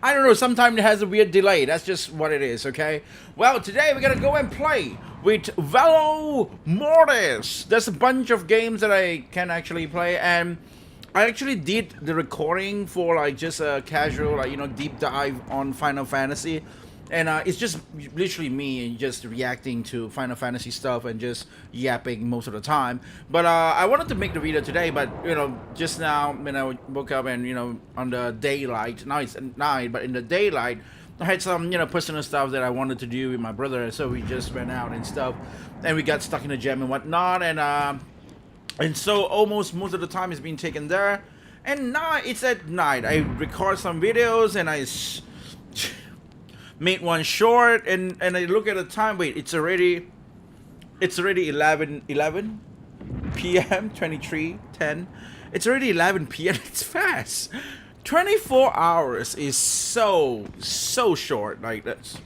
I don't know, sometimes it has a weird delay. That's just what it is, okay? Well, today we're gonna go and play with Valor Mortis. There's a bunch of games that I can actually play, and I actually did the recording for like just a casual, like, deep dive on Final Fantasy. And it's just literally me just reacting to Final Fantasy stuff and just yapping most of the time. But I wanted to make the video today, but just now when I woke up and on the daylight, now it's at night, but in the daylight, I had some personal stuff that I wanted to do with my brother, so we just went out and stuff, and we got stuck in the gym and whatnot, and so almost most of the time is being taken there. And now it's at night. I record some videos and I made one short, and I look at the time. Wait, it's already 11 p.m. 23:10. It's already 11 p.m. It's fast. 24 hours is so short. Like, that's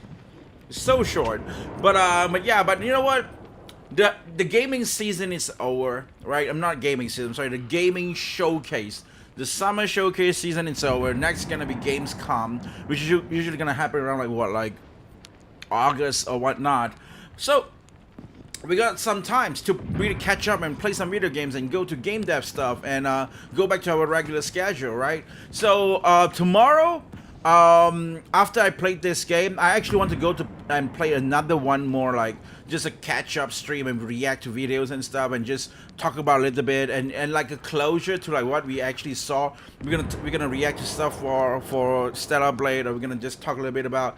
so short. But yeah, but you know what? The gaming season is over, right? I'm not gaming season. I'm sorry. The gaming showcase. The summer showcase season is over. Next gonna be Gamescom, which is usually gonna happen around like August or whatnot. So we got some times to really catch up and play some video games and go to game dev stuff and go back to our regular schedule, right? So tomorrow, after I played this game, I actually want to go to and play another one more, like just a catch-up stream and react to videos and stuff and just talk about a little bit and like a closure to like what we actually saw. We're gonna react to stuff for Stellar Blade, or we're gonna just talk a little bit about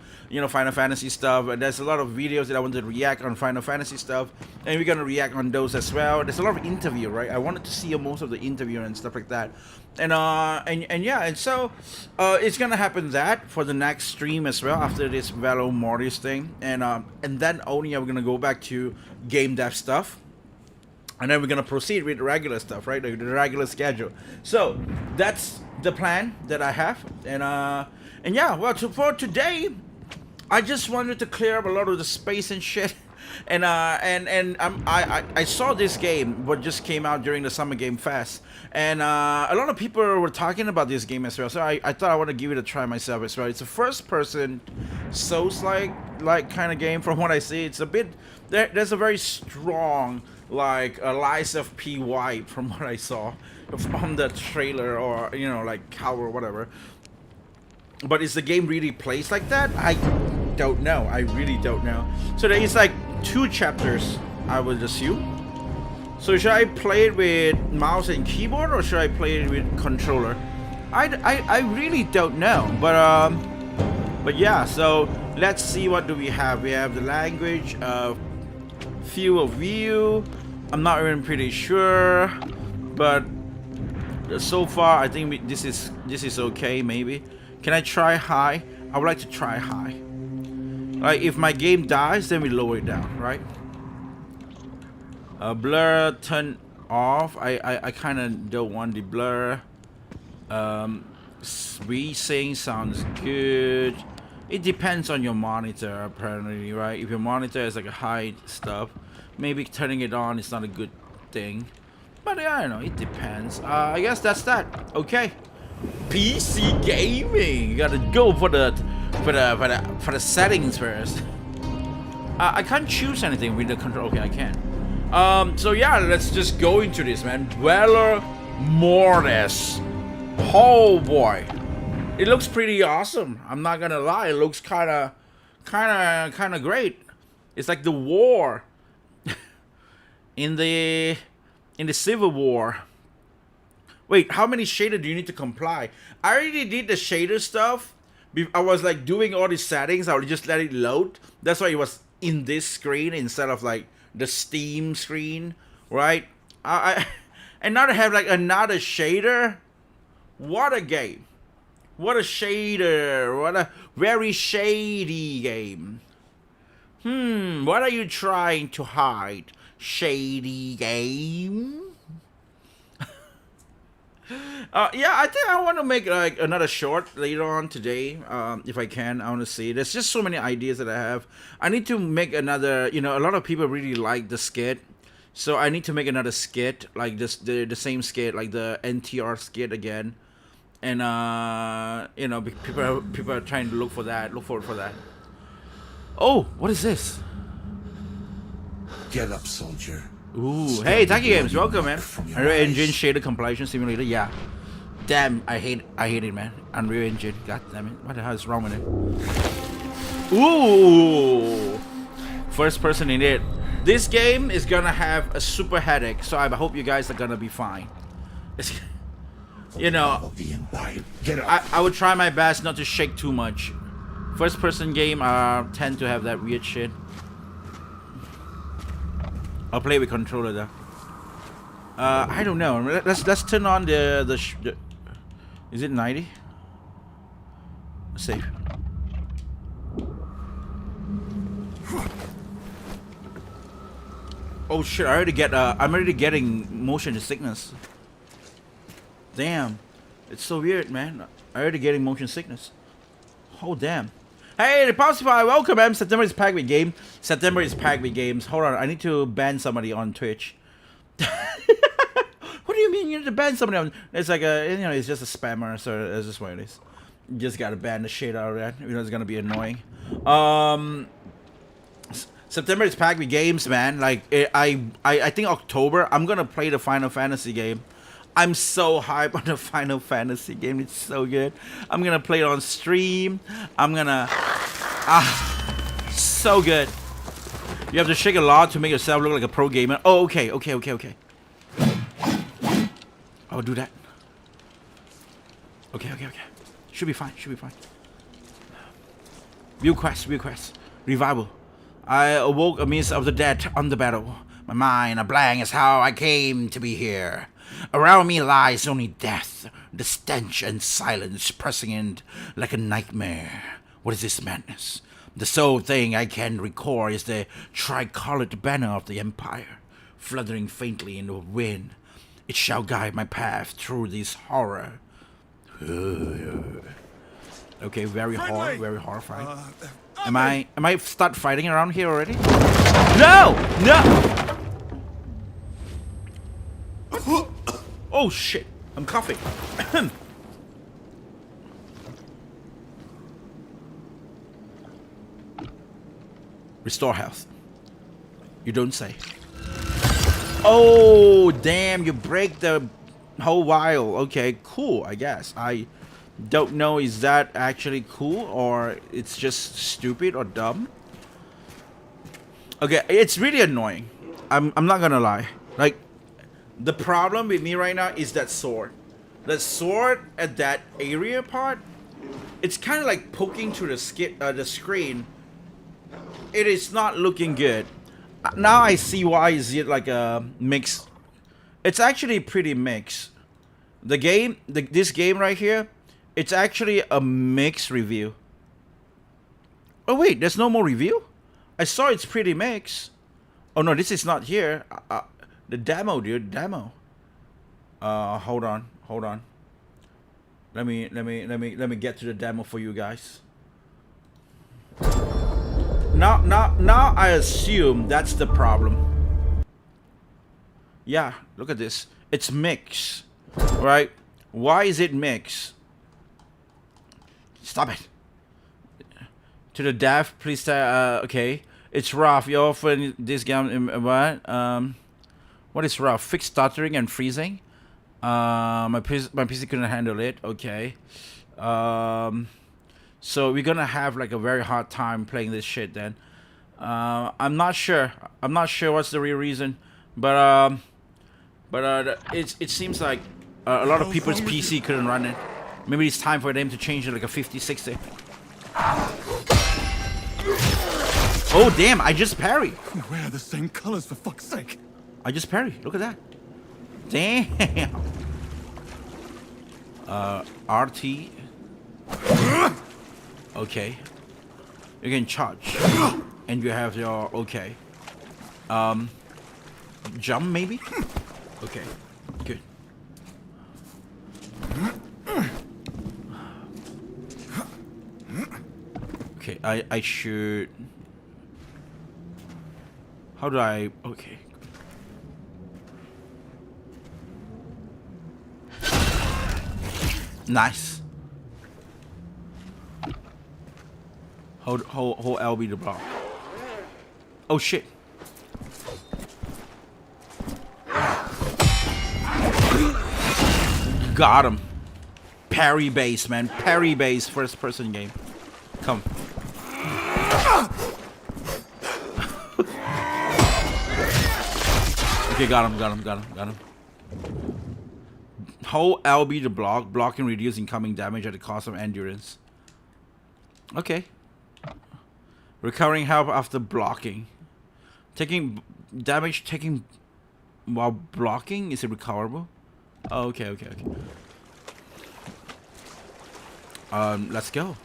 Final Fantasy stuff. And there's a lot of videos that I wanted to react on Final Fantasy stuff, and we're gonna react on those as well. There's a lot of interview, right? I wanted to see most of the interview and stuff like that. And yeah, and so it's gonna happen that for the next stream as well after this Valor Mortis thing, and then only we're gonna go back to game dev stuff, and then we're gonna proceed with the regular stuff, right? The regular schedule. So that's the plan that I have, and yeah, well, for today, I just wanted to clear up a lot of the space and shit. And I saw this game what just came out during the Summer Game Fest, and a lot of people were talking about this game as well. So I thought I want to give it a try myself as well. It's a first-person Soulslike kind of game. From what I see, it's a bit there's a very strong like Lies of P vibe from what I saw from the trailer, or like cow or whatever. But is the game really plays like that? I don't know. I really don't know. So there is like 2 chapters, I would assume. So should I play it with mouse and keyboard, or should I play it with controller? I really don't know. But yeah. So let's see, what do we have? We have the language of field of view. I'm not even pretty sure, but so far I think this is okay. Maybe. Can I try high? I would like to try high. Like, if my game dies, then we lower it down, right? Blur turn off. I kind of don't want the blur. Resync sounds good. It depends on your monitor, apparently, right? If your monitor is like a high stuff, maybe turning it on is not a good thing. But I don't know. It depends. I guess that's that. Okay. PC gaming. You gotta go for the settings first. I can't choose anything with the control. Okay, I can. So yeah, let's just go into this, man. Valor Mortis. Oh boy, it looks pretty awesome. I'm not gonna lie. It looks kind of great. It's like the war in the Civil War. Wait, how many shader do you need to comply? I already did the shader stuff. I was like doing all these settings. I would just let it load. That's why it was in this screen instead of like the Steam screen, right? And now to have like another shader. What a game! What a shader! What a very shady game. What are you trying to hide? Shady game. Yeah, I think I want to make like another short later on today, if I can. I want to see. There's just so many ideas that I have. I need to make another. A lot of people really like the skit, so I need to make another skit like this, the same skit, like the NTR skit again. and you know, people are trying to look forward for that. Oh, what is this? Get up, soldier. Ooh, hey, Taki Games, welcome, man. Unreal Engine shader compilation simulator, yeah. Damn, I hate it, man. Unreal Engine, god damn it. What the hell is wrong with it? Ooh, first person in it. This game is gonna have a super headache, so I hope you guys are gonna be fine. It's, you know, I would try my best not to shake too much. First person game tend to have that weird shit. I'll play with controller though. I don't know. Let's turn on the is it 90? Save. Oh shit! I'm already getting motion sickness. Damn, it's so weird, man. I'm already getting motion sickness. Oh damn. Hey, the Popsify, welcome, man. September is packed with games. September is packed with games. Hold on, I need to ban somebody on Twitch. What do you mean you need to ban somebody on? It's like you know, it's just a spammer, so that's just what it is. You just gotta ban the shit out of that. You know, it's gonna be annoying. September is packed with games, man. Like I think October I'm gonna play the Final Fantasy game. I'm so hyped on the Final Fantasy game. It's so good. I'm gonna play it on stream. I'm gonna so good. You have to shake a lot to make yourself look like a pro gamer. Oh, okay. I'll do that. Okay. Should be fine. View quest. Revival. I awoke amidst of the dead on the battle. My mind a blank as how I came to be here. Around me lies only death, the stench and silence pressing in like a nightmare. What is this madness? The sole thing I can recall is the tricolored banner of the Empire, fluttering faintly in the wind. It shall guide my path through this horror. Okay, very horrifying. Am I start fighting around here already? No! Oh shit! I'm coughing. Restore health. You don't say. Oh damn! You break the whole vial. Okay, cool. I guess I don't know. Is that actually cool or it's just stupid or dumb? Okay, it's really annoying. I'm not gonna lie. Like, the problem with me right now is that sword. The sword at that area part, it's kind of like poking through the screen. It is not looking good. Now I see why is it like a mix. It's actually pretty mixed. The game, this game right here, it's actually a mixed review. Oh wait, there's no more review? I saw it's pretty mixed. Oh no, this is not here. The demo, dude, demo. Hold on. Let me get to the demo for you guys. Now I assume that's the problem. Yeah, look at this. It's mixed, right? Why is it mixed? Stop it. To the deaf, please. Okay, it's rough. You often this game. What is rough? Fixed stuttering and freezing. My PC couldn't handle it. Okay. So we're gonna have like a very hard time playing this shit then. I'm not sure what's the real reason, but it seems like a lot of people's PC couldn't run it. Maybe it's time for them to change it like a 5060. Oh damn! I just parry. We wear the same colors for fuck's sake. I just parry. Look at that. Damn. RT. Okay. You can charge. And you have your okay. Jump maybe? Okay. Good. Okay, I should. How do I okay. Nice. Hold LB to block. Oh shit. Got him. Parry base, man. Parry base first person game. Come. Okay, got him. Hold LB to block. Blocking reduce incoming damage at the cost of endurance. Okay. Recovering health after blocking. Taking damage taking while blocking, is it recoverable? Oh, okay. Let's go.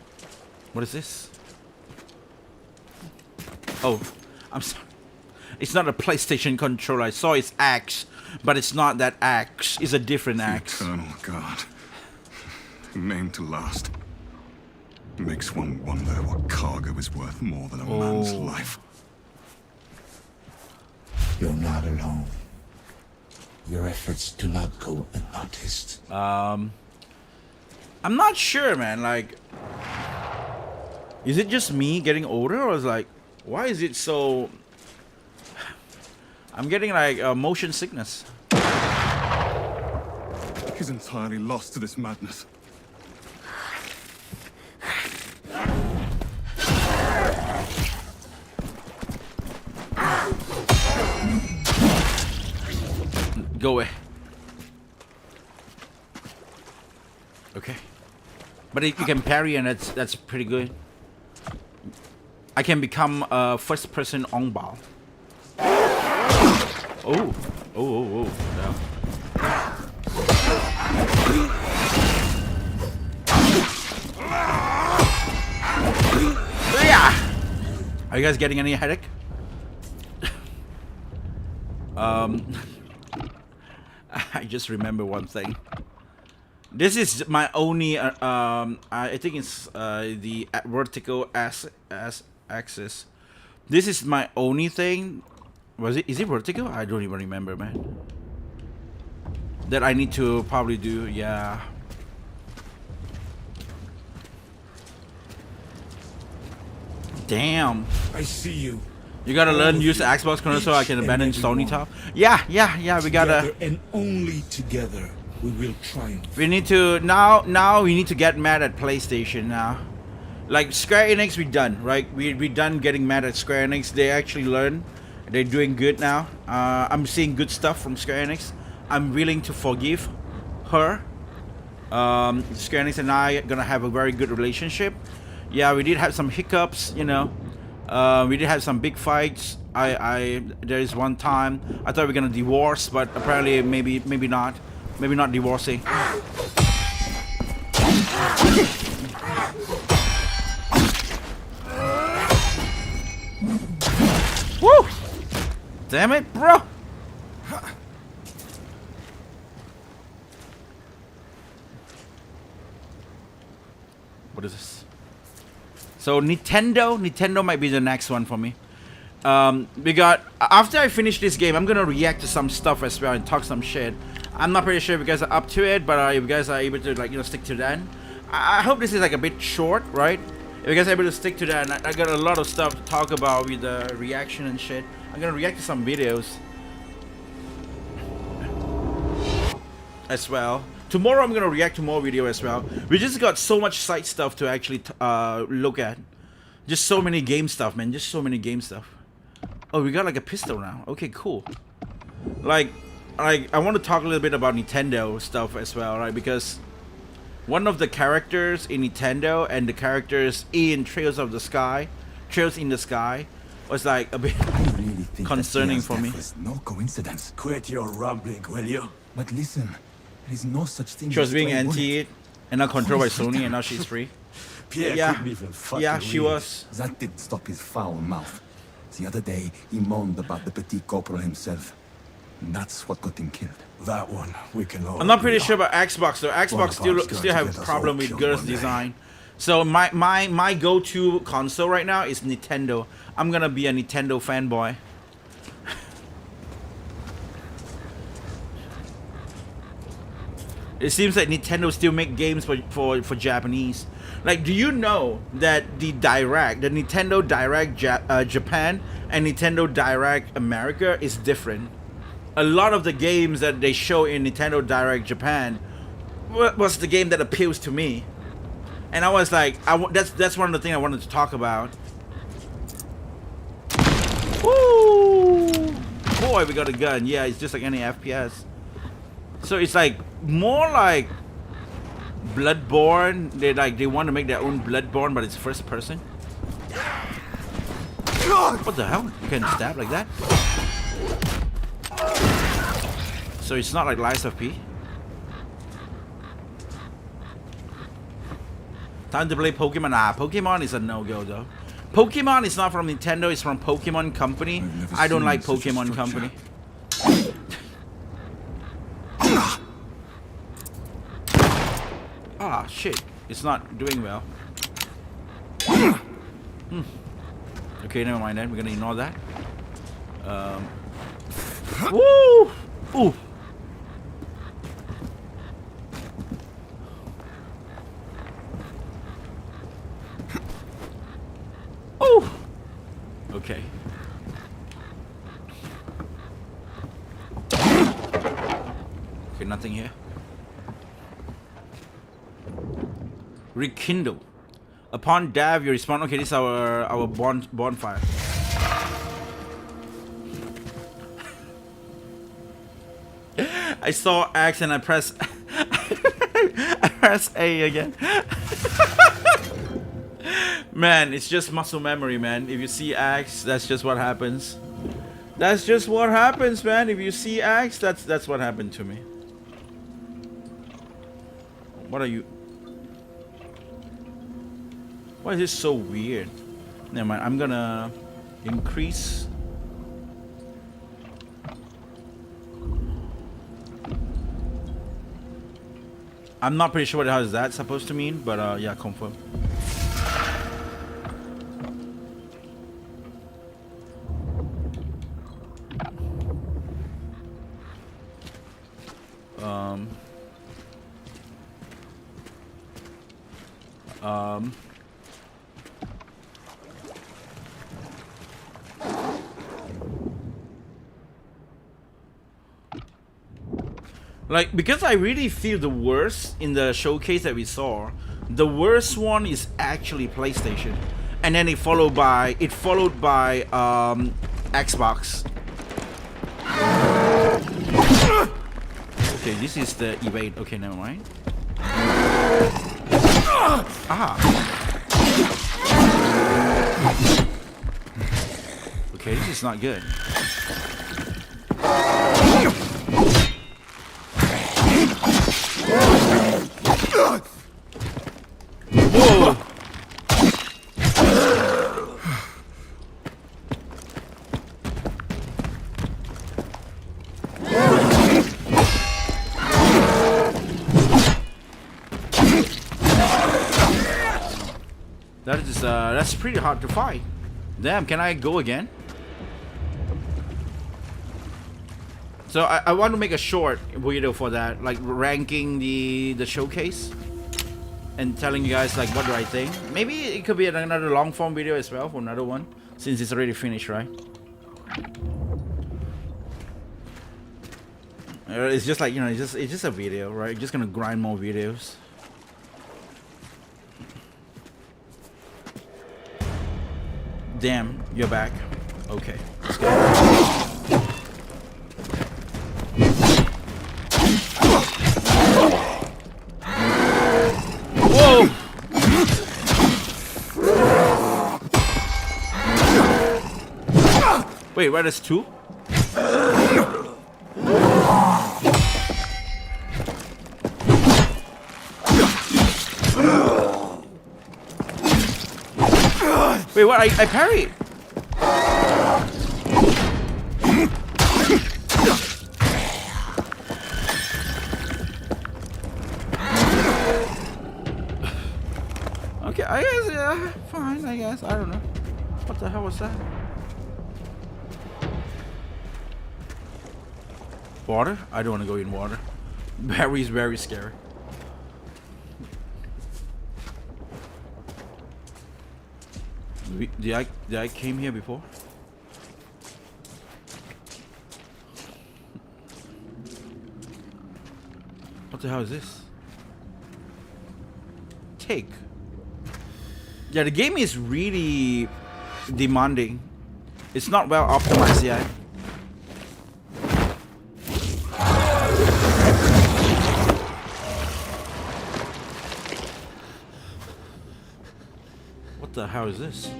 What is this? Oh, I'm sorry. It's not a PlayStation controller. I saw its axe, but it's not that axe. It's a different axe. Eternal God. Named to last. Makes one wonder what cargo is worth more than a man's life. You're not alone. Your efforts do not go unnoticed. I'm not sure, man. Like, is it just me getting older, or is like, why is it so? I'm getting like motion sickness. He's entirely lost to this madness. Go away. Okay. But you can parry, and that's pretty good. I can become a first person on ball. Oh. No. Yeah. Are you guys getting any headache? I just remember one thing. This is my only I think it's the vertical axis. This is my only thing. Is it vertical? I don't even remember, man. That I need to probably do, yeah. Damn. I see you. You gotta learn to use the Xbox controller so I can abandon Sony top. Yeah, we gotta. Together and only together we will triumph. We need to now we need to get mad at PlayStation now. Like Square Enix, we done, right? We done getting mad at Square Enix. They actually learn. They're doing good now. I'm seeing good stuff from Square Enix. I'm willing to forgive her. Square Enix and I are gonna have a very good relationship. Yeah, we did have some hiccups, you know. We did have some big fights. There is one time I thought we were gonna divorce, but apparently maybe not. Maybe not divorcing. Woo! Damn it, bro! What is this? So Nintendo might be the next one for me. We got, after I finish this game, I'm gonna react to some stuff as well and talk some shit. I'm not pretty sure if you guys are up to it, but if you guys are able to, like, you know, stick to that. I hope this is like a bit short, right? If you guys are able to stick to that, I got a lot of stuff to talk about with the reaction and shit. I'm gonna react to some videos as well. Tomorrow I'm gonna react to more video as well. We just got so much side stuff to actually look at. Just so many game stuff, man. Just so many game stuff. Oh, we got like a pistol now. Okay, cool. Like I want to talk a little bit about Nintendo stuff as well, right? Because one of the characters in Nintendo and the characters in Trails in the Sky was like a bit really concerning for me. Was no coincidence. Quit your rambling, will you? But listen, there is no such thing. She was as being playing anti and not controlled by Sony, and now she's free. Pierre Yeah. couldn't even fucking Yeah, she read. was. That didn't stop his foul mouth. The other day, he moaned about the petit corporal himself. And that's what got him killed. That one, we can all. I'm not pretty sure about Xbox though. Xbox One still of us have going to get us problem all with killed girls one day. design. So my go-to console right now is Nintendo. I'm gonna be a Nintendo fanboy. It seems like Nintendo still make games for Japanese. Like, do you know that the Nintendo Direct Japan and Nintendo Direct America is different? A lot of the games that they show in Nintendo Direct Japan was the game that appeals to me, and I was like, that's one of the things I wanted to talk about. Woo! Boy, we got a gun. Yeah, it's just like any FPS. So it's like more like Bloodborne. They want to make their own Bloodborne, but it's first person. What the hell? You can stab like that? So it's not like Lies of P. Time to play Pokemon. Pokemon is a no-go though. Pokemon is not from Nintendo, it's from Pokemon Company. I don't like Pokemon Company. Ah, shit. It's not doing well. Okay, never mind then. We're gonna ignore that. Woo! Ooh! Ooh! Okay. Okay, nothing here. Rekindle. Upon death, you respawn. Okay, this is our bonfire. I saw X and I press I press A again. Man, it's just muscle memory, man. If you see X, that's just what happens. That's just what happens, man. If you see X, that's what happened to me. What are you? Why is this so weird? Never mind. I'm gonna increase. I'm not pretty sure what the hell is that supposed to mean, but yeah, confirm. Like, because I really feel the worst in the showcase that we saw, the worst one is actually PlayStation, and then it followed by Xbox. Okay, this is the evade. Okay, never mind. Ah. Okay, this is not good. Whoa! That's pretty hard to fight. Damn, can I go again? So I want to make a short video for that, like ranking the showcase and telling you guys like what do I think. Maybe it could be another long form video as well for another one, since it's already finished, right? It's just like, you know, it's just a video, right? Just gonna grind more videos. Damn, you're back. Okay, let's go. Whoa! Wait, what is two? Wait, what? I parried. Okay, I guess, yeah, fine, I guess. I don't know. What the hell was that? Water? I don't want to go in water. Very scary. Did I came here before? What the hell is this? Take. Yeah, the game is really demanding. It's not well optimized yet. What the hell is this?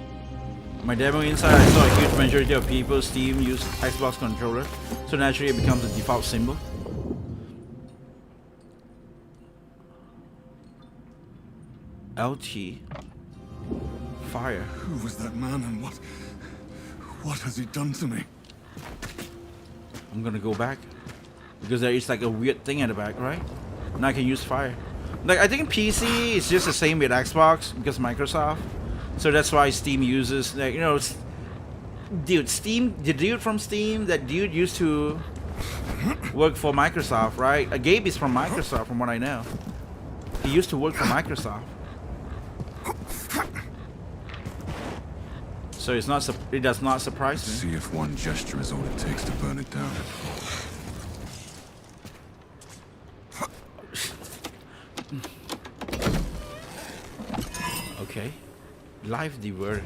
My demo inside, I saw a huge majority of people Steam use Xbox controller, so naturally it becomes the default symbol. LT. Fire. Who was that man and what has he done to me? I'm gonna go back because there is like a weird thing at the back, right? Now I can use fire. Like I think PC is just the same with Xbox because Microsoft. So that's why Steam uses, like, you know, dude, Steam, the dude from Steam, that dude used to work for Microsoft, right? Gabe is from Microsoft, from what I know. He used to work for Microsoft. So it's not, it does not surprise me. See if one gesture is all it takes to burn it down. Okay. Life diverted.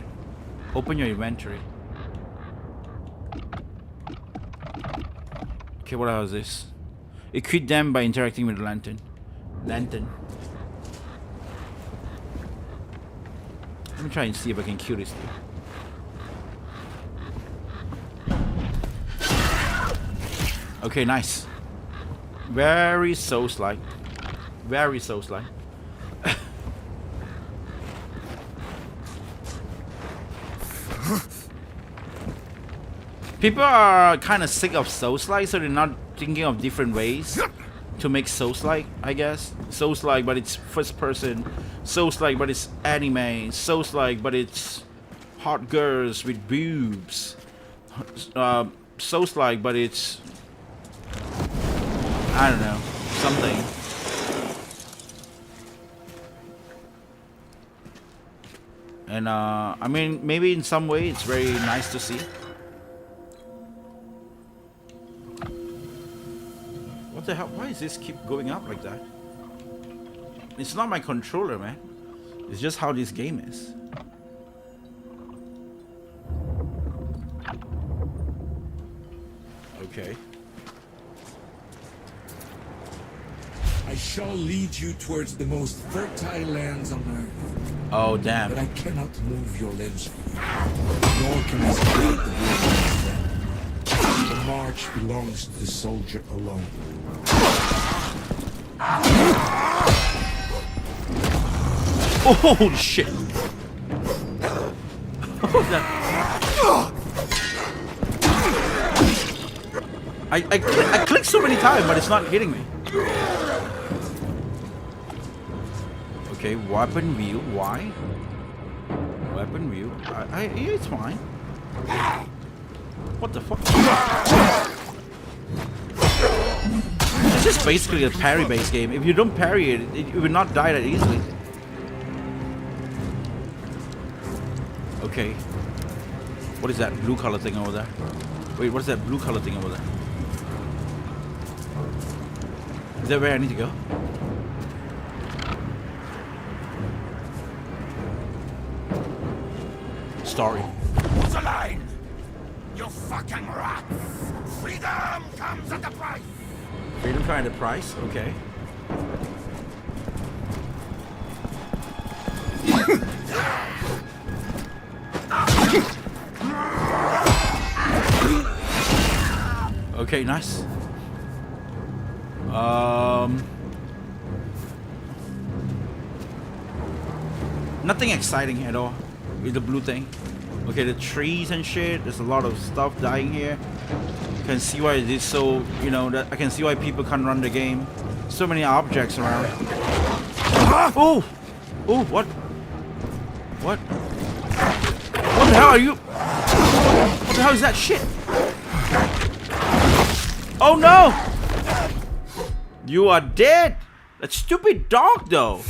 Open your inventory. Okay, what else is this? Equip them by interacting with the lantern. Lantern. Let me try and see if I can kill this thing. Okay, nice. Very Soulslike. Very Soulslike. People are kind of sick of Soulslike, so they're not thinking of different ways to make Soulslike, I guess. Soulslike, but it's first person. Soulslike, but it's anime. Soulslike, but it's hot girls with boobs. Soulslike, but it's, I don't know, something. And I mean, maybe in some way it's very nice to see. What the hell? Why does this keep going up like that? It's not my controller, man. It's just how this game is. Okay. I shall lead you towards the most fertile lands on earth. Oh, damn. But I cannot move your limbs for you, nor can I separate the wilderness from them. The march belongs to the soldier alone. Oh, shit. I clicked so many times, but it's not hitting me. Okay, weapon view. Why? Weapon view. Yeah, it's fine. What the fuck? It's just basically a parry-based game. If you don't parry it, you will not die that easily. Okay. What is that blue color thing over there? Wait, what is that blue color thing over there? Is that where I need to go? Story. What's the line? You fucking rats! Freedom comes at a price! Freedom kind of price? Okay. Okay, nice. Nothing exciting at all with the blue thing. Okay, the trees and shit. There's a lot of stuff dying here. You can see why it is so, you know, that I can see why people can't run the game. So many objects around. Oh! Oh, what? What? What the hell are you? What the hell is that shit? Oh no! You are dead. That stupid dog, though.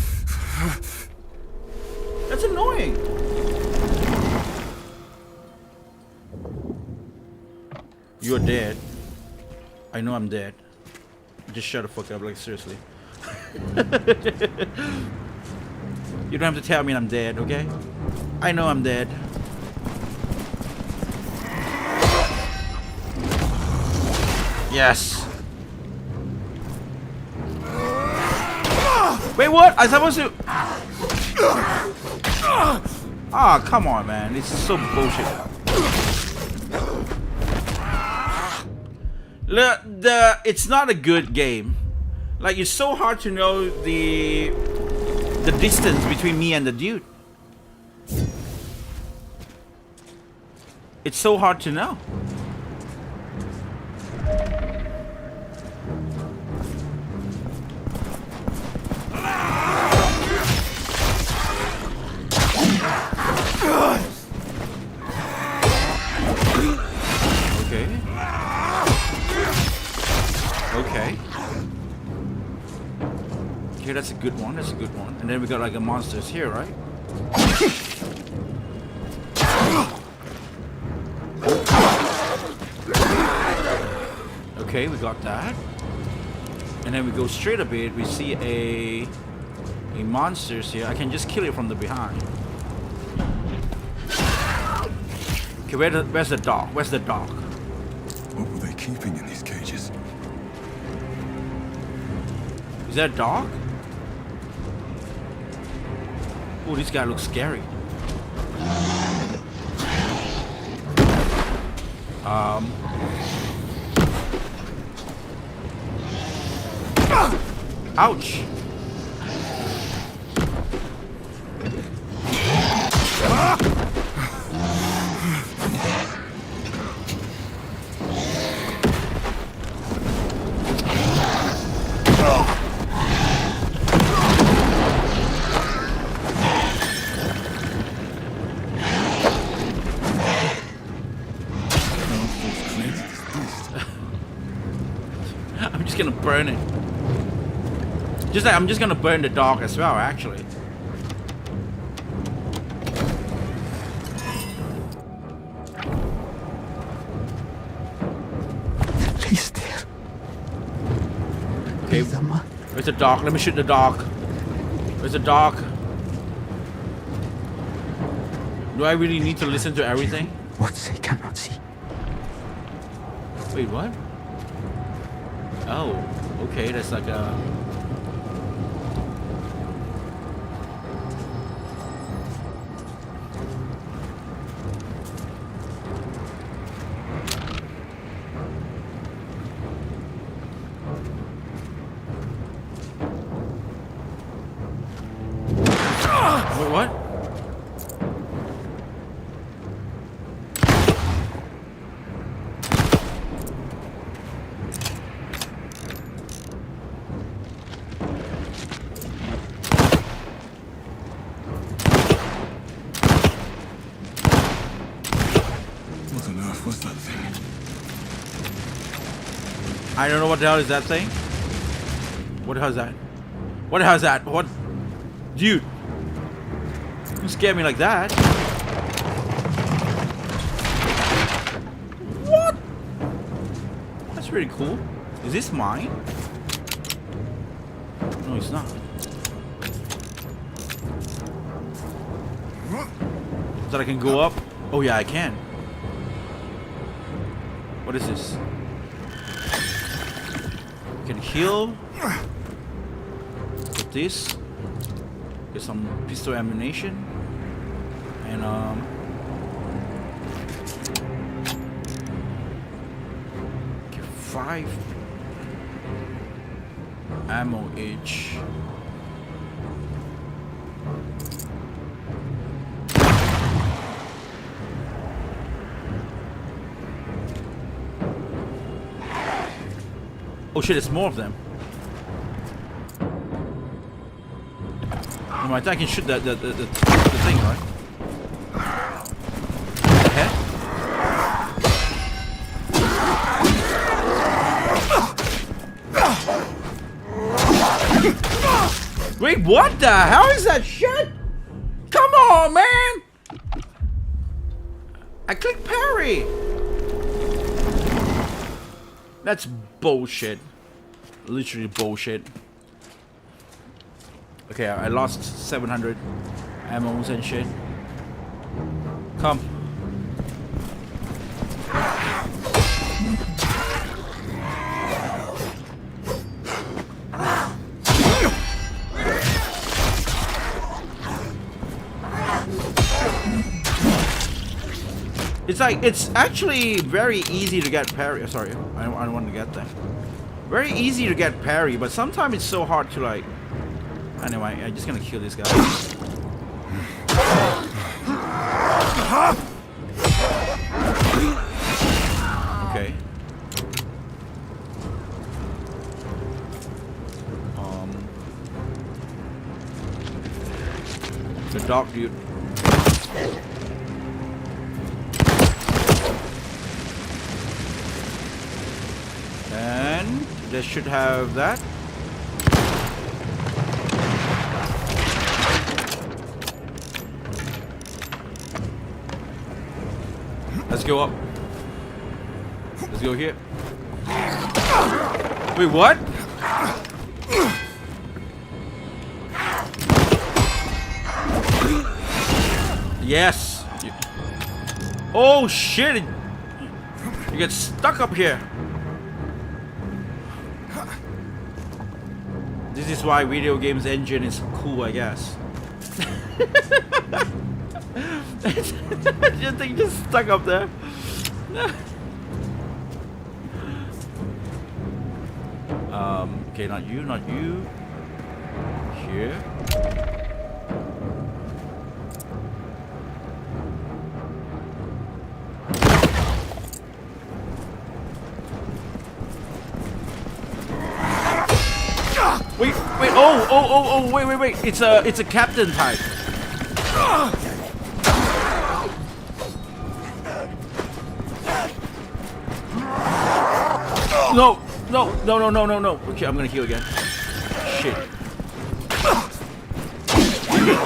That's annoying. You're dead. I know I'm dead. Just shut the fuck up, like seriously. You don't have to tell me I'm dead, okay? I know I'm dead. Yes. Wait, what? I supposed to... Ah, come on, man. This is so bullshit. It's not a good game. Like, it's so hard to know the distance between me and the dude. It's so hard to know. Okay, that's a good one. That's a good one. And then we got like a monsters here, right? Okay, we got that. And then we go straight a bit. We see a monsters here. I can just kill it from the behind. Okay, where's the dog? Where's the dog? What were they keeping in these cages? Is that a dog? Oh, this guy looks scary. Ouch. I'm just gonna burn it. I'm just gonna burn the dog as well, actually. He's there. Okay, where's the dog? Let me shoot the dog. Where's the dog? Do I really need to listen to everything? What they cannot see. Wait, what? Oh, okay, that's like a... Wait, what? What on earth was that thing? I don't know what the hell is that thing. What the hell is that? What the hell is that? What? Dude. You scared me like that. What? That's really cool. Is this mine? No, it's not. So I can go up? Oh yeah, I can. What is this? I can heal. With this. Get some pistol ammunition. And get 5 ammo each. Oh shit, there's more of them. I think I can shoot the thing, right? Head? what the hell is that shit? Come on, man! I clicked parry. That's bullshit. Literally bullshit. Okay, I lost 700 ammos and shit. Come. It's like, it's actually very easy to get parry. Sorry, I don't want to get that. Very easy to get parry, but sometimes it's so hard to like. Anyway, I'm just gonna kill this guy. Okay. The dog dude. And they should have that. Let's go up. Let's go here. Wait, what? Yes. Oh shit! You get stuck up here. This is why video games engine is cool, I guess. Your thing just stuck up there. Okay, not you, not you. Here. Wait, wait, it's a captain type. No. Okay, I'm gonna heal again. Shit.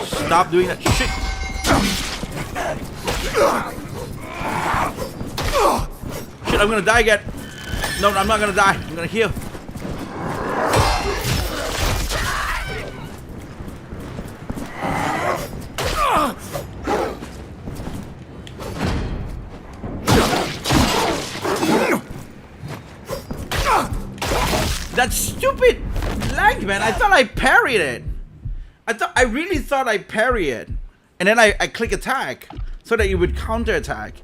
Stop doing that shit. Shit, I'm gonna die again. No, I'm not gonna die. I'm gonna heal. That stupid lag, man. I thought I parried it. I really thought I parried it. And then I click attack so that it would counter attack.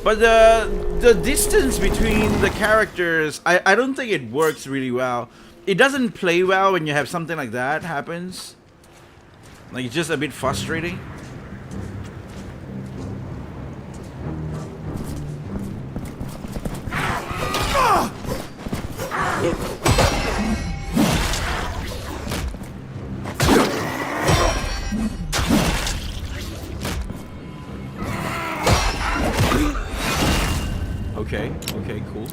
But the distance between the characters, I don't think it works really well. It doesn't play well when you have something like that happens. Like, it's just a bit frustrating. Okay, cool.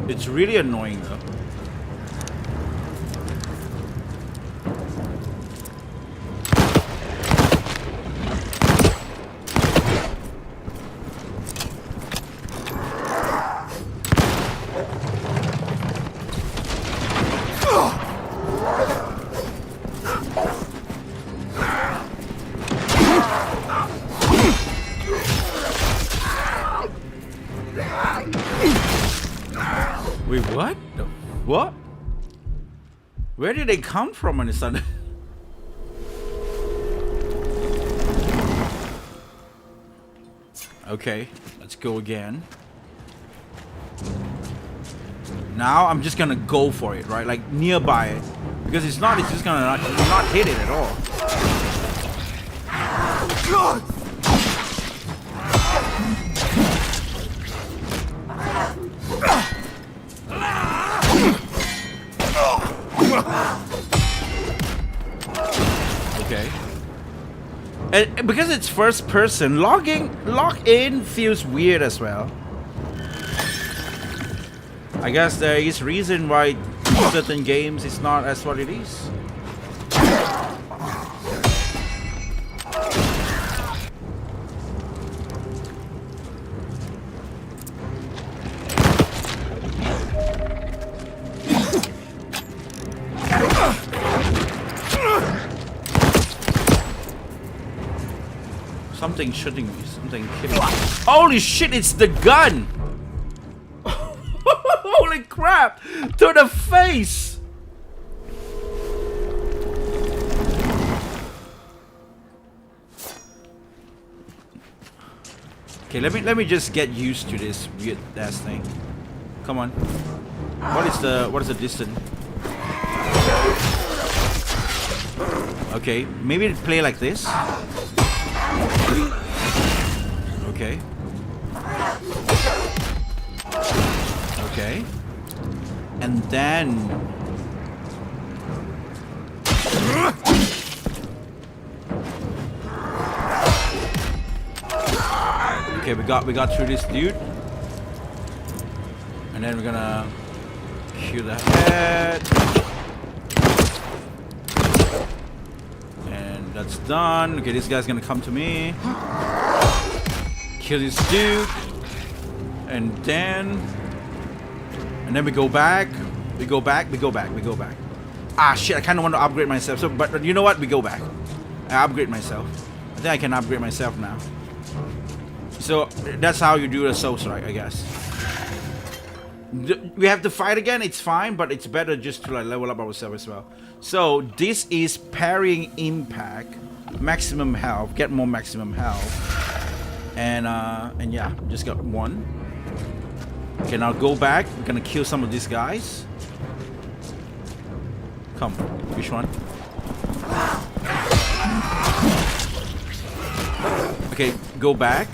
It's really annoying though. Wait, what? What? Where did they come from on the sun? Okay, let's go again. Now I'm just gonna go for it, right? Like nearby it. Because it's just gonna not hit it at all. God! Okay. And because it's first person, lock in feels weird as well. I guess there is reason why certain games it's not as what it is. Something shooting me, something killing me. Holy shit, it's the gun! Holy crap! To the face! Okay, let me just get used to this weird ass thing. Come on. What is the distance? Okay, maybe play like this. Okay. Okay. And then okay, we got through this dude. And then we're gonna kill the head. And that's done. Okay, this guy's gonna come to me. Kill this dude. And then we go back. We go back. Ah shit, I kinda want to upgrade myself. So but you know what? We go back. I upgrade myself. I think I can upgrade myself now. So that's how you do the Soulslike, I guess. We have to fight again, it's fine, but it's better just to like level up ourselves as well. So this is parrying impact, maximum health, get more maximum health. And yeah, just got one. Okay, now go back. We're gonna kill some of these guys. Come, which one? Okay, go back.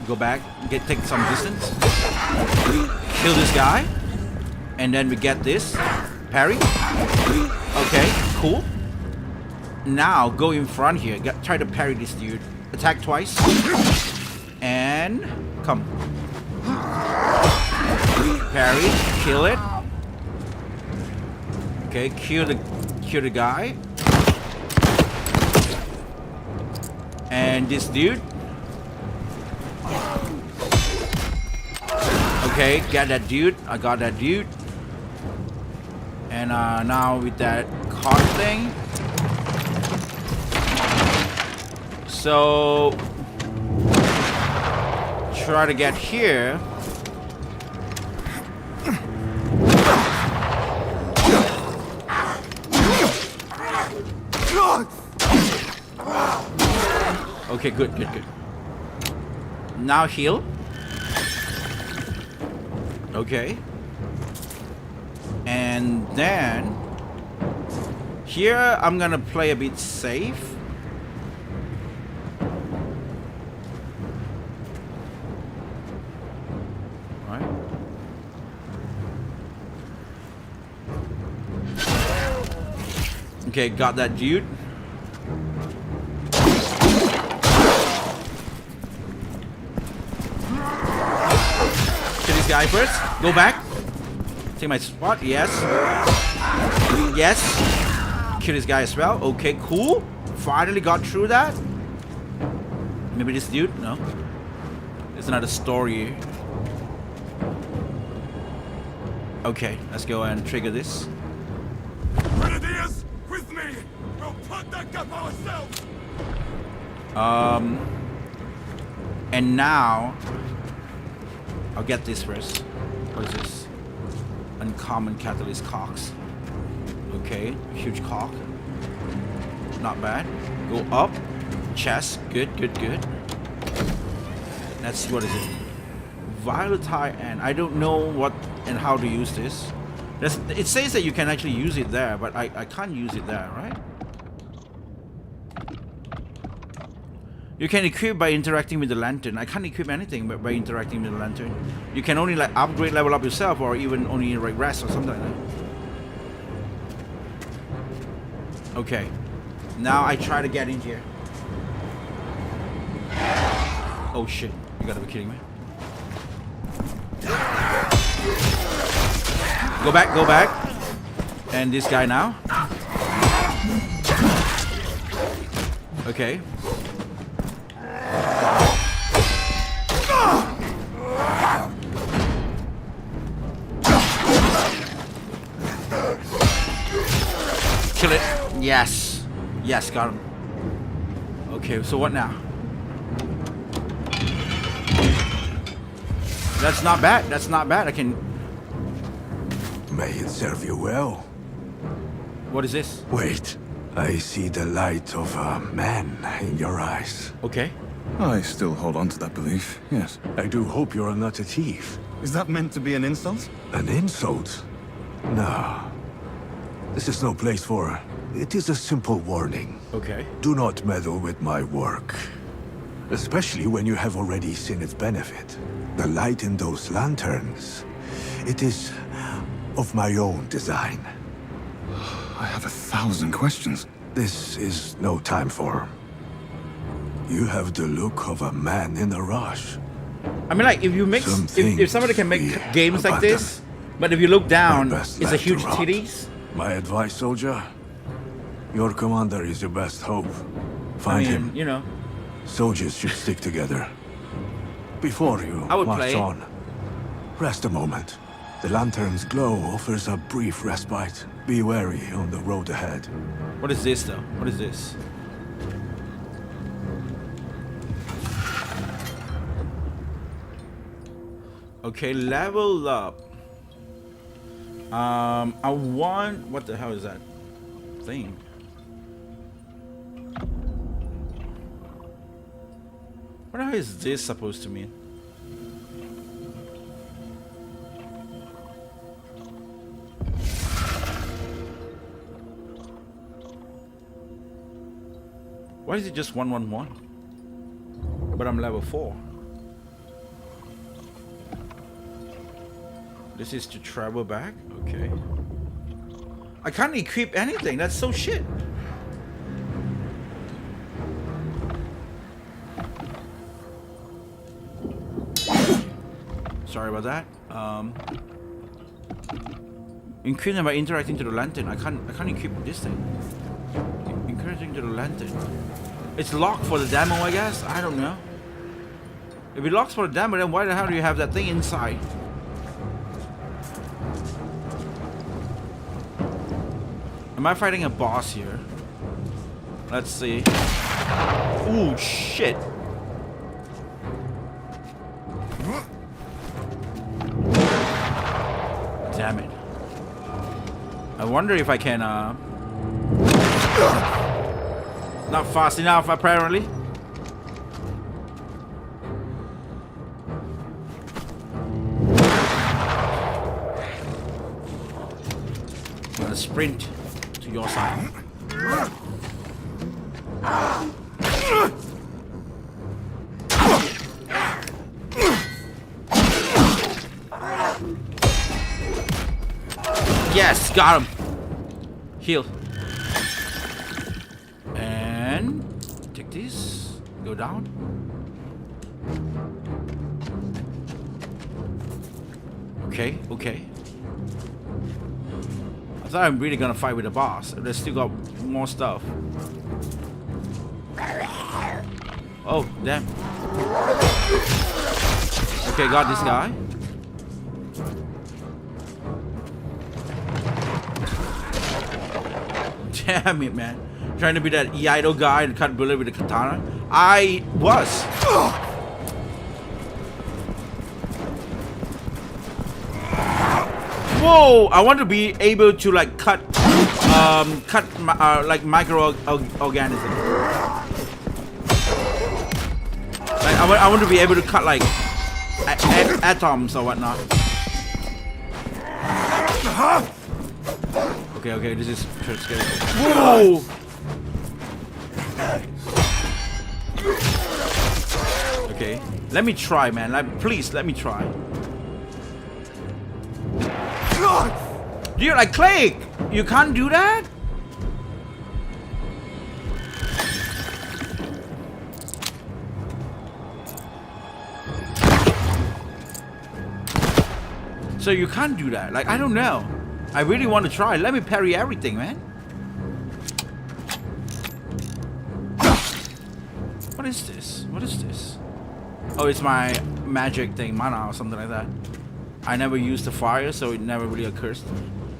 Go back. Take some distance. Kill this guy. And then we get this. Parry. Okay, cool. Now go in front here. Try to parry this dude. Attack twice. And come. Parry. Kill it. Okay, kill the guy. And this dude. Okay, get that dude. I got that dude. And now with that card thing. So try to get here. Okay, good. Now heal. Okay. And then here I'm gonna play a bit safe. Alright. Okay, got that dude. Guy first. Go back. Take my spot. Yes. Yes. Kill this guy as well. Okay, cool. Finally got through that. Maybe this dude? No. There's another story. Okay, let's go and trigger this. Grenadiers, with me! We'll put the gap ourselves! And now I'll get this first. What is this? Uncommon catalyst cocks. Okay, huge cock. Not bad. Go up. Chest. Good. Let's see, what is it? Volatile and I don't know what and how to use this. It says that you can actually use it there, but I can't use it there, right? You can equip by interacting with the lantern. I can't equip anything by interacting with the lantern. You can only like upgrade, level up yourself, or even only like rest or something like that. Okay. Now I try to get in here. Oh shit. You gotta be kidding me. Go back, go back. And this guy now. Okay. Kill it. Yes. Yes, got him. Okay, so what now? That's not bad. That's not bad. I can... May it serve you well. What is this? Wait, I see the light of a man in your eyes. Okay. I still hold on to that belief, yes. I do hope you're not a thief. Is that meant to be an insult? An insult? No. This is no place for... It is a simple warning. Okay. Do not meddle with my work. Especially when you have already seen its benefit. The light in those lanterns. It is of my own design. I have 1,000 questions. This is no time for... You have the look of a man in a rush. I mean, like, if you mix... If somebody can make games like this, but if you look down, it's a huge titties. My advice, soldier? Your commander is your best hope. Find him. You know. Soldiers should stick together. Before you I would march play. on, rest a moment. The lantern's glow offers a brief respite. Be wary on the road ahead. What is this, though? What is this? Okay, level up. I want... What the hell is that thing? What the hell is this supposed to mean? Why is it just 111? But I'm level 4. This is to travel back? Okay. I can't equip anything. That's so shit. Sorry about that. Increasing by interacting to the lantern. I can't equip this thing. Encouraging to the lantern. It's locked for the demo, I guess. I don't know. If it locks for the demo, then why the hell do you have that thing inside? Am I fighting a boss here? Let's see. Ooh, shit. Damn it. I wonder if I can, not fast enough, apparently. I'm gonna sprint to your side. Yes, got him. Heal. And take this. Go down. Okay, okay. I thought I'm really gonna fight with the boss. They still got more stuff. Oh, damn. Okay, got this guy. Damn it, man. Trying to be that idol guy and cut bullet with the katana. I was. Whoa! I want to be able to like cut like microorganisms. Like I want to be able to cut like atoms or whatnot. Okay, okay, this is scary. Whoa! Okay, let me try, man. Like, please, let me try. Dude, like Clay, you can't do that? So you can't do that. Like, I don't know. I really want to try. Let me parry everything, man. What is this? What is this? Oh, it's my magic thing, mana or something like that. I never used the fire, so it never really occurs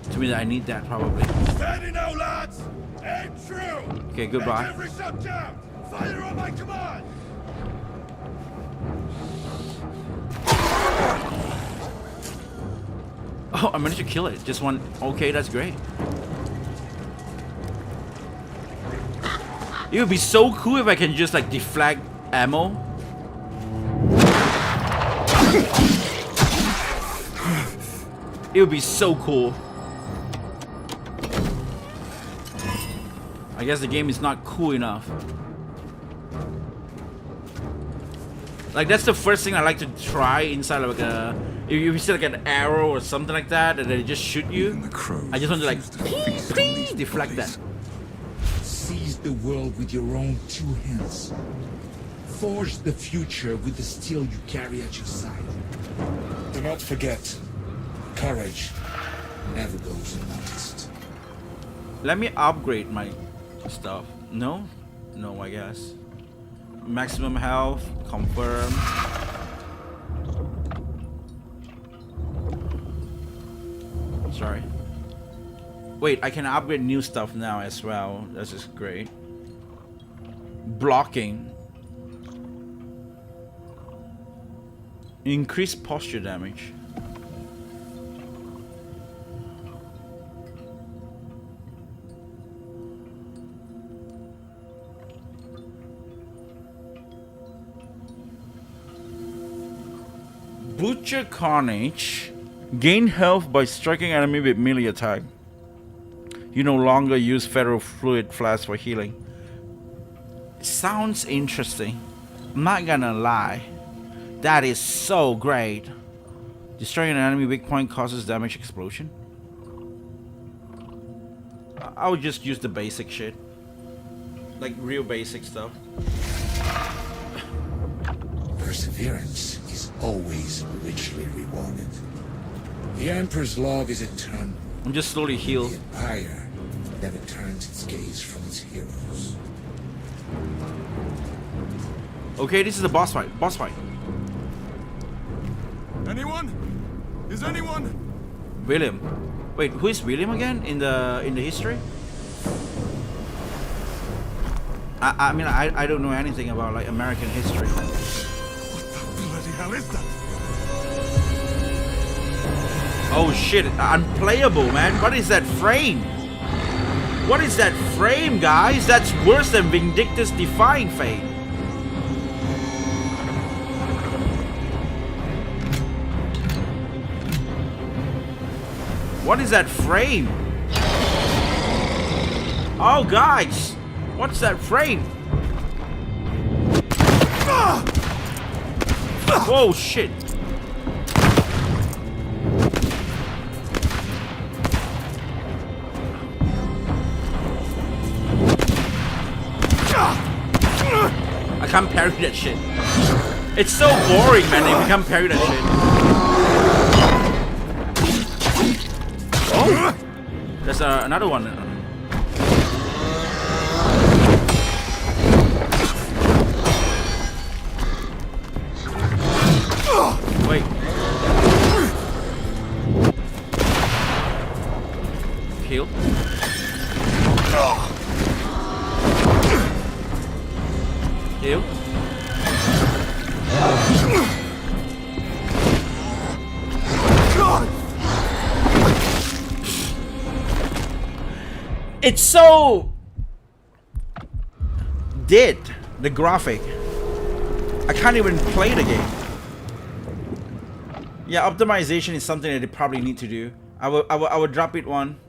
to me that I need that probably. Steady now, lads! Aim true! Okay, goodbye. Make every shot count! Fire on my command! Oh, I managed to kill it. Just one. Okay, that's great. It would be so cool if I can just like deflect ammo. It would be so cool. I guess the game is not cool enough. Like that's the first thing I like to try inside of like a. If you see like an arrow or something like that, and they just shoot you. Even the crows I just want to like refuse to feast on these deflect bodies. that. Seize the world with your own two hands. Forge the future with the steel you carry at your side. Do not forget, courage never goes unnoticed. Let me upgrade my stuff. No? No, I guess. Maximum health. Confirm. Sorry. Wait, I can upgrade new stuff now as well. That's just great. Blocking. Increased posture damage. Butcher Carnage. Gain health by striking enemy with melee attack. You no longer use feral fluid flask for healing. Sounds interesting. I'm not gonna lie. That is so great. Destroying an enemy weak point causes damage explosion. I would just use the basic shit. Like real basic stuff. Perseverance is always richly rewarded. The Emperor's love is eternal. I'm just slowly The heal. Empire never turns its gaze from its heroes. Okay, this is the boss fight. Boss fight. Anyone? Is anyone? William. Wait, who is William again in the history? I mean I don't know anything about like American history. What the bloody hell is that? Oh shit, unplayable, man. What is that frame? What is that frame, guys? That's worse than Vindictus Defying Fate. What is that frame? Oh, guys. What's that frame? Whoa, shit. I can't parry that shit. It's so boring, man, if you can't parry that shit. Oh! There's another one. Wait. Heal. Heal. It's so dead, the graphic. I can't even play the game. Yeah, optimization is something that they probably need to do. I would drop it one.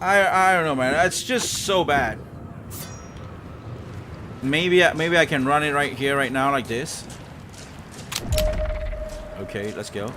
I don't know, man. It's just so bad. Maybe I can run it right here, right now, like this. Okay, let's go.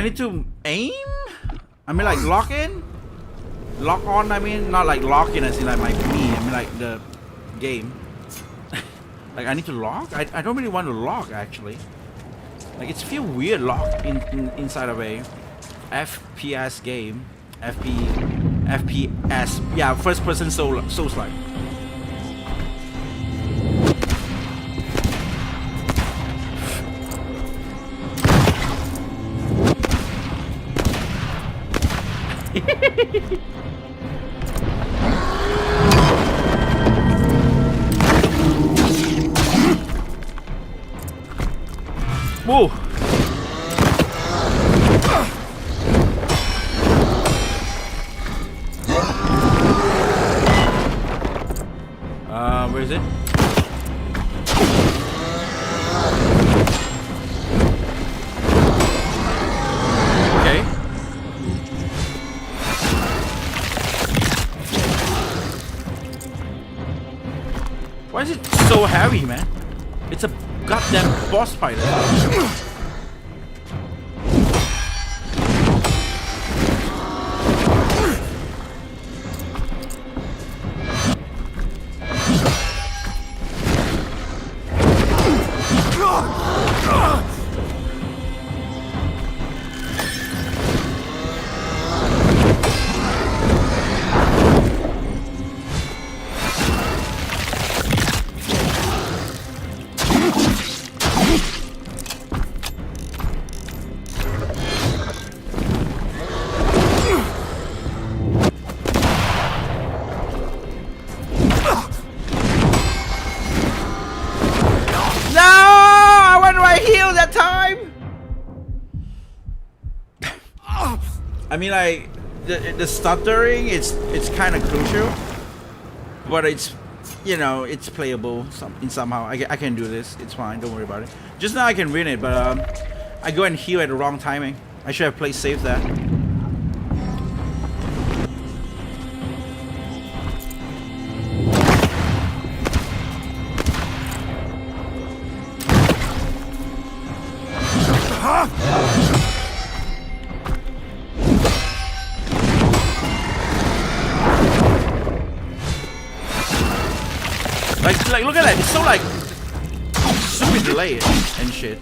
I need to aim? I mean like lock in? Lock on, I mean, not like lock in as in like me, I mean like the game. Like I need to lock? I don't really want to lock actually. Like it's feel weird locked inside of a FPS game. FPS. Yeah, first person Soulslike. Whoa! Where is it? Okay. Why is it so heavy, man? It's a goddamn boss fight. I mean, like the stuttering, it's kind of crucial, but it's, you know, it's playable somehow. I can do this. It's fine. Don't worry about it. Just now I can win it, but I go and heal at the wrong timing. I should have played safe there. Like look at that, it's so like super delayed and shit.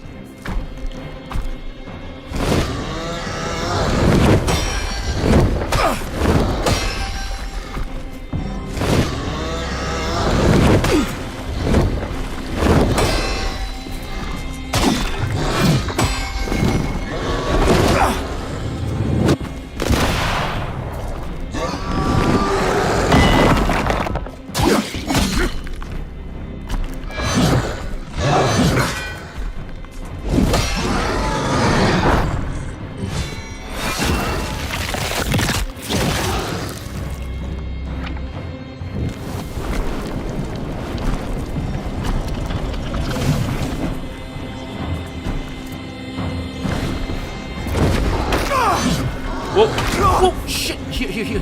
Whoa! Whoa! Shit! Here.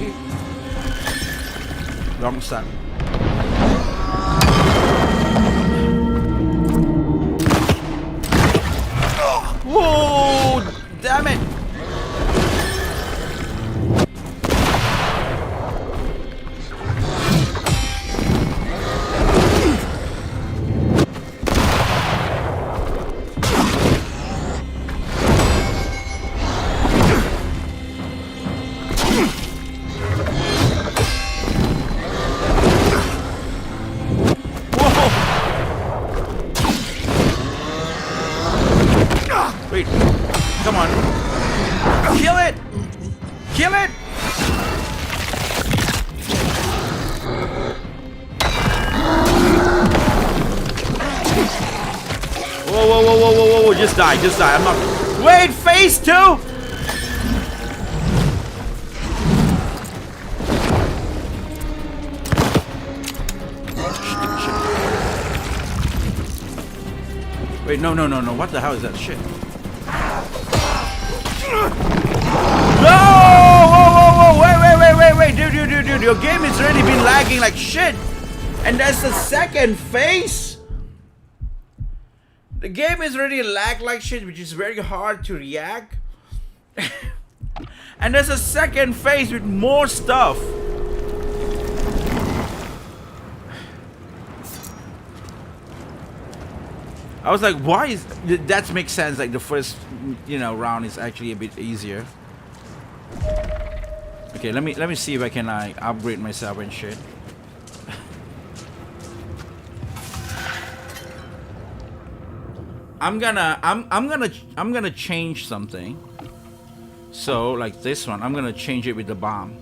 Wrong side. Whoa! Damn it! Wait, come on. Kill it! Kill it! Whoa, just die, I'm not. Wait, phase 2! Wait, no, what the hell is that shit? No! Whoa, wait, dude, your game has already been lagging like shit! And that's the second phase? The game is already lagged like shit, which is very hard to react. And there's a second phase with more stuff. I was like, why is that makes sense? Like the first, round is actually a bit easier. Okay, let me see if I can like upgrade myself and shit. I'm gonna change something. So like this one, I'm gonna change it with the bomb,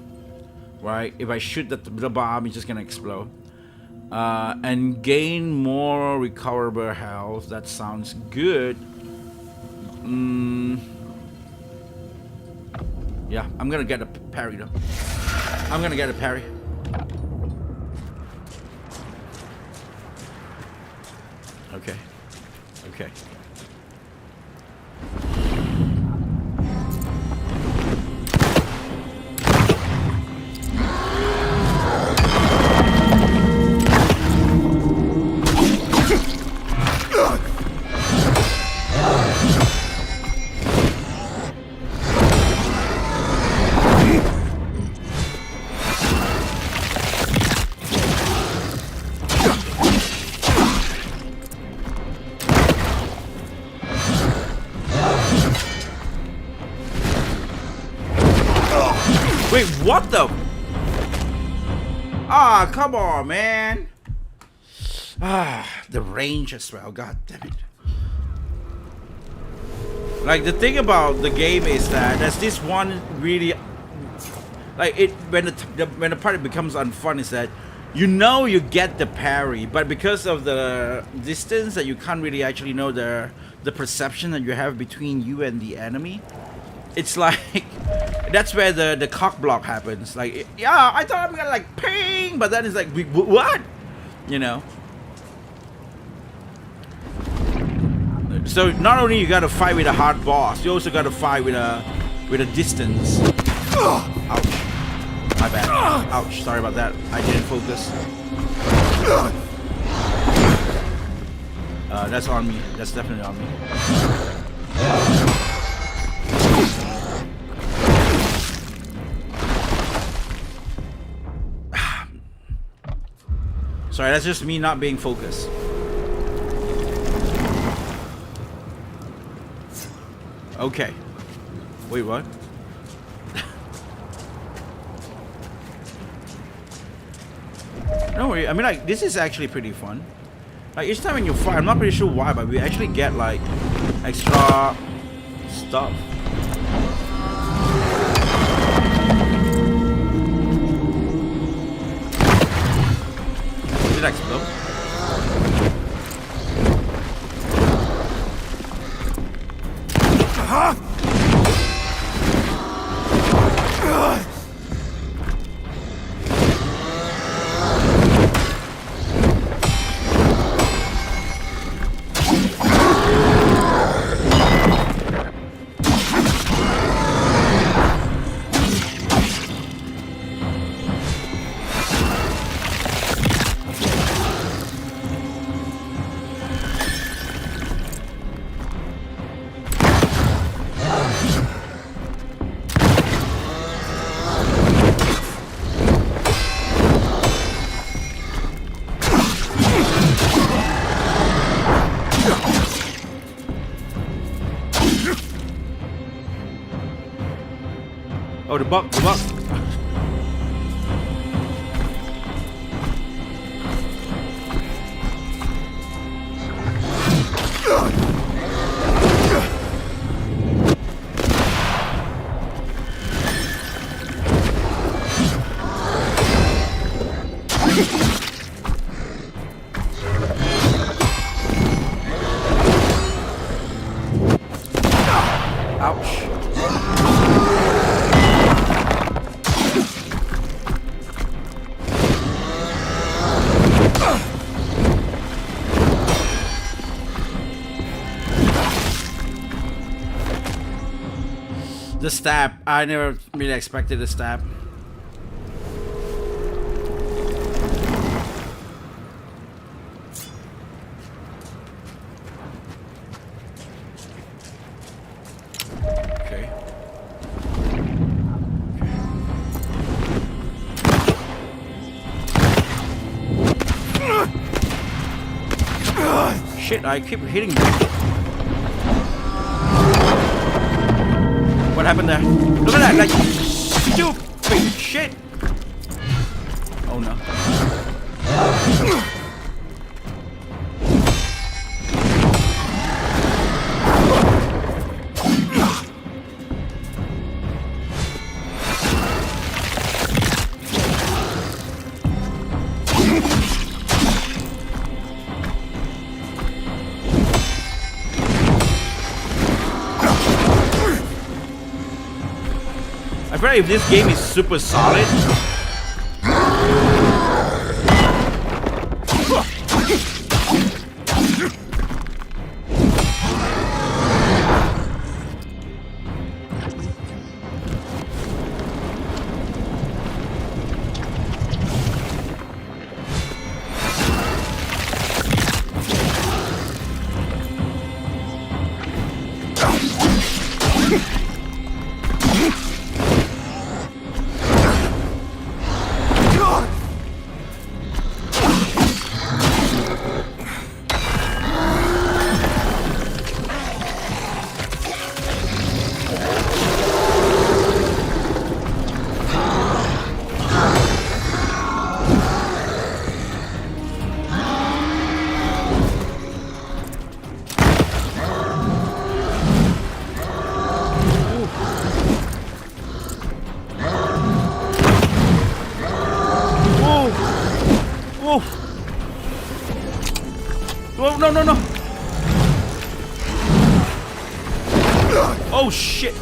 right? If I shoot the bomb, it's just gonna explode. And gain more recoverable health. That sounds good. Yeah, I'm gonna get a parry though. I'm gonna get a parry. Okay. Okay. Wait, what the? Ah, come on, man. Ah, the range as well. God damn it. Like the thing about the game is that there's this one really, like it when the part becomes unfun is that you get the parry, but because of the distance that you can't really actually know the perception that you have between you and the enemy. It's like that's where the cock block happens. Like, yeah, I thought I'm gonna like ping, but then it's like, what? So not only you gotta fight with a hard boss, you also gotta fight with a distance. Ouch! My bad. Ouch! Sorry about that. I didn't focus. That's on me. That's definitely on me. Sorry, that's just me not being focused. Okay. Wait, what? No worry. I mean, like, this is actually pretty fun. Like, each time when you fight, I'm not pretty sure why, but we actually get, like, extra stuff. Did it explode? Oh, the buck. Ouch. The stab. I never really expected the stab. Okay. shit, I keep hitting them. What happened there? Look at that, like, stupid shit. Oh no. I feel like if this game is super solid. Oh, no, no, no. Oh, shit.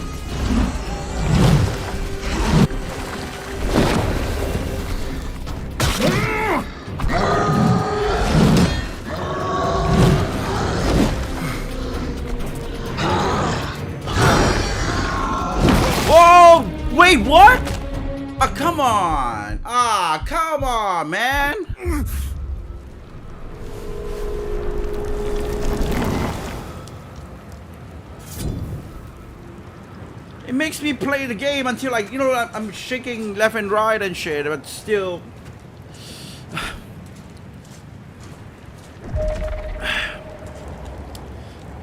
Whoa! Wait, what? Ah, come on. Ah, come on, man. It makes me play the game until, like, you know, I'm shaking left and right and shit, but still.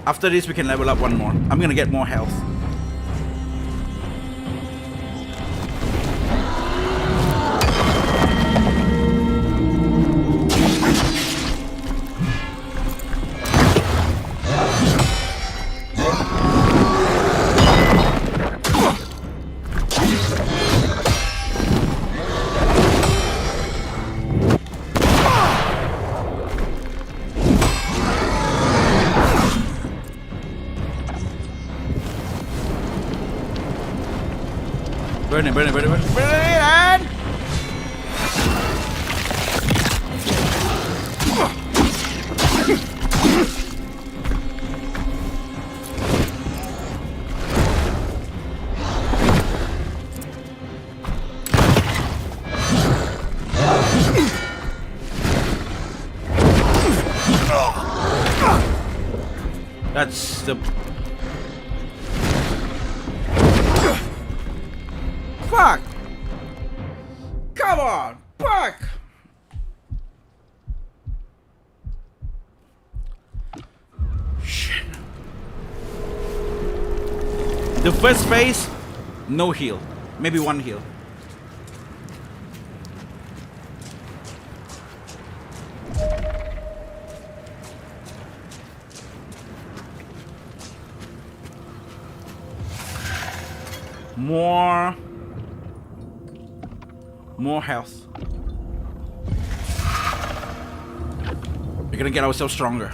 After this, we can level up one more. I'm gonna get more health. Burn it, burn it, burn it, burn it, burn it, and... That's the... Fuck! Come on! Fuck! Shit. The first phase, no heal. Maybe one heal. More health. We're gonna get ourselves stronger.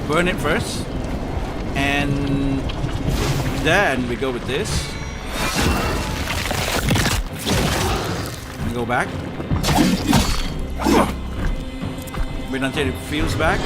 Burn it first, and then we go with this. We go back. Wait until it feels back.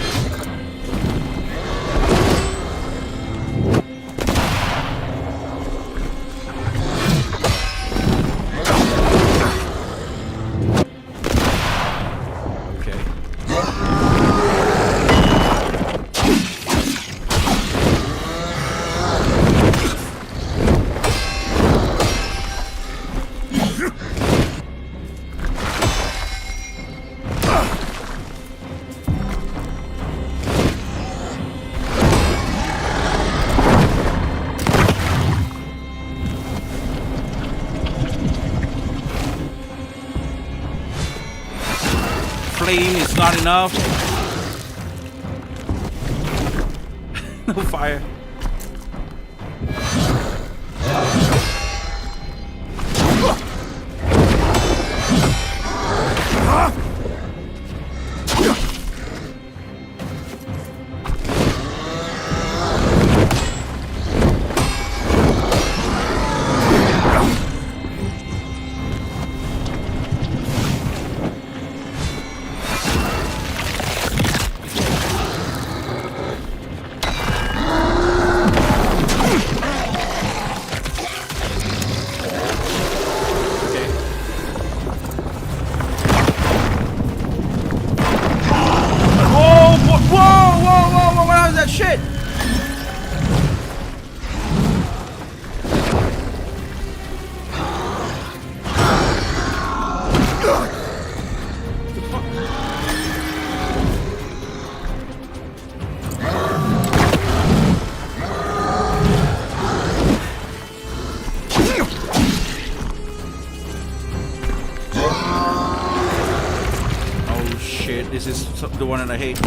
Flame is not enough. No fire. Shit! Oh shit, this is the one that I hate.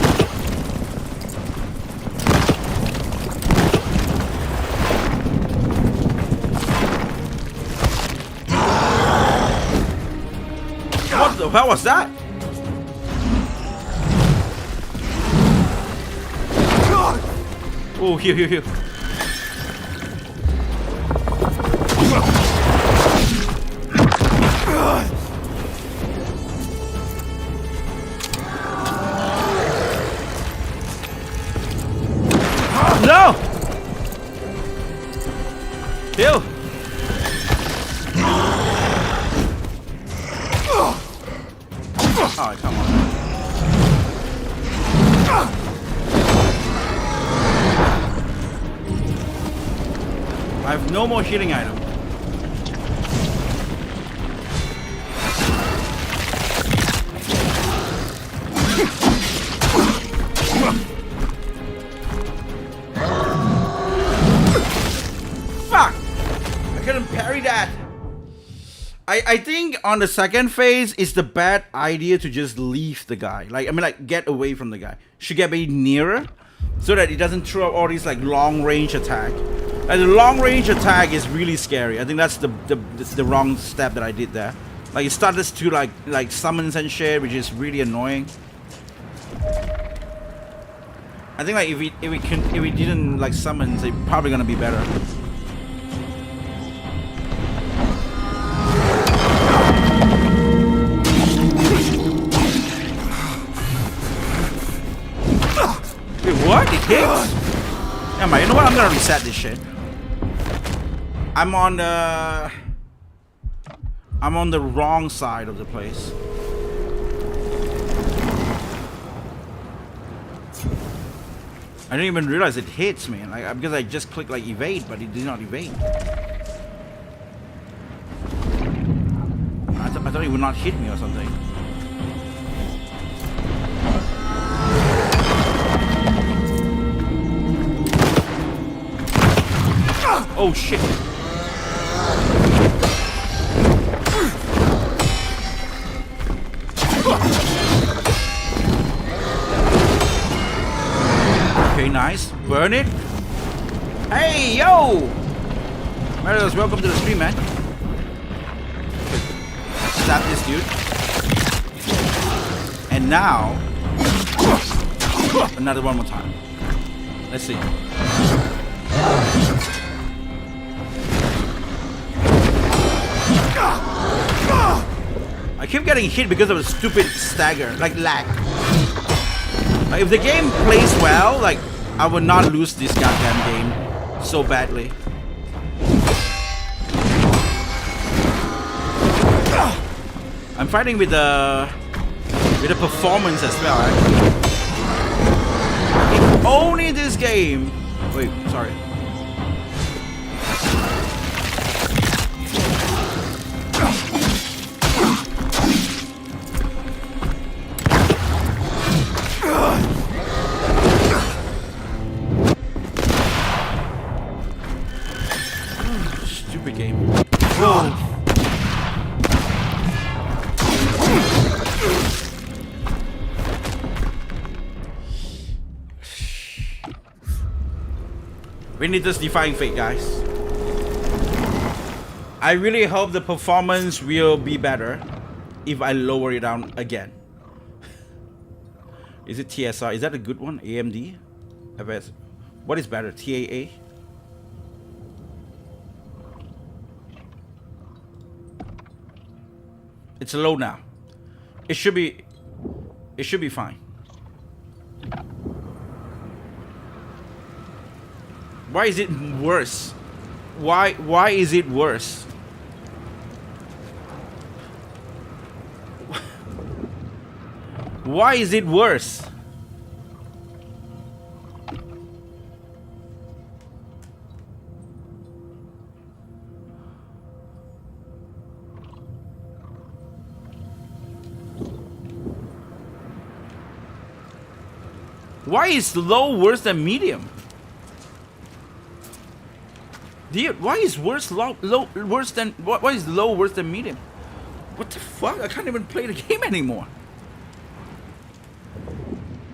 What the hell was that? Oh, here. No! Heal! Oh, come on. I have no more healing item. Fuck! I couldn't parry that. I think on the second phase, it's the bad idea to just leave the guy. Like, get away from the guy. Should get maybe nearer, so that it doesn't throw up all these like long range attack. Like the long range attack is really scary. I think that's the wrong step that I did there. Like it started to like summons and shit, which is really annoying. I think like if we didn't like summons, it's probably gonna be better. Wait, what? It hits? Never mind, you know what? I'm gonna reset this shit. I'm on the wrong side of the place. I didn't even realize it hits me, like because I just clicked like evade, but it did not evade. I thought it would not hit me or something. Oh shit. Okay, nice. Burn it. Hey, yo! Marios, welcome to the stream, man. Stab this dude. And now, another one more time. Let's see. I keep getting hit because of a stupid stagger, like lag. If the game plays well, like, I would not lose this goddamn game so badly. I'm fighting with the performance as well, actually. If only this game. Wait, sorry. Stupid game. Whoa. We need this defying fate, guys. I really hope the performance will be better if I lower it down again. Is it TSR? Is that a good one? AMD? FS? What is better? TAA? It's low now. It should be fine. Why is it worse? Why is it worse? Why is it worse? Why is low worse than medium? Dude, why is worse low worse than why is low worse than medium? What the fuck? I can't even play the game anymore.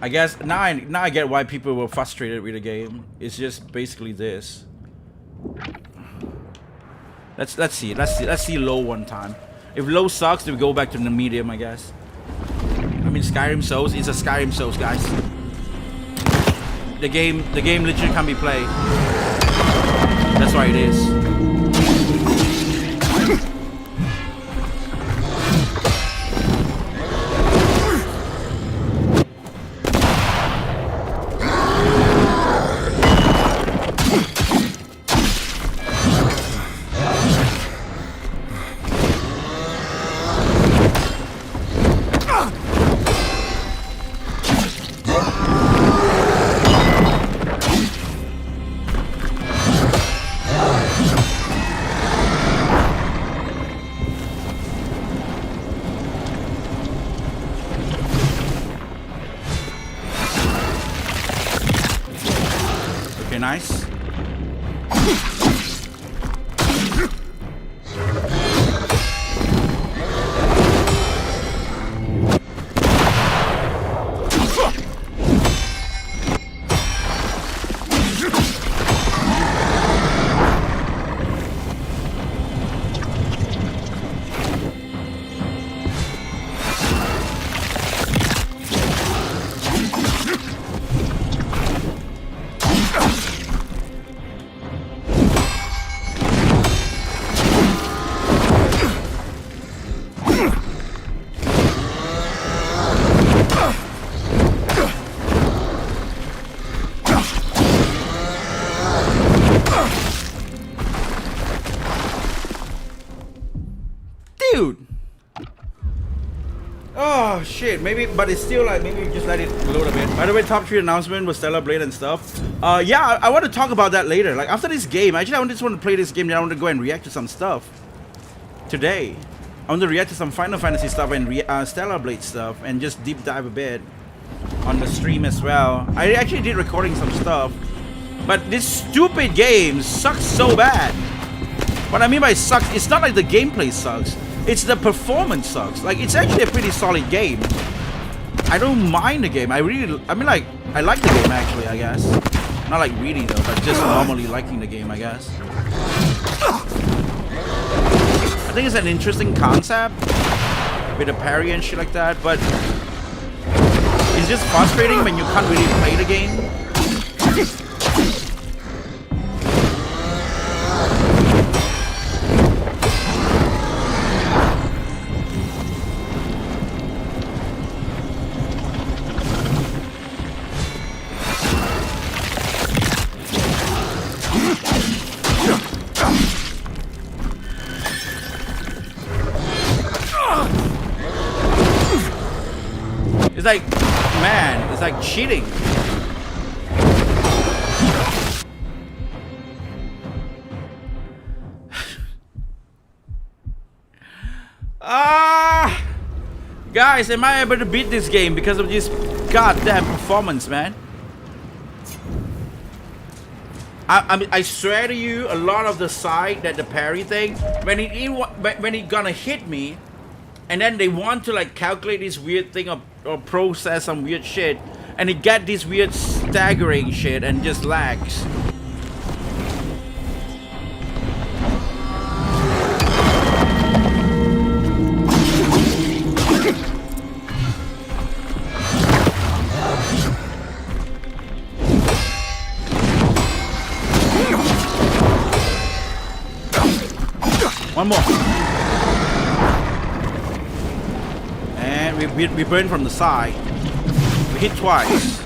I guess now I get why people were frustrated with the game. It's just basically this. Let's see low one time. If low sucks, then we go back to the medium, I guess. I mean, Skyrim Souls is a Skyrim Souls, guys. The game literally can't be played. That's why it is. Nice. Dude. Oh shit, maybe, but it's still like, maybe just let it load a bit. By the way, top 3 announcement with Stellar Blade and stuff. Yeah, I want to talk about that later. Like after this game, actually I just want to play this game, then I want to go and react to some stuff. Today. I want to react to some Final Fantasy stuff and Stellar Blade stuff and just deep dive a bit on the stream as well. I actually did recording some stuff. But this stupid game sucks so bad. What I mean by sucks, it's not like the gameplay sucks. It's the performance sucks. Like, it's actually a pretty solid game. I don't mind the game. I like the game actually, I guess. Not like really though, but just normally liking the game, I guess. I think it's an interesting concept with a parry and shit like that, but it's just frustrating when you can't really play the game. like cheating. Guys, am I able to beat this game because of this goddamn performance, man? I mean, I swear to you, a lot of the side that the parry thing, when it gonna hit me, and then they want to like calculate this weird thing or process some weird shit, and it get this weird staggering shit and just lags. One more. And we burn from the side. We hit twice.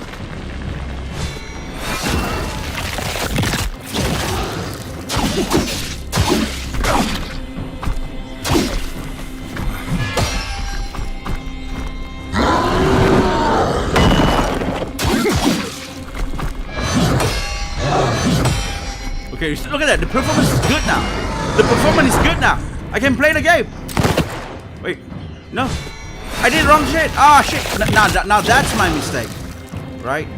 Okay, look at that. The performance is good now. The performance is good now. I can play the game. Wait, no, I did wrong shit. Ah, shit. Now that's my mistake, right?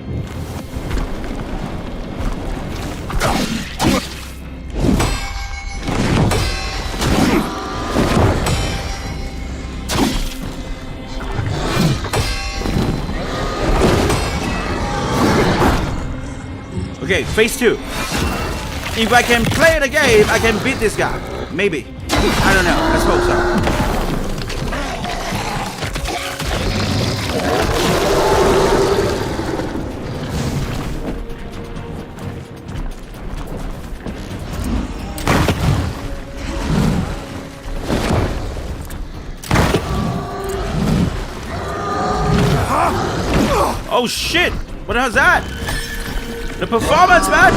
Okay, phase 2. If I can play the game, I can beat this guy. Maybe. I don't know. Let's hope so. Oh shit! What the hell's that? The performance, man!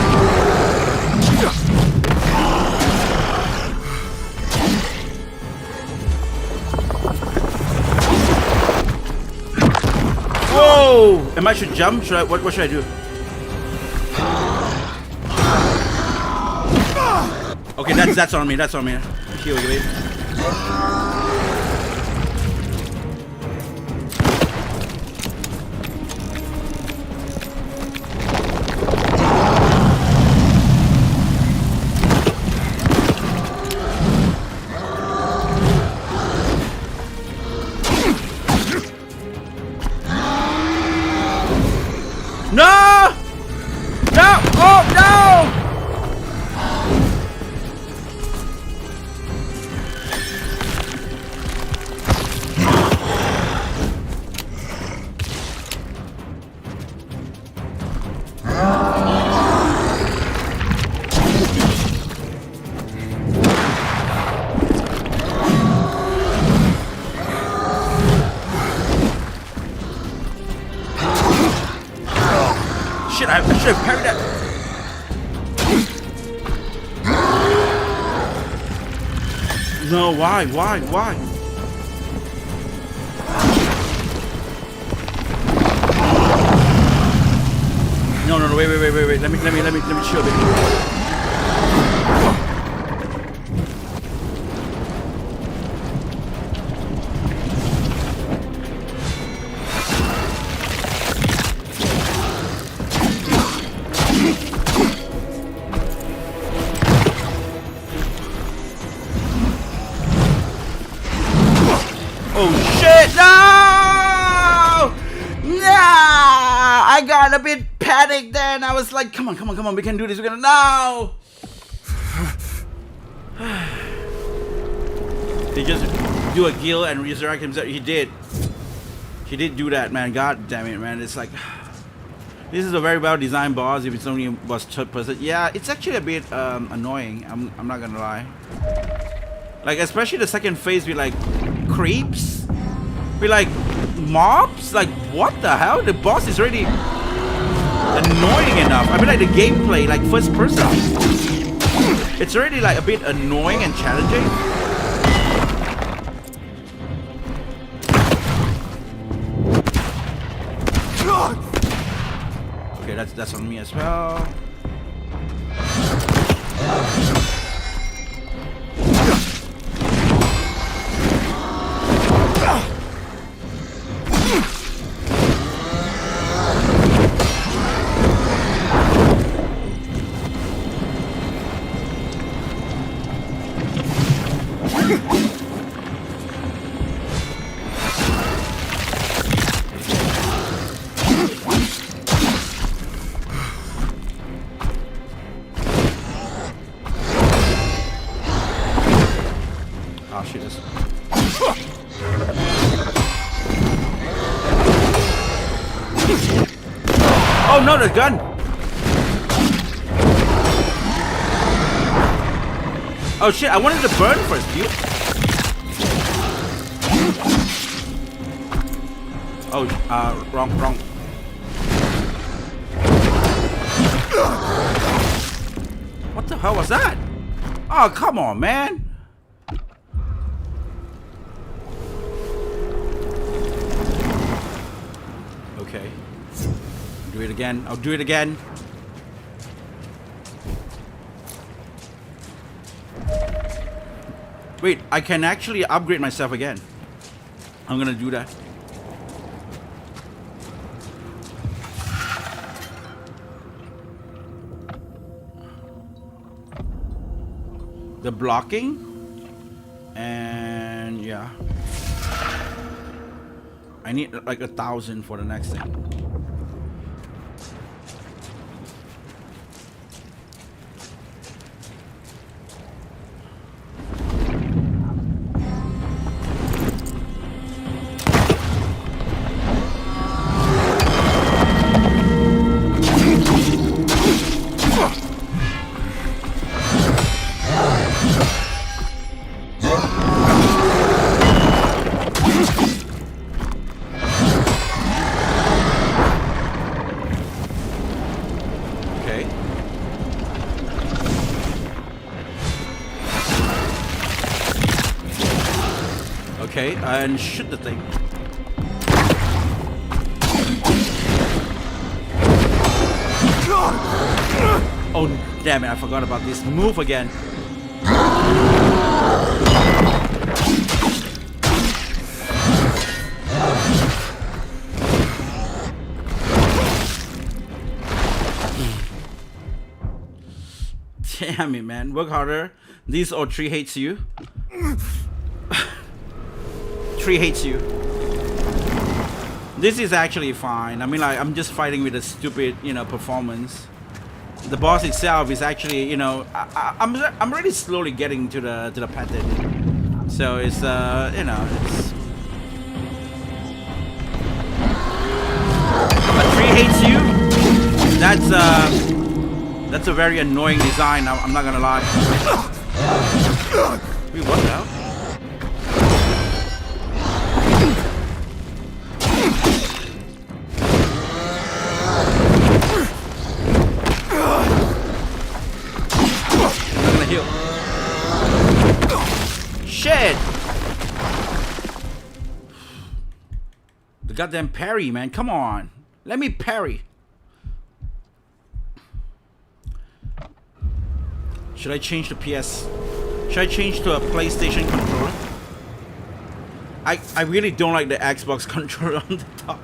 Whoa! Am I should jump? Should I? What should I do? Okay, that's on me. That's on me. Heal, baby. No! No! Oh no! Shit, I should have parried that. No, why? No, wait. Let me chill a bit. Oh shit, no! I got a bit panicked then. I was like, come on, we can do this, we're gonna, no! He just do a kill and resurrect himself. He did do that, man. God damn it, man. It's like, this is a very well designed boss if it's only was third person. Yeah, it's actually a bit annoying, I'm not gonna lie. Like, especially the second phase with like creeps, with like mobs. Like, what the hell? The boss is already annoying enough. I mean, like the gameplay, like first person, it's already like a bit annoying and challenging. That's on me as well. Oh shit, this. Oh no, the gun! Oh shit, I wanted to burn first, dude. Oh, wrong. What the hell was that? Oh, come on, man. Okay. Do it again. I'll do it again. Wait, I can actually upgrade myself again. I'm gonna do that. The blocking. And yeah. I need like 1,000 for the next thing. Okay, and shoot the thing. Oh, damn it, I forgot about this. Move again. Damn it, man. Work harder. This or tree hates you. Tree hates you. This is actually fine. I mean, like, I'm just fighting with a stupid, you know, performance. The boss itself is actually, you know, I'm really slowly getting to the pattern. So it's you know, it's a tree hates you. That's a very annoying design. I'm not gonna lie. Wait, what the hell? Shit! The goddamn parry, man. Come on. Let me parry. Should I change the PS? Should I change to a PlayStation controller? I really don't like the Xbox controller on the top.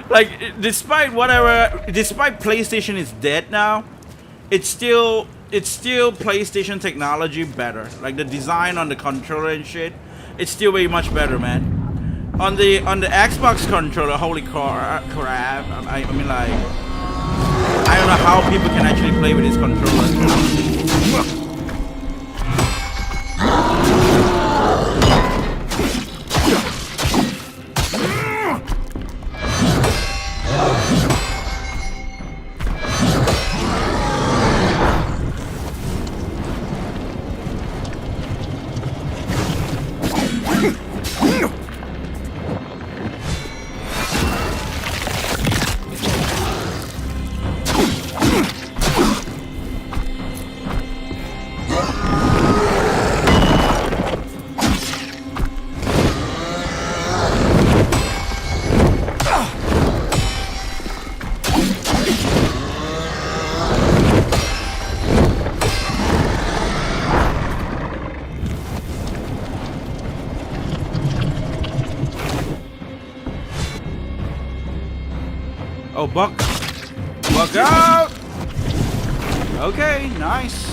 Like, despite PlayStation is dead now, it's still PlayStation technology better. Like the design on the controller and shit, it's still way much better, man. On the Xbox controller, holy crap! I mean, like, I don't know how people can actually play with this controller. Walk out. Okay, nice.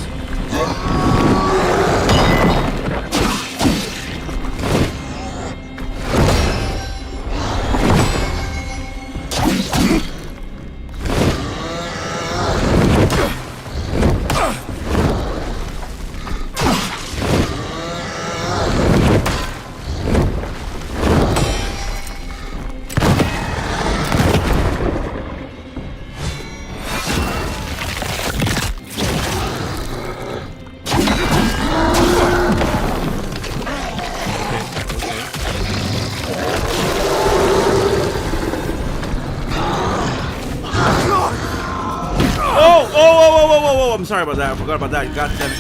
I'm sorry about that. I forgot about that. God damn it.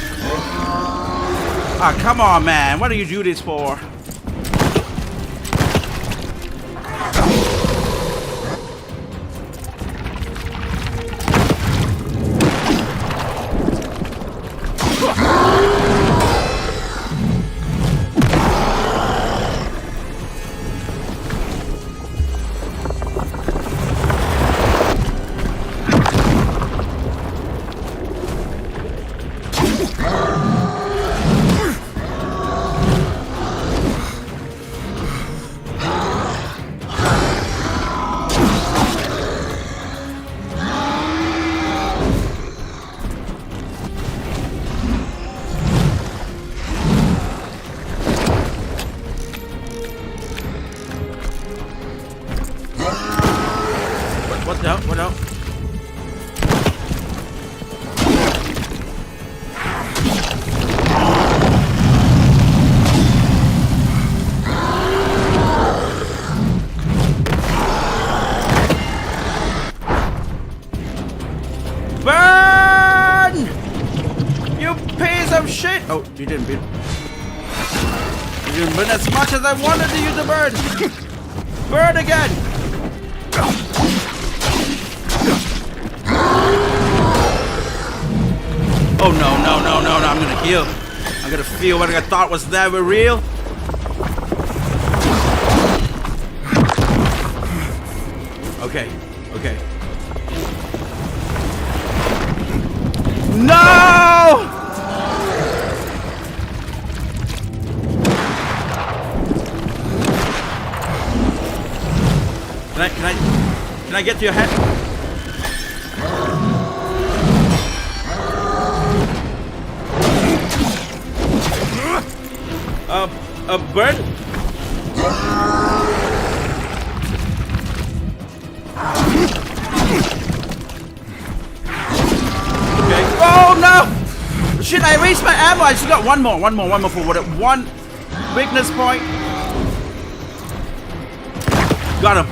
Ah, come on, man. What do you do this for? What the hell? What the hell? Burn! You piece of shit! Oh, you didn't burn. You didn't burn as much as I wanted you to burn! Burn again! Oh no, no, no, no, no, I'm gonna heal. I'm gonna feel what I thought was never real. Okay, okay. No! Can I get to your head? A bird? Okay. Oh no! Shit, I erased my ammo. I just got one more for what? One weakness point. Got him.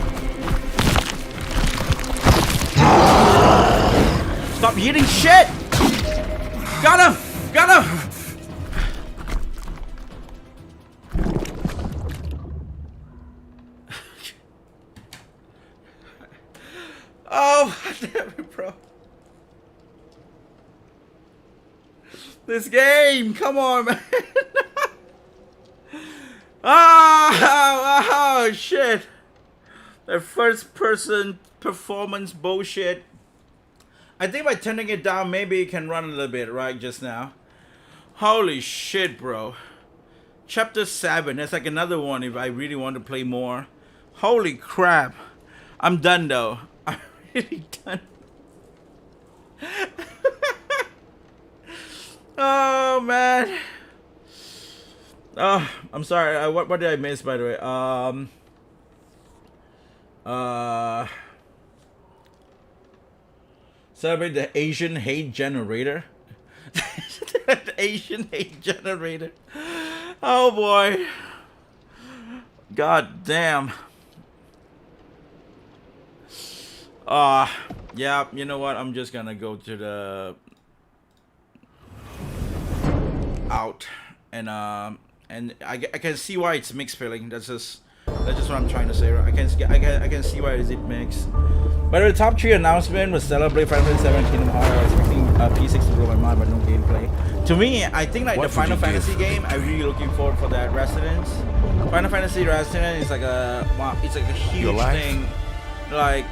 Stop eating shit! Got him! Got him! Oh, damn it, bro. This game, come on, man. Oh, shit. The first person performance bullshit. I think by turning it down, maybe it can run a little bit, right, just now. Holy shit, bro. Chapter 7, that's like another one if I really want to play more. Holy crap. I'm done, though. I'm really done. Oh, man. Oh, I'm sorry. What did I miss, by the way? Celebrate the Asian hate generator. The Asian hate generator. Oh boy. God damn. Yeah, you know what? I'm just gonna go to the out and I can see why it's mixed feeling. That's just what I'm trying to say. Right? I can see why it mixed. By the way, top 3 announcement was Celebrate Final Fantasy 7 Kingdom Hearts. I was expecting P6 to blow my mind, but no gameplay. To me, I think like the Final Fantasy game, I'm really looking forward for that Resonance. Final Fantasy Resonance is like a wow, it's like a huge thing. Like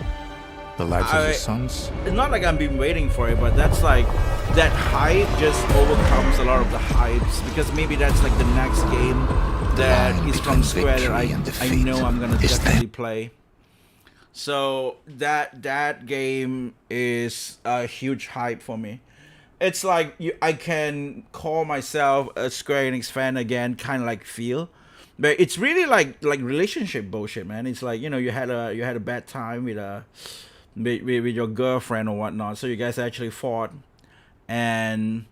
The lives of I- his sons? It's not like I've been waiting for it, but that's like that hype just overcomes a lot of the hypes because maybe that's like the next game that line is from between Square that victory and I defeat know I'm gonna is definitely play. So that game is a huge hype for me. It's like I can call myself a Square Enix fan again, kind of like feel, but it's really like relationship bullshit, man. It's like, you know, you had a bad time with your girlfriend or whatnot, so you guys actually fought, and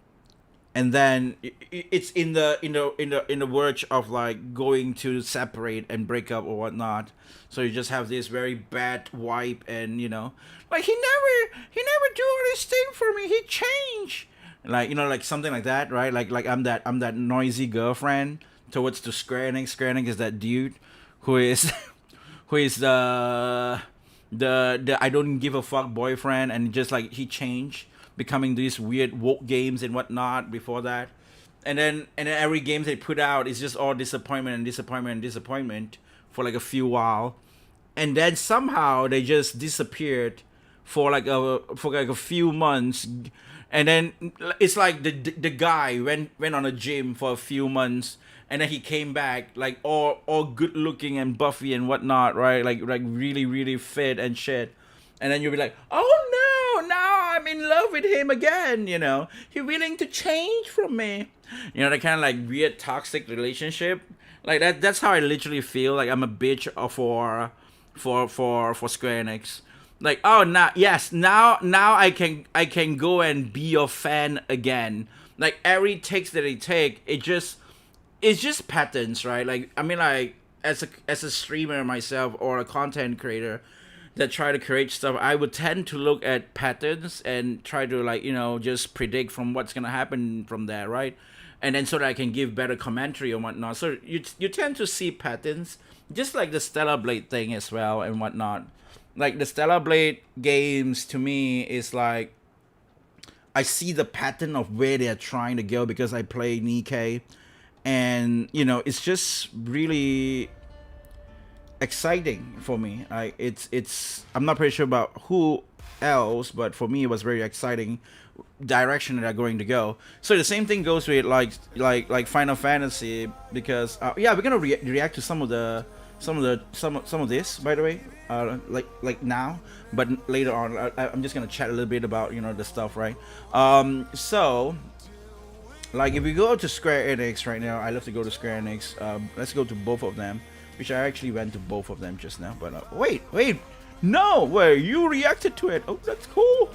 then it's in the verge of like going to separate and break up or whatnot. So you just have this very bad vibe, and you know, like he never do all this thing for me. He changed, like, you know, like something like that, right? Like I'm that noisy girlfriend towards the Square Enix. Square Enix is that dude who is who is the I don't give a fuck boyfriend, and just like he changed, becoming these weird woke games and whatnot before that, and then every game they put out is just all disappointment and disappointment and disappointment for like a few while, and then somehow they just disappeared for like a few months, and then it's like the guy went on a gym for a few months, and then he came back like all good looking and buffy and whatnot, right? Like really really fit and shit, and then you'll be like, oh no, now I'm in love with him again, you know, he willing to change from me, you know, that kind of like weird toxic relationship. Like that's how I literally feel. Like I'm a bitch for Square Enix. Like, oh, now I can go and be your fan again. Like every takes that they take, it's just patterns, right? Like, I mean, like as a streamer myself or a content creator that try to create stuff, I would tend to look at patterns and try to, like, you know, just predict from what's gonna happen from there, right? And then so that I can give better commentary and whatnot. So you tend to see patterns, just like the Stellar Blade thing as well and whatnot. Like the Stellar Blade games to me is like I see the pattern of where they're trying to go because I play Nikkei, and you know, it's just really exciting for me. Like it's I'm not pretty sure about who else, but for me it was very exciting direction that they're going to go. So the same thing goes with like Final Fantasy, because yeah, we're gonna react to some of this, by the way, like now, but later on I'm just gonna chat a little bit about, you know, the stuff, right? So like if we go to Square Enix right now, I love to go to Square Enix. Let's go to both of them, which I actually went to both of them just now, but wait, no, where you reacted to it. Oh, that's cool.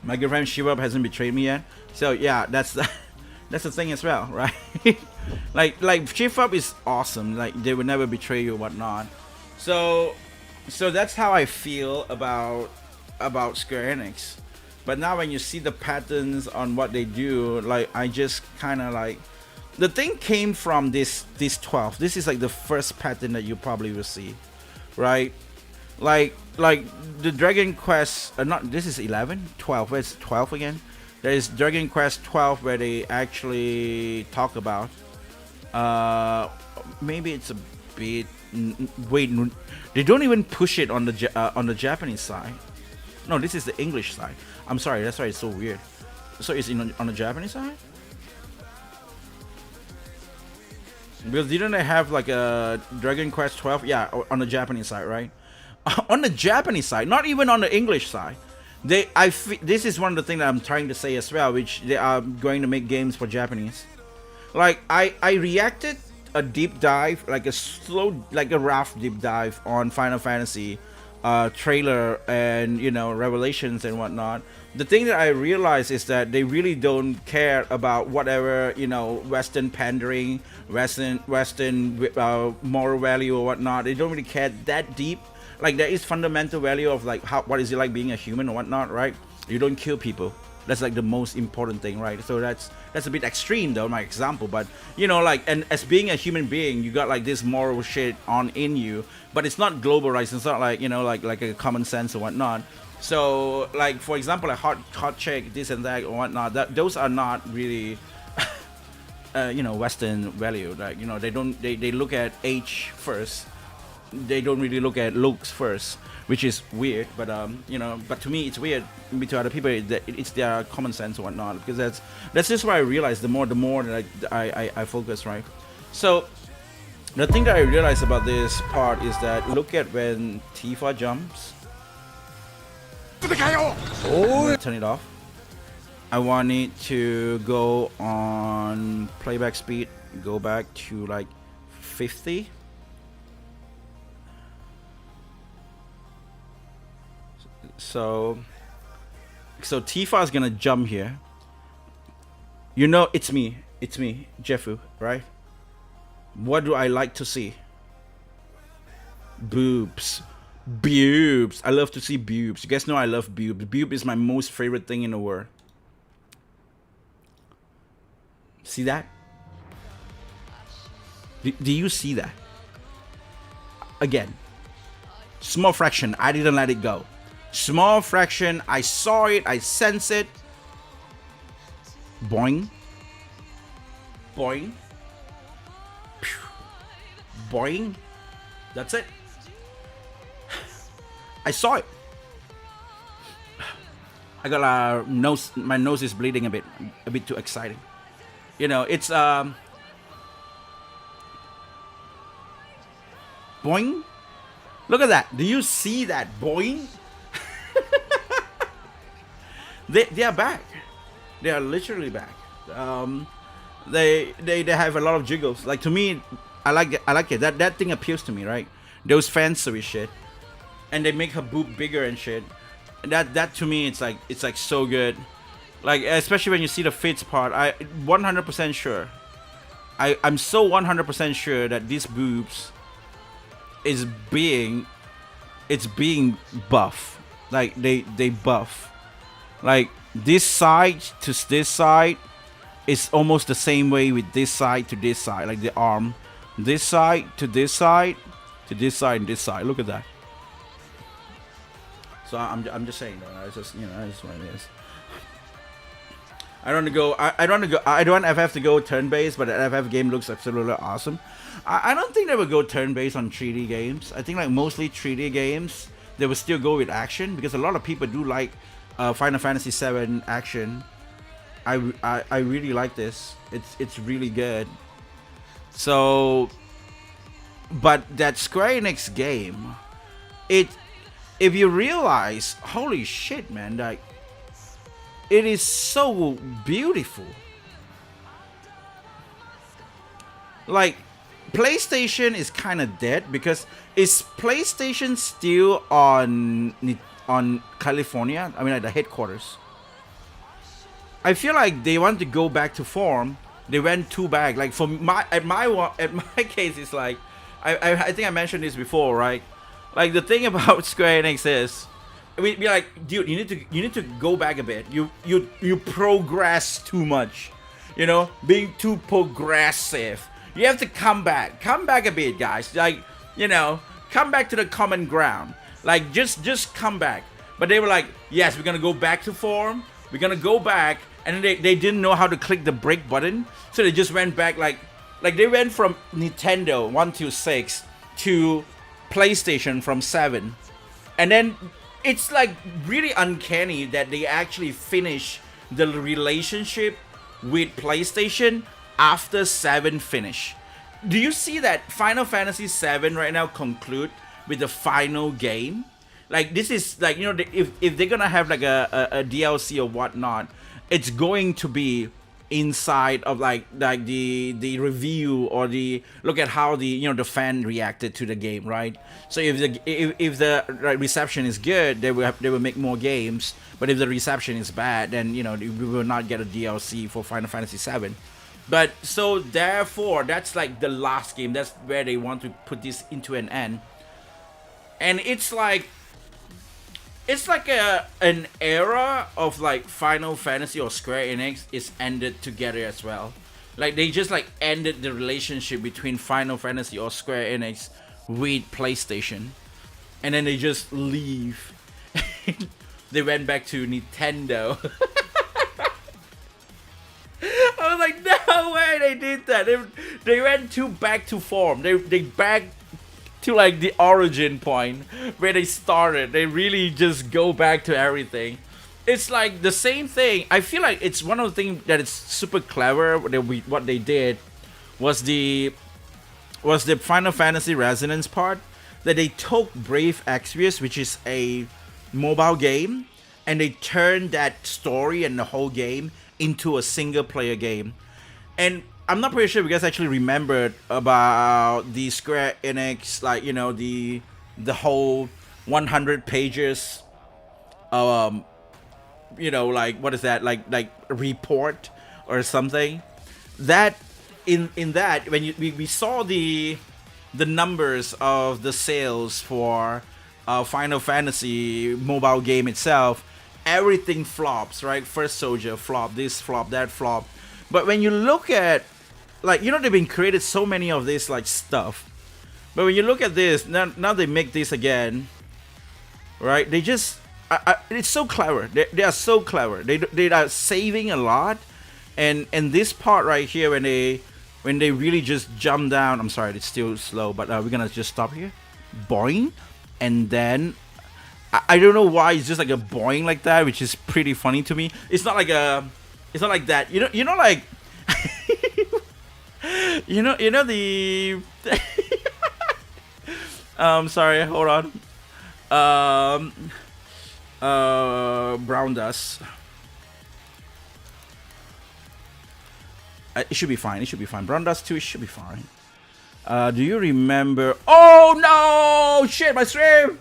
My girlfriend Shiva hasn't betrayed me yet, so yeah, that's the thing as well, right? like Shiva is awesome. Like they would never betray you or whatnot. So that's how I feel about Square Enix. But now when you see the patterns on what they do, like I just kind of like, the thing came from this 12. This is like the first pattern that you probably will see, right? Like the Dragon Quest, not, this is 11, 12. Where's 12 again? There is Dragon Quest 12 where they actually talk about. Maybe it's a bit. Wait, they don't even push it on the Japanese side. No, this is the English side. I'm sorry, that's why it's so weird. So it's on the Japanese side? Because didn't they have like a Dragon Quest 12? Yeah, on the Japanese side, right? On the Japanese side, not even on the English side. This is one of the things that I'm trying to say as well, which they are going to make games for Japanese. Like I reacted a deep dive, like a rough deep dive on Final Fantasy trailer and, you know, revelations and whatnot. The thing that I realized is that they really don't care about whatever, you know, Western pandering, Western moral value or whatnot. They don't really care that deep. Like there is fundamental value of like what is it like being a human or whatnot, right? You don't kill people. That's like the most important thing, right? So that's a bit extreme though, my example, but you know, like, and as being a human being, you got like this moral shit in you, but it's not globalized. It's not like, you know, like a common sense or whatnot. So like, for example, like hot chick, this and that or whatnot, those are not really you know, Western value. Like, you know, they look at age first. they don't really look at looks first, which is weird. But you know, but to me it's weird. Maybe to other people, it's their common sense or whatnot. Because that's just what I realized. The more that I focus, right? So the thing that I realized about this part is that look at when Tifa jumps. Oh, turn it off. I want it to go on playback speed. Go back to like 50. So Tifa is gonna jump here. You know, it's me, Jeffu, right? What do I like to see? Boobs. I love to see boobs. You guys know I love boobs. Boob is my most favorite thing in the world. See that? Do you see that? Again, small fraction. I didn't let it go. Small fraction. I saw it. I sense it. Boing. Boing. Boing. That's it. I saw it. I got a nose. My nose is bleeding a bit too exciting. You know, it's boing. Look at that. Do you see that? Boing. They are back. They are literally back. They have a lot of jiggles. Like, to me, I like it. That thing appeals to me, right? Those fan service shit, and they make her boob bigger and shit. That to me, it's like so good. Like, especially when you see the fits part, I 100% sure. I'm so 100% sure that these boobs is being buff. Like they buff. Like this side to this side is almost the same way with this side to this side. Like the arm, this side to this side to this side and this side. Look at that. So I'm just saying that. It's just, you know, that's what it is. I don't have to go turn-based, but the FF game looks absolutely awesome. I don't think they would go turn-based on 3D games. I think like mostly 3D games, they would still go with action, because a lot of people do like Final Fantasy VII action. I really like this. It's really good. So, but that Square Enix game, if you realize, holy shit, man, like, it is so beautiful. Like, PlayStation is kind of dead, because is PlayStation still on California? I mean, like the headquarters. I feel like they want to go back to form. They went too back. Like, for my case, it's like I think I mentioned this before, right? Like, the thing about Square Enix is, we'd be like, dude, you need to go back a bit. You progress too much, you know, being too progressive. You have to come back a bit, guys. Like, you know, come back to the common ground. Like, just come back. But they were like, yes, we're gonna go back to form. We're gonna go back, and then they didn't know how to click the break button, so they just went back like they went from Nintendo 126 to PlayStation from 7, and then it's like really uncanny that they actually finish the relationship with PlayStation after 7 finish. Do you see that Final Fantasy 7 right now conclude with the final game? Like, this is like, you know, if they're gonna have like a DLC or whatnot, it's going to be inside of like the review, or the look at how the, you know, the fan reacted to the game, right? So if the reception is good, they will make more games. But if the reception is bad, then, you know, we will not get a DLC for Final Fantasy 7. But so therefore, that's like the last game. That's where they want to put this into an end. And it's like an era of like Final Fantasy or Square Enix is ended together as well. Like, they just like ended the relationship between Final Fantasy or Square Enix with PlayStation, and then they just leave. They went back to Nintendo. I was like, no way they did that. They went back to form. They back to like the origin point where they started. They really just go back to everything. It's like the same thing. I feel like it's one of the things that is super clever. What they did was the Final Fantasy Resonance part, that they took Brave Exvius, which is a mobile game, and they turned that story and the whole game into a single player game. And I'm not pretty sure if you guys actually remembered about the Square Enix, like, you know, the whole 100 pages, you know, like, what is that, like report or something. That in that, when we saw the numbers of the sales for Final Fantasy mobile game itself, everything flops, right? First Soldier flop, this flop, that flop. But when you look at, like, you know, they've been created so many of this like stuff, but when you look at this now they make this again, right? They just it's so clever. They are so clever. They are saving a lot, and this part right here, when they really just jump down. I'm sorry, it's still slow, but we're gonna just stop here. Boing, and then I don't know why it's just like a boing like that, which is pretty funny to me. It's not like that. You know like you know the sorry, hold on. Brown dust. It should be fine. It should be fine. Brown dust 2, it should be fine. Do you remember? Oh no! Shit, my stream!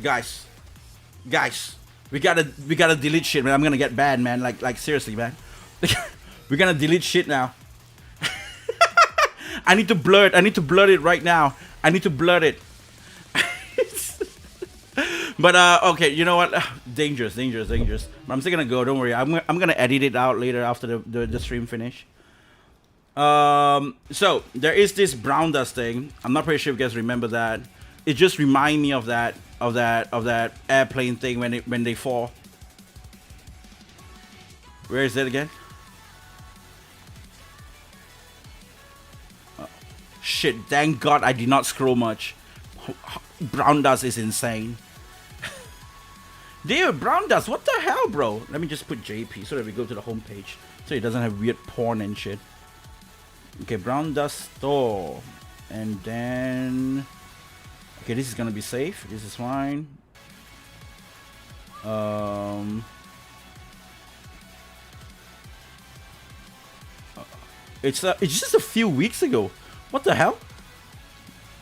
Guys, we gotta delete shit, man. I'm gonna get banned, man. Like seriously, man. We're gonna delete shit now. I need to blur it. I need to blur it right now. I need to blur it. But okay, you know what? Dangerous. But I'm still gonna go. Don't worry. I'm gonna edit it out later after the stream finish. So there is this brown dust thing. I'm not pretty sure if you guys remember that. It just reminds me of that airplane thing when they fall. Where is it again? Shit! Thank God I did not scroll much. Brown dust is insane. Dude, brown dust, what the hell, bro? Let me just put JP so that we go to the home page, so it doesn't have weird porn and shit. Okay, brown dust store, and then okay, this is gonna be safe. This is fine. It's just a few weeks ago. What the hell?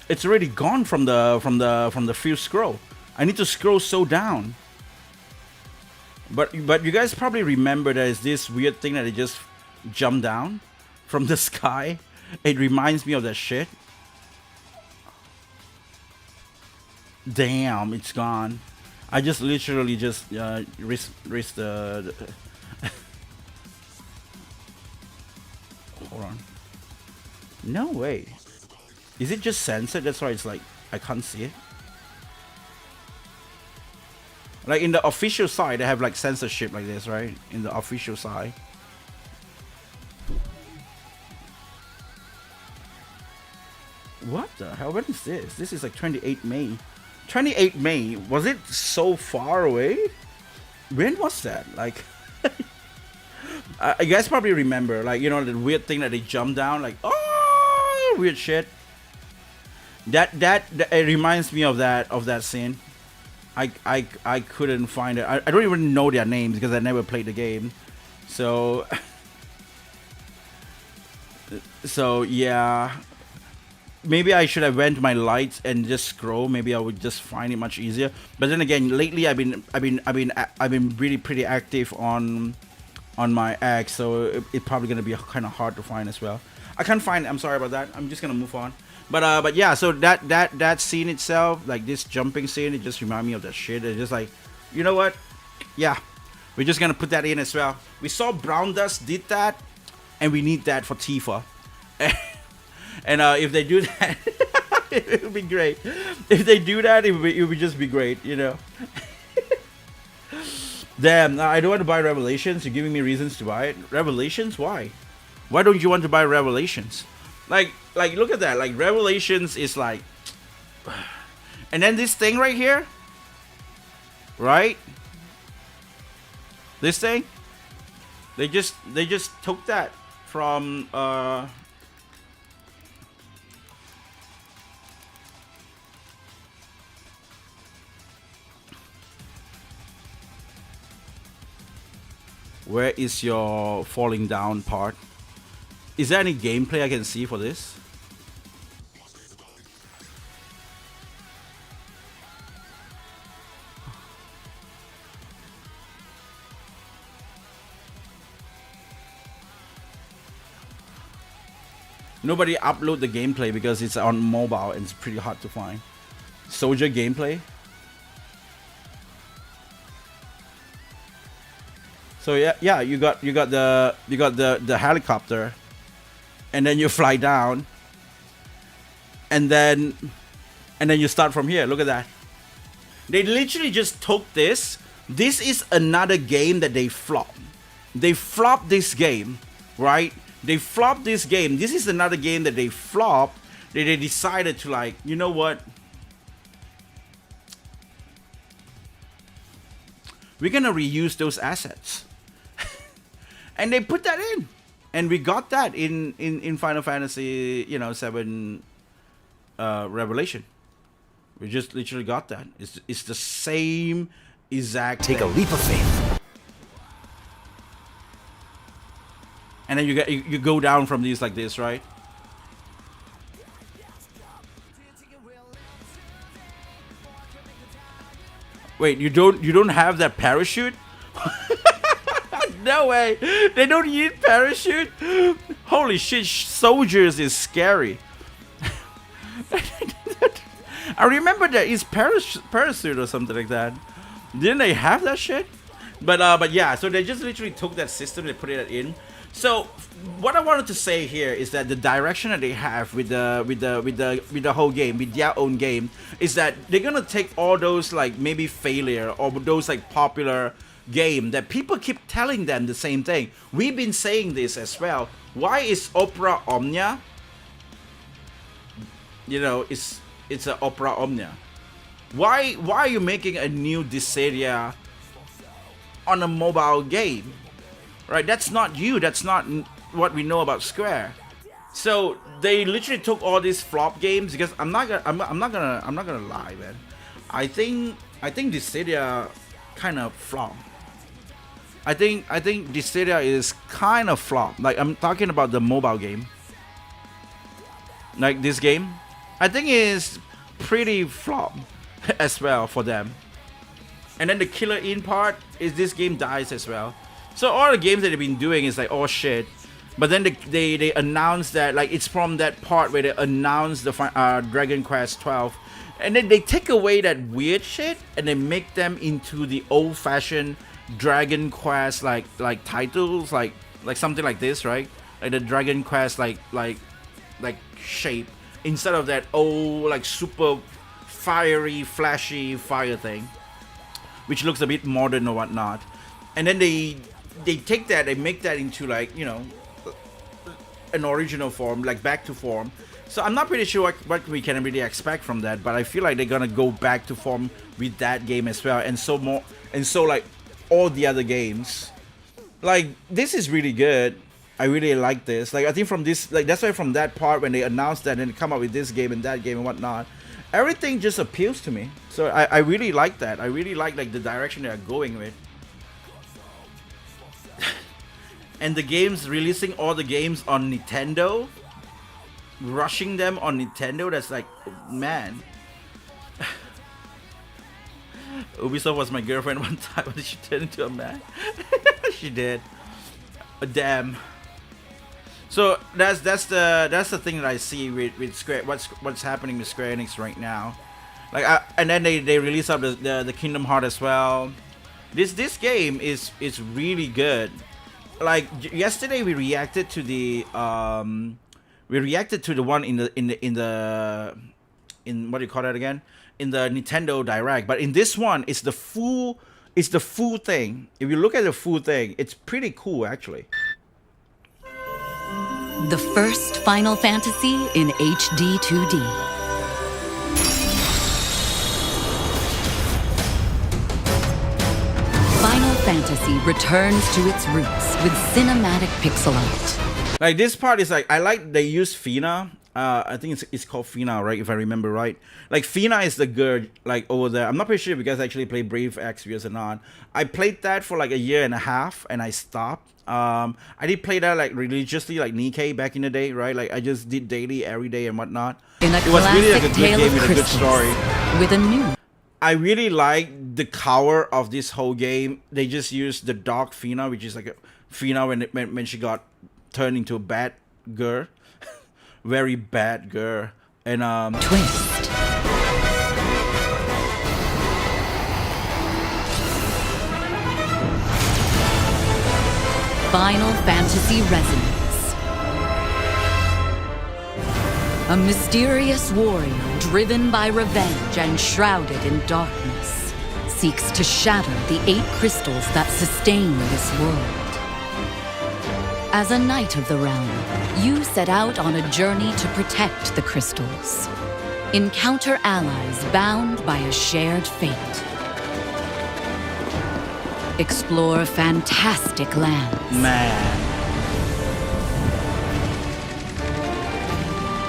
It's already gone from the few scroll. I need to scroll so down. But you guys probably remember there's this weird thing that it just jumped down from the sky. It reminds me of that shit. Damn, it's gone. I just literally just risk the hold on. No way. Is it just censored? That's why it's like I can't see it. Like in the official side, they have like censorship like this, right? In the official side. What the hell? When is this? This is like 28 May. 28 May? Was it so far away? When was that? Like, you guys probably remember, like, you know, the weird thing that they jumped down, like, oh, weird shit. That it reminds me of that scene. I couldn't find it. I don't even know their names because I never played the game. So yeah, maybe I should have went to my lights and just scroll. Maybe I would just find it much easier. But then again, lately I've been really pretty active on my X, so it's probably gonna be kind of hard to find as well. I can't find it. I'm sorry about that. I'm just gonna move on. But yeah, so that scene itself, like this jumping scene, it just reminded me of that shit. It's just like, you know what? Yeah, we're just gonna put that in as well. We saw Brown Dust did that, and we need that for Tifa. And if they do that, it would be great. If they do that, it would just be great, you know. Damn, I don't want to buy Revelations. You're giving me reasons to buy it. Revelations? Why? Why don't you want to buy Revelations? Like look at that. Like Revelations is like, and then this thing right here, right? This thing, they just took that from where is your falling down part? Is there any gameplay I can see for this? Nobody upload the gameplay because it's on mobile and it's pretty hard to find. Soldier gameplay. So yeah, you got the helicopter, and then you fly down, and then you start from here. Look at that. They literally just took this. This is another game that they flopped. They flopped this game, right? They flopped this game. This is another game that they flopped. They decided to, like, you know what? We're gonna reuse those assets. And they put that in. And we got that in Final Fantasy, 7 Revelation. We just literally got that. It's the same exact Take a leap of faith. And then you go down from these like this, right? Wait, you don't have that parachute? No way. They don't need parachute. Holy shit, soldiers is scary. I remember that it's parachute or something like that. Didn't they have that shit? But yeah, so they just literally took that system, they put it in. So what I wanted to say here is that the direction that they have with the whole game, with their own game, is that they're gonna take all those like maybe failure or those like popular game that people keep telling them the same thing. We've been saying this as well. Why is Opera Omnia? It's an Opera Omnia. Why are you making a new Dissidia on a mobile game? Right, that's not you. That's not what we know about Square. So they literally took all these flop games because I'm not gonna lie, man. I think Dissidia kind of flop. I think Dissidia is kind of flop. Like, I'm talking about the mobile game. Like this game, I think is pretty flop as well for them. And then the killer in part is this game dies as well. So all the games that they've been doing is like, oh shit. But then they announced that, like, it's from that part where they announced the Dragon Quest 12, and then they take away that weird shit and they make them into the old-fashioned Dragon Quest like titles, like something like this, right? Like the Dragon Quest like shape, instead of that old like super fiery, flashy fire thing, which looks a bit modern or whatnot. And then they take that, they make that into like, an original form, like back to form. So I'm not pretty sure what we can really expect from that, but I feel like they're gonna go back to form with that game as well, and so like all the other games. Like, this is really good. I really like this. Like, I think from this, like, that's why from that part when they announced that and they come up with this game and that game and whatnot, everything just appeals to me. So I really like that. I really like the direction they are going with. And the games, releasing all the games on Nintendo, rushing them on Nintendo, that's like, man. Ubisoft was my girlfriend one time, but she turned into a man. She did. Damn. So that's the thing that I see with Square. What's happening with Square Enix right now. Like, and then they release up the Kingdom Hearts as well. This game is really good. Like, yesterday we reacted to the one in what do you call that again? In the Nintendo Direct. But in this one, it's the full thing. If you look at the full thing, it's pretty cool actually. The first Final Fantasy in HD 2D. Final Fantasy returns to its roots with cinematic pixel art. Like this part is like, I like they use Fina. I think it's called Fina, right? If I remember right. Like Fina is the girl like over there. I'm not pretty sure if you guys actually play Brave Exvius or not. I played that for like a year and a half and I stopped. I did play that like religiously, like Nikkei back in the day, right? Like I just did daily every day and whatnot. In a it was really like a good tale game of with a good crystals, story. with a new. I really like the cover of this whole game. They just used the dark Fina, which is like a Fina when she got turned into a bad girl. Very bad girl. And Twist. Final Fantasy Resonance. A mysterious warrior driven by revenge and shrouded in darkness seeks to shatter the 8 crystals that sustain this world. As a knight of the realm, you set out on a journey to protect the crystals. Encounter allies bound by a shared fate. Explore fantastic lands. man.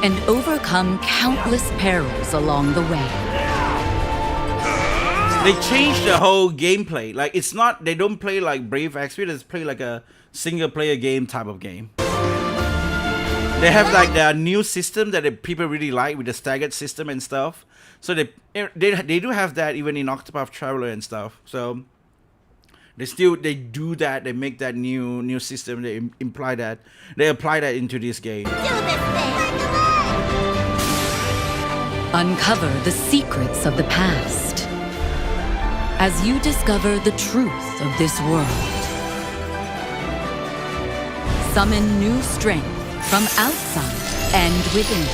And overcome countless perils along the way. They changed the whole gameplay. Like it's not, they don't play like Brave Exvius, they play like a single player game type of game. They have like their new system that people really like with the staggered system and stuff. So they do have that even in Octopath Traveler and stuff. So they do that. They make that new system. They apply that into this game. Uncover the secrets of the past as you discover the truth of this world. Summon new strength from outside and within.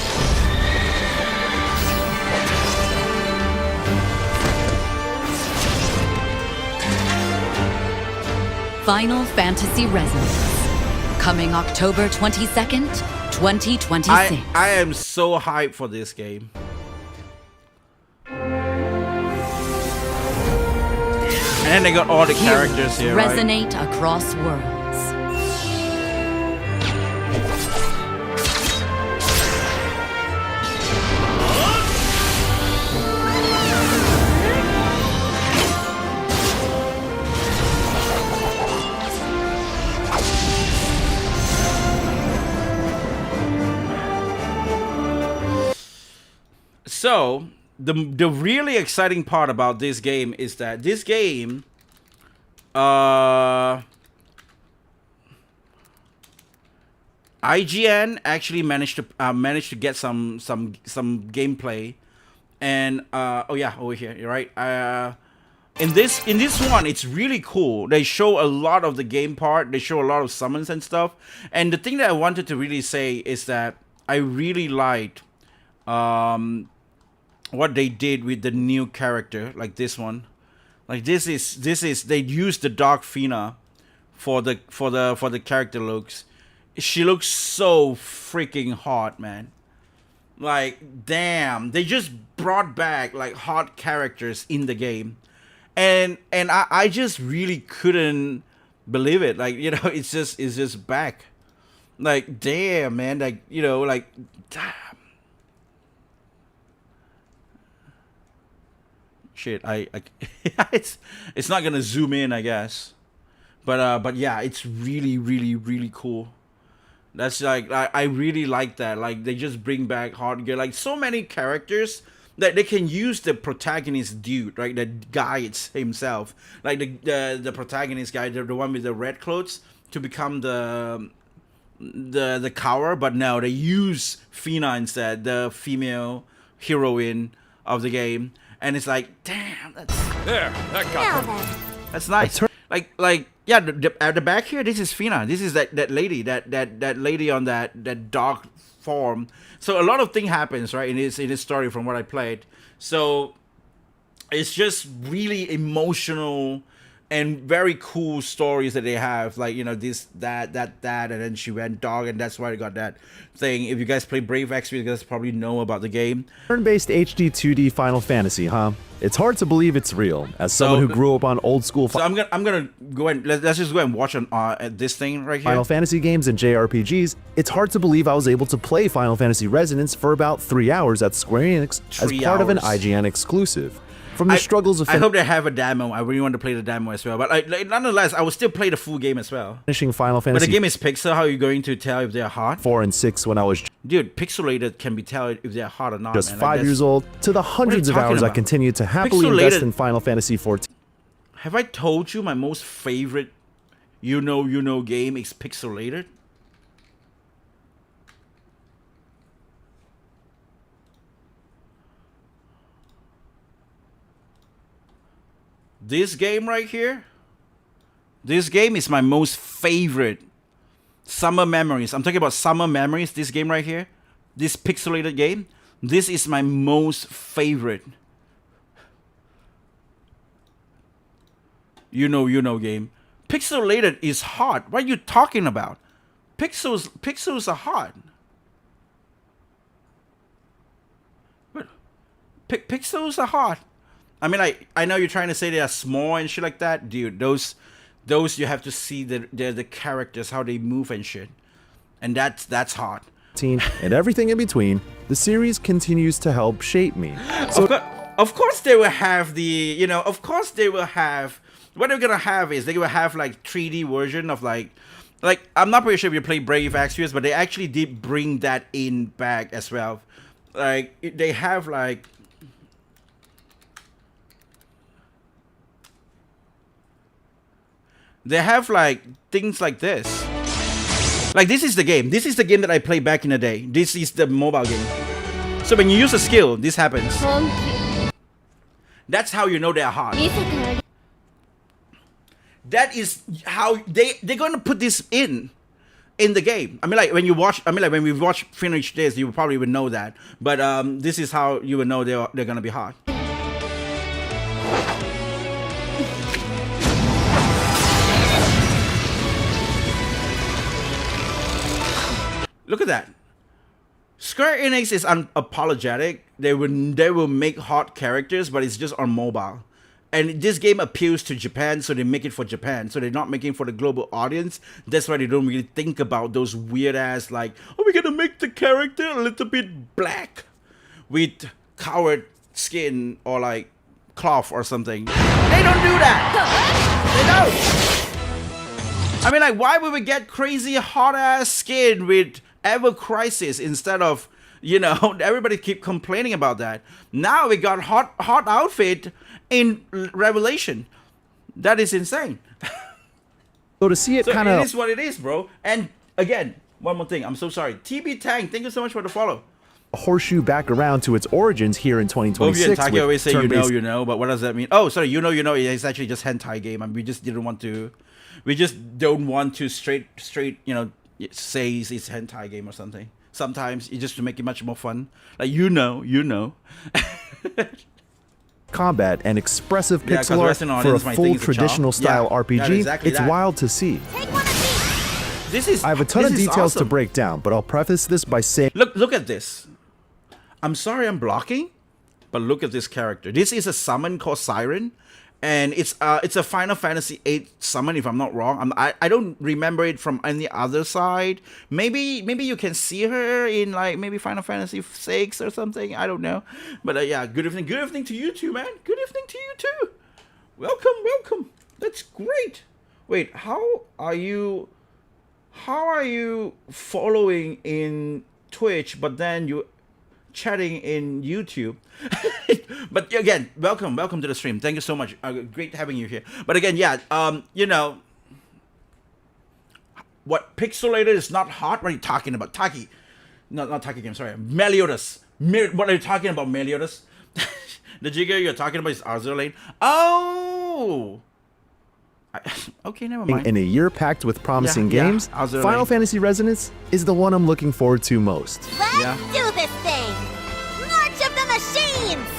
Final Fantasy Resonance. Coming October 22nd, 2026. I am so hyped for this game. And then they got all the characters here, right? Resonate across worlds. So the really exciting part about this game is that this game IGN actually managed to get some gameplay, and oh yeah, over here, you're right. In this one, it's really cool. They show a lot of the game part. They show a lot of summons and stuff. And the thing that I wanted to really say is that I really liked what they did with the new character, like this one. Like this is they used the Dark Fina for the character looks. She looks so freaking hot, man. Like damn, they just brought back like hot characters in the game. And I just really couldn't believe it. Like, you know, it's just back. Like damn, man, like, you know, like damn. Shit, I it's not gonna zoom in, I guess, but yeah, it's really cool. That's like I really like that. Like they just bring back hard gear, like so many characters that they can use the protagonist dude, right? The guy it's himself, like the protagonist guy, the one with the red clothes, to become the cower. But no, they use Fina instead, the female heroine of the game. And it's like, damn, that's nice. Like yeah, at the back here, this is Fina. This is that lady, that lady on that dark form. So a lot of thing happens, right, in this story from what I played. So it's just really emotional and very cool stories that they have, like, you know, this, that, and then she went dog, and that's why I got that thing. If you guys play Brave Exvius, you guys probably know about the game. Turn-based HD 2D Final Fantasy, huh? It's hard to believe it's real. As someone who grew up on old school So I'm gonna go and let's just go and watch on this thing right here. Final Fantasy games and JRPGs, it's hard to believe I was able to play Final Fantasy Resonance for about 3 hours at Square Enix as part of an IGN exclusive. From the struggles of I hope they have a demo. I really want to play the demo as well. But like, nonetheless, I will still play the full game as well. finishing Final Fantasy But the game is pixel. How are you going to tell if they're hot? 4 and 6 when I was Dude, pixelated can be tell if they're hot or not. just man. 5 years old, to the hundreds of talking hours I about? continue to happily Pixelated- invest in Final Fantasy 14. Have I told you my most favorite you know game is pixelated? This game right here, this game is my most favorite. Summer Memories. I'm talking about Summer Memories, this game right here. This pixelated game. This is my most favorite. You know game. Pixelated is hard. What are you talking about? Pixels are hard. What? Pixels are hard. I mean, I know you're trying to say they are small and shit like that, dude. Those you have to see the characters, how they move and shit, and that's hard. And everything in between, the series continues to help shape me. So Of course they will have the, you know, of course they will have, what they're gonna have is they will have like 3D version of like I'm not pretty sure if you play Brave Exvius, but they actually did bring that in back as well. Like they have like things like this. Like this is the game. This is the game that I played back in the day. This is the mobile game. So when you use a skill, this happens. That's how you know they're hard. That is how they're gonna put this in the game. I mean, like when we watch Finish This, you probably would know that. But this is how you would know they're gonna be hard. Look at that. Square Enix is unapologetic. They will make hot characters, but it's just on mobile. And this game appeals to Japan, so they make it for Japan. So they're not making it for the global audience. That's why they don't really think about those weird ass like, oh, we're gonna make the character a little bit black with coward skin or like cloth or something. They don't do that. They don't. I mean, like, why would we get crazy hot ass skin with Ever Crisis instead of, you know, everybody keep complaining about that. Now we got hot outfit in Revelation. That is insane. So to see it So kind it of is what it is, bro. And again, one more thing. I'm so sorry. TB Tang, thank you so much for the follow. horseshoe back around to its origins here in Both you 2026. and Taki with always say turn-based- you know, but what does that mean? Oh, sorry, you know, it's actually just hentai game, and we just don't want to straight, you know, say it's hentai game or something. Sometimes it's just to make it much more fun. Like you know. combat and expressive Yeah, 'cause pixel art Western for a audience might full think it's a child. traditional style Yeah, RPG. yeah, exactly it's that. wild to see. This is. I have a ton of this is details to awesome. break down, but I'll preface this by saying Look at this. I'm sorry I'm blocking, but look at this character. This is a summon called Siren, and it's a Final Fantasy VIII summon if I'm not wrong. I don't remember it from any other side. Maybe you can see her in like maybe Final Fantasy VI or something. I don't know. But yeah, good evening to you too, man. Good evening to you too. Welcome. That's great. Wait, how are you following in Twitch, but then you chatting in YouTube? But again, welcome to the stream. Thank you so much. Great having you here. But again, yeah, you know, what pixelated is not hot. What are you talking about, Taki? No, not Taki game. Sorry, Meliodas. What are you talking about, Meliodas? The jigger you're talking about is Azur Lane. Oh. Okay, never mind. in a year packed with promising Yeah, games, how's it Final like? Fantasy Resonance is the one I'm looking forward to most. Let's Yeah. do this thing! March of the Machines!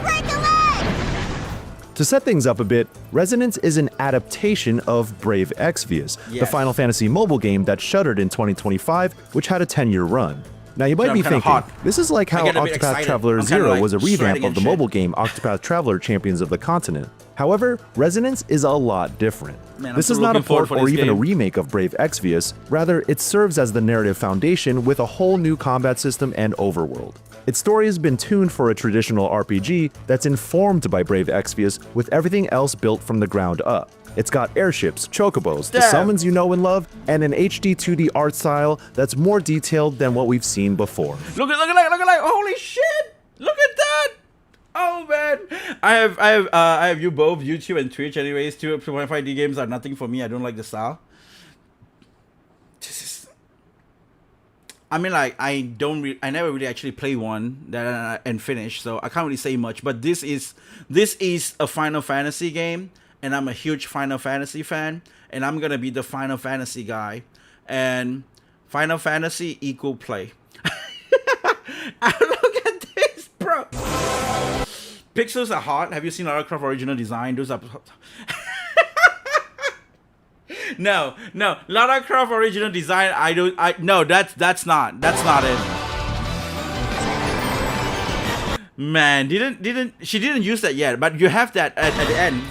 Break a leg! To set things up a bit, Resonance is an adaptation of Brave Exvius, the Yes. Final Fantasy mobile game that shuttered in 2025, which had a 10-year run. Now you might I'm be kinda thinking, hot. this is like I how get a bit Octopath excited. Traveler I'm kinda, 0 like, was a revamp sweating of and the shit. mobile game Octopath Traveler Champions of the Continent. However, Resonance is a lot different. Man, I'm This so is not a looking forward port for or this even a game. remake of Brave Exvius, rather it serves as the narrative foundation with a whole new combat system and overworld. Its story has been tuned for a traditional RPG that's informed by Brave Exvius with everything else built from the ground up. It's got airships, chocobos, the Damn. summons you know and love, and an HD 2D art style that's more detailed than what we've seen before. Look at that! Holy shit! Look at that! Oh man, I have you both, YouTube and Twitch. Anyways, 2.5D games are nothing for me. I don't like the style. This is, I mean, like I never really actually play one that and finish, so I can't really say much. But this is a Final Fantasy game, and I'm a huge Final Fantasy fan, and I'm gonna be the Final Fantasy guy, and Final Fantasy equal play. Look at this, bro. Pixels are hot. Have you seen Lara Croft original design? Those are no. Lara Croft original design. No. That's not it. Man, she didn't use that yet, but you have that at the end.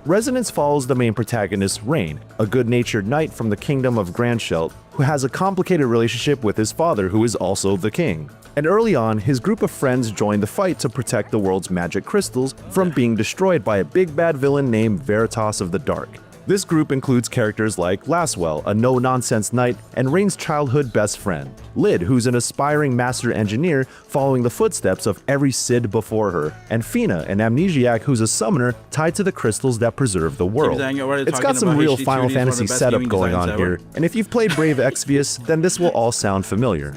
Resonance follows the main protagonist, Rain, a good-natured knight from the kingdom of Grandshelt who has a complicated relationship with his father, who is also the king. And early on, his group of friends join the fight to protect the world's magic crystals from being destroyed by a big bad villain named Veritas of the Dark. This group includes characters like Laswell, a no-nonsense knight, and Rain's childhood best friend, Lid, who's an aspiring master engineer following the footsteps of every Cid before her, and Fina, an amnesiac who's a summoner tied to the crystals that preserve the world. Dang, you're already It's got talking some about real HD2D, Final one of the Fantasy best setup gaming going designs on ever. here, and if you've played Brave Exvius, then this will all sound familiar.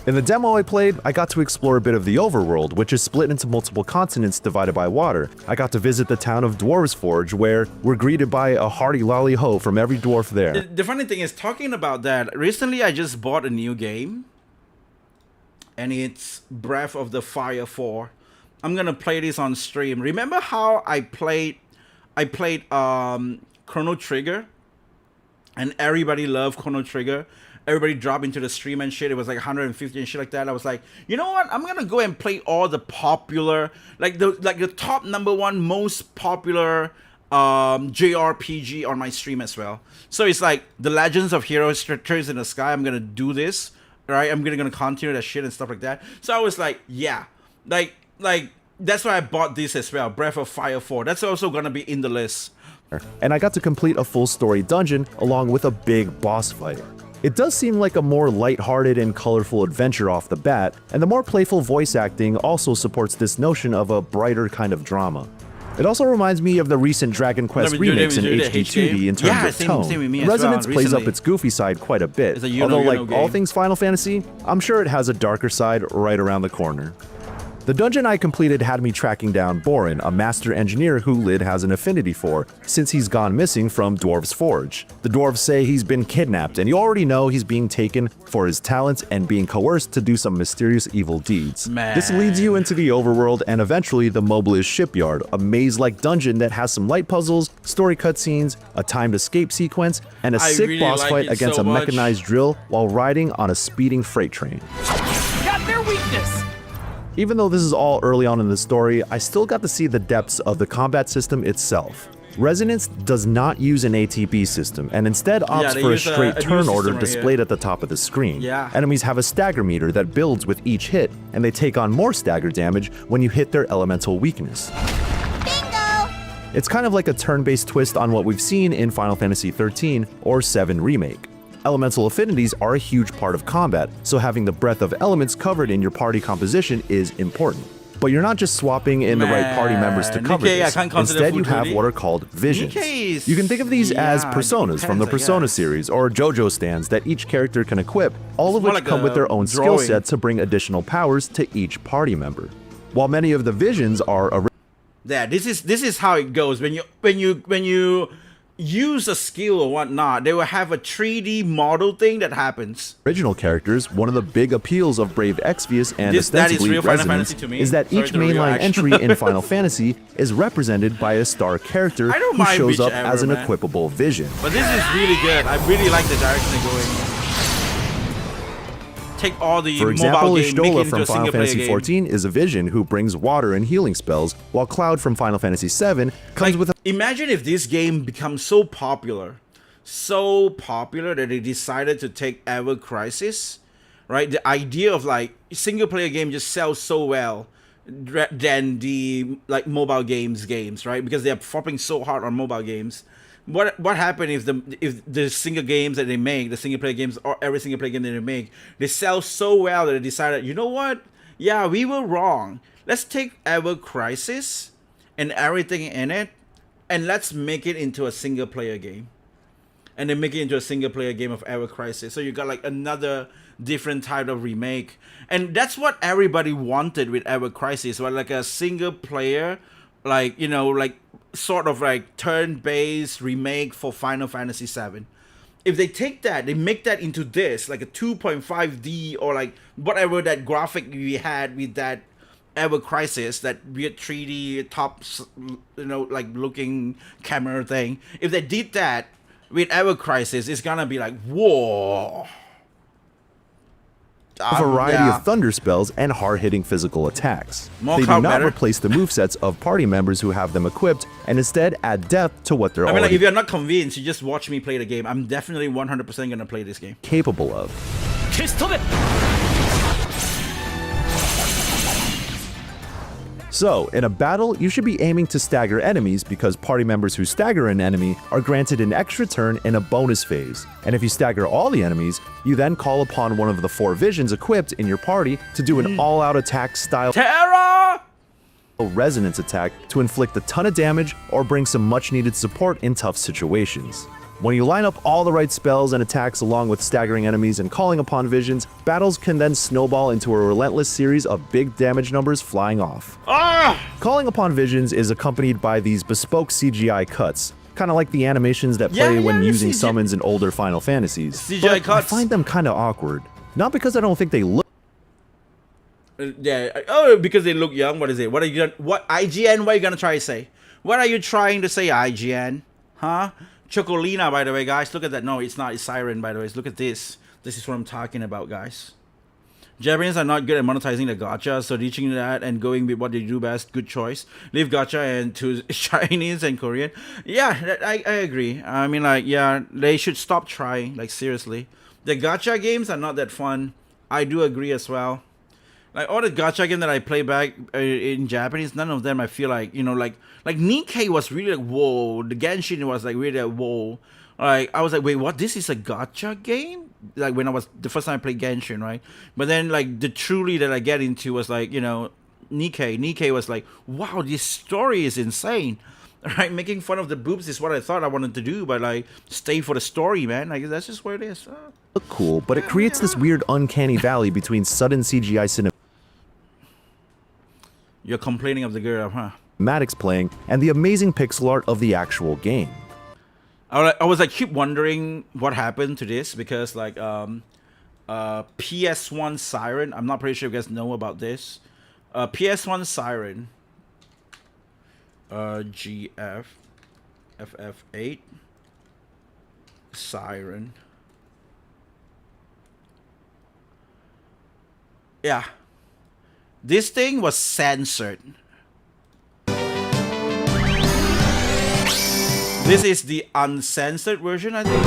In the demo I played, I got to explore a bit of the overworld, which is split into multiple continents divided by water. I got to visit the town of Dwarves Forge, where we're greeted by a hearty lolly ho from every dwarf there. The funny thing is, talking about that, recently I just bought a new game, and it's Breath of the Fire 4. I'm gonna play this on stream. Remember how I played Chrono Trigger, and everybody loved Chrono Trigger? Everybody dropped into the stream and shit. It was like 150 and shit like that. I was like, you know what? I'm gonna go and play all the popular, like the top #1 most popular JRPG on my stream as well. So it's like the Legends of Heroes Treasures in the Sky. I'm gonna do this, right? I'm gonna continue that shit and stuff like that. So I was like, yeah, like that's why I bought this as well. Breath of Fire 4. That's also gonna be in the list. And I got to complete a full story dungeon along with a big boss fight. It does seem like a more lighthearted and colorful adventure off the bat, and the more playful voice acting also supports this notion of a brighter kind of drama. It also reminds me of the recent Dragon Quest remakes in HD2D in terms of tone. Same with me as Resonance well, plays up recently. its goofy side quite a bit, It's a although you know like all game. things Final Fantasy, I'm sure it has a darker side right around the corner. The dungeon I completed had me tracking down Borin, a master engineer who Lid has an affinity for, since he's gone missing from Dwarves Forge. The dwarves say he's been kidnapped, and you already know he's being taken for his talents and being coerced to do some mysterious evil deeds. Man. This leads you into the overworld and eventually the Mobilis Shipyard, a maze-like dungeon that has some light puzzles, story cutscenes, a timed escape sequence, and a I sick really boss like fight it against so a much. mechanized drill while riding on a speeding freight train. Got their weakness! Even though this is all early on in the story, I still got to see the depths of the combat system itself. Resonance does not use an ATB system, and instead opts they for a use a straight new turn system order right displayed here. at the top of the screen. Yeah. Enemies have a stagger meter that builds with each hit, and they take on more stagger damage when you hit their elemental weakness. Bingo! It's kind of like a turn-based twist on what we've seen in Final Fantasy XIII or VII Remake. Elemental affinities are a huge part of combat, so having the breadth of elements covered in your party composition is important. But you're not just swapping in the right party members to Man, cover Nikkei, I this. can't consider Instead, you have Futuri. what are called visions. Nikkei is- You can think of these as yeah, personas it from the depends, I Persona guess. series or JoJo stands that each character can equip, all of more which like come with a their own skill drawing. set to bring additional powers to each party member. While many of the visions are Yeah, this is how it goes when you use a skill or whatnot, they will have a 3D model thing that happens. Original characters, one of the big appeals of Brave Exvius and That is ostensibly real Final Resonance Fantasy to me. is that Sorry each to mainline react. entry in Final Fantasy is represented by a star character I don't who mind shows up whichever, as an man. equipable vision. But this is really good. I really like the direction they're going. Take all the For example, mobile game, make it Ishtola into from a Final single player Fantasy game. XIV is a vision who brings water and healing spells, while Cloud from Final Fantasy VII comes Like, with a imagine if this game becomes so popular that they decided to take Ever Crisis, right? The idea of like single player game just sells so well than the like mobile games, right? Because they are flopping so hard on mobile games. What happened if the single games that they make, the single player games, or every single player game that they make, they sell so well that they decided, you know what? Yeah, we were wrong. Let's take Ever Crisis and everything in it, and let's make it into a single player game. And then make it into a single player game of Ever Crisis. So you got like another different type of remake. And that's what everybody wanted with Ever Crisis, right? Like a single player, like, you know, like sort of like turn-based remake for Final Fantasy VII. If they take that, they make that into this, like a 2.5D or like whatever that graphic we had with that Ever Crisis, that weird 3D top, you know, like looking camera thing. If they did that with Ever Crisis, it's gonna be like, whoa. a variety Yeah. of thunder spells and hard-hitting physical attacks. More They do cloud not better. replace the movesets of party members who have them equipped, and instead add depth to what they're I mean, like, already if you're not convinced, you just watch me play the game. I'm definitely 100% gonna play this game. capable of. So, in a battle, you should be aiming to stagger enemies because party members who stagger an enemy are granted an extra turn in a bonus phase. And if you stagger all the enemies, you then call upon one of the 4 visions equipped in your party to do an all-out attack style Terra! resonance attack to inflict a ton of damage or bring some much-needed support in tough situations. When you line up all the right spells and attacks along with staggering enemies and calling upon visions, battles can then snowball into a relentless series of big damage numbers flying off. Ah! Calling upon visions is accompanied by these bespoke CGI cuts, kind of like the animations that play when the using CGI summons in older Final Fantasies. CGI But I cuts. find them kind of awkward. Not because I don't think they look Yeah. Oh, because they look young. What is it? What are you gonna? What IGN? What are you gonna try to say? What are you trying to say, IGN? Huh? Chocolina, by the way, guys. Look at that. No, it's not. It's Siren, by the way. Look at this. This is what I'm talking about, guys. Japanese are not good at monetizing the gacha, so reaching that and going with what they do best, good choice. Leave gacha and to Chinese and Korean. Yeah, I agree. I mean, like, yeah, they should stop trying. Like, seriously. The gacha games are not that fun. I do agree as well. Like, all the gacha games that I play back in Japanese, none of them I feel like, you know, like Nikkei was really like, whoa. The Genshin was like really like, whoa. Like, I was like, wait, what? This is a gacha game? Like, when I was, the first time I played Genshin, right? But then, like, the truly that I get into was like, you know, Nikkei. Nikkei was like, wow, this story is insane. Right? Making fun of the boobs is what I thought I wanted to do, but like, stay for the story, man. Like, that's just where it is. look cool, but it creates this weird uncanny valley between sudden CGI You're complaining of the girl, huh? cinematics playing and the amazing pixel art of the actual game. I was like keep wondering what happened to this because like PS1 Siren, I'm not pretty sure if you guys know about this. PS1 Siren GF FF8 Siren. Yeah. This thing was censored. This is the uncensored version, I think.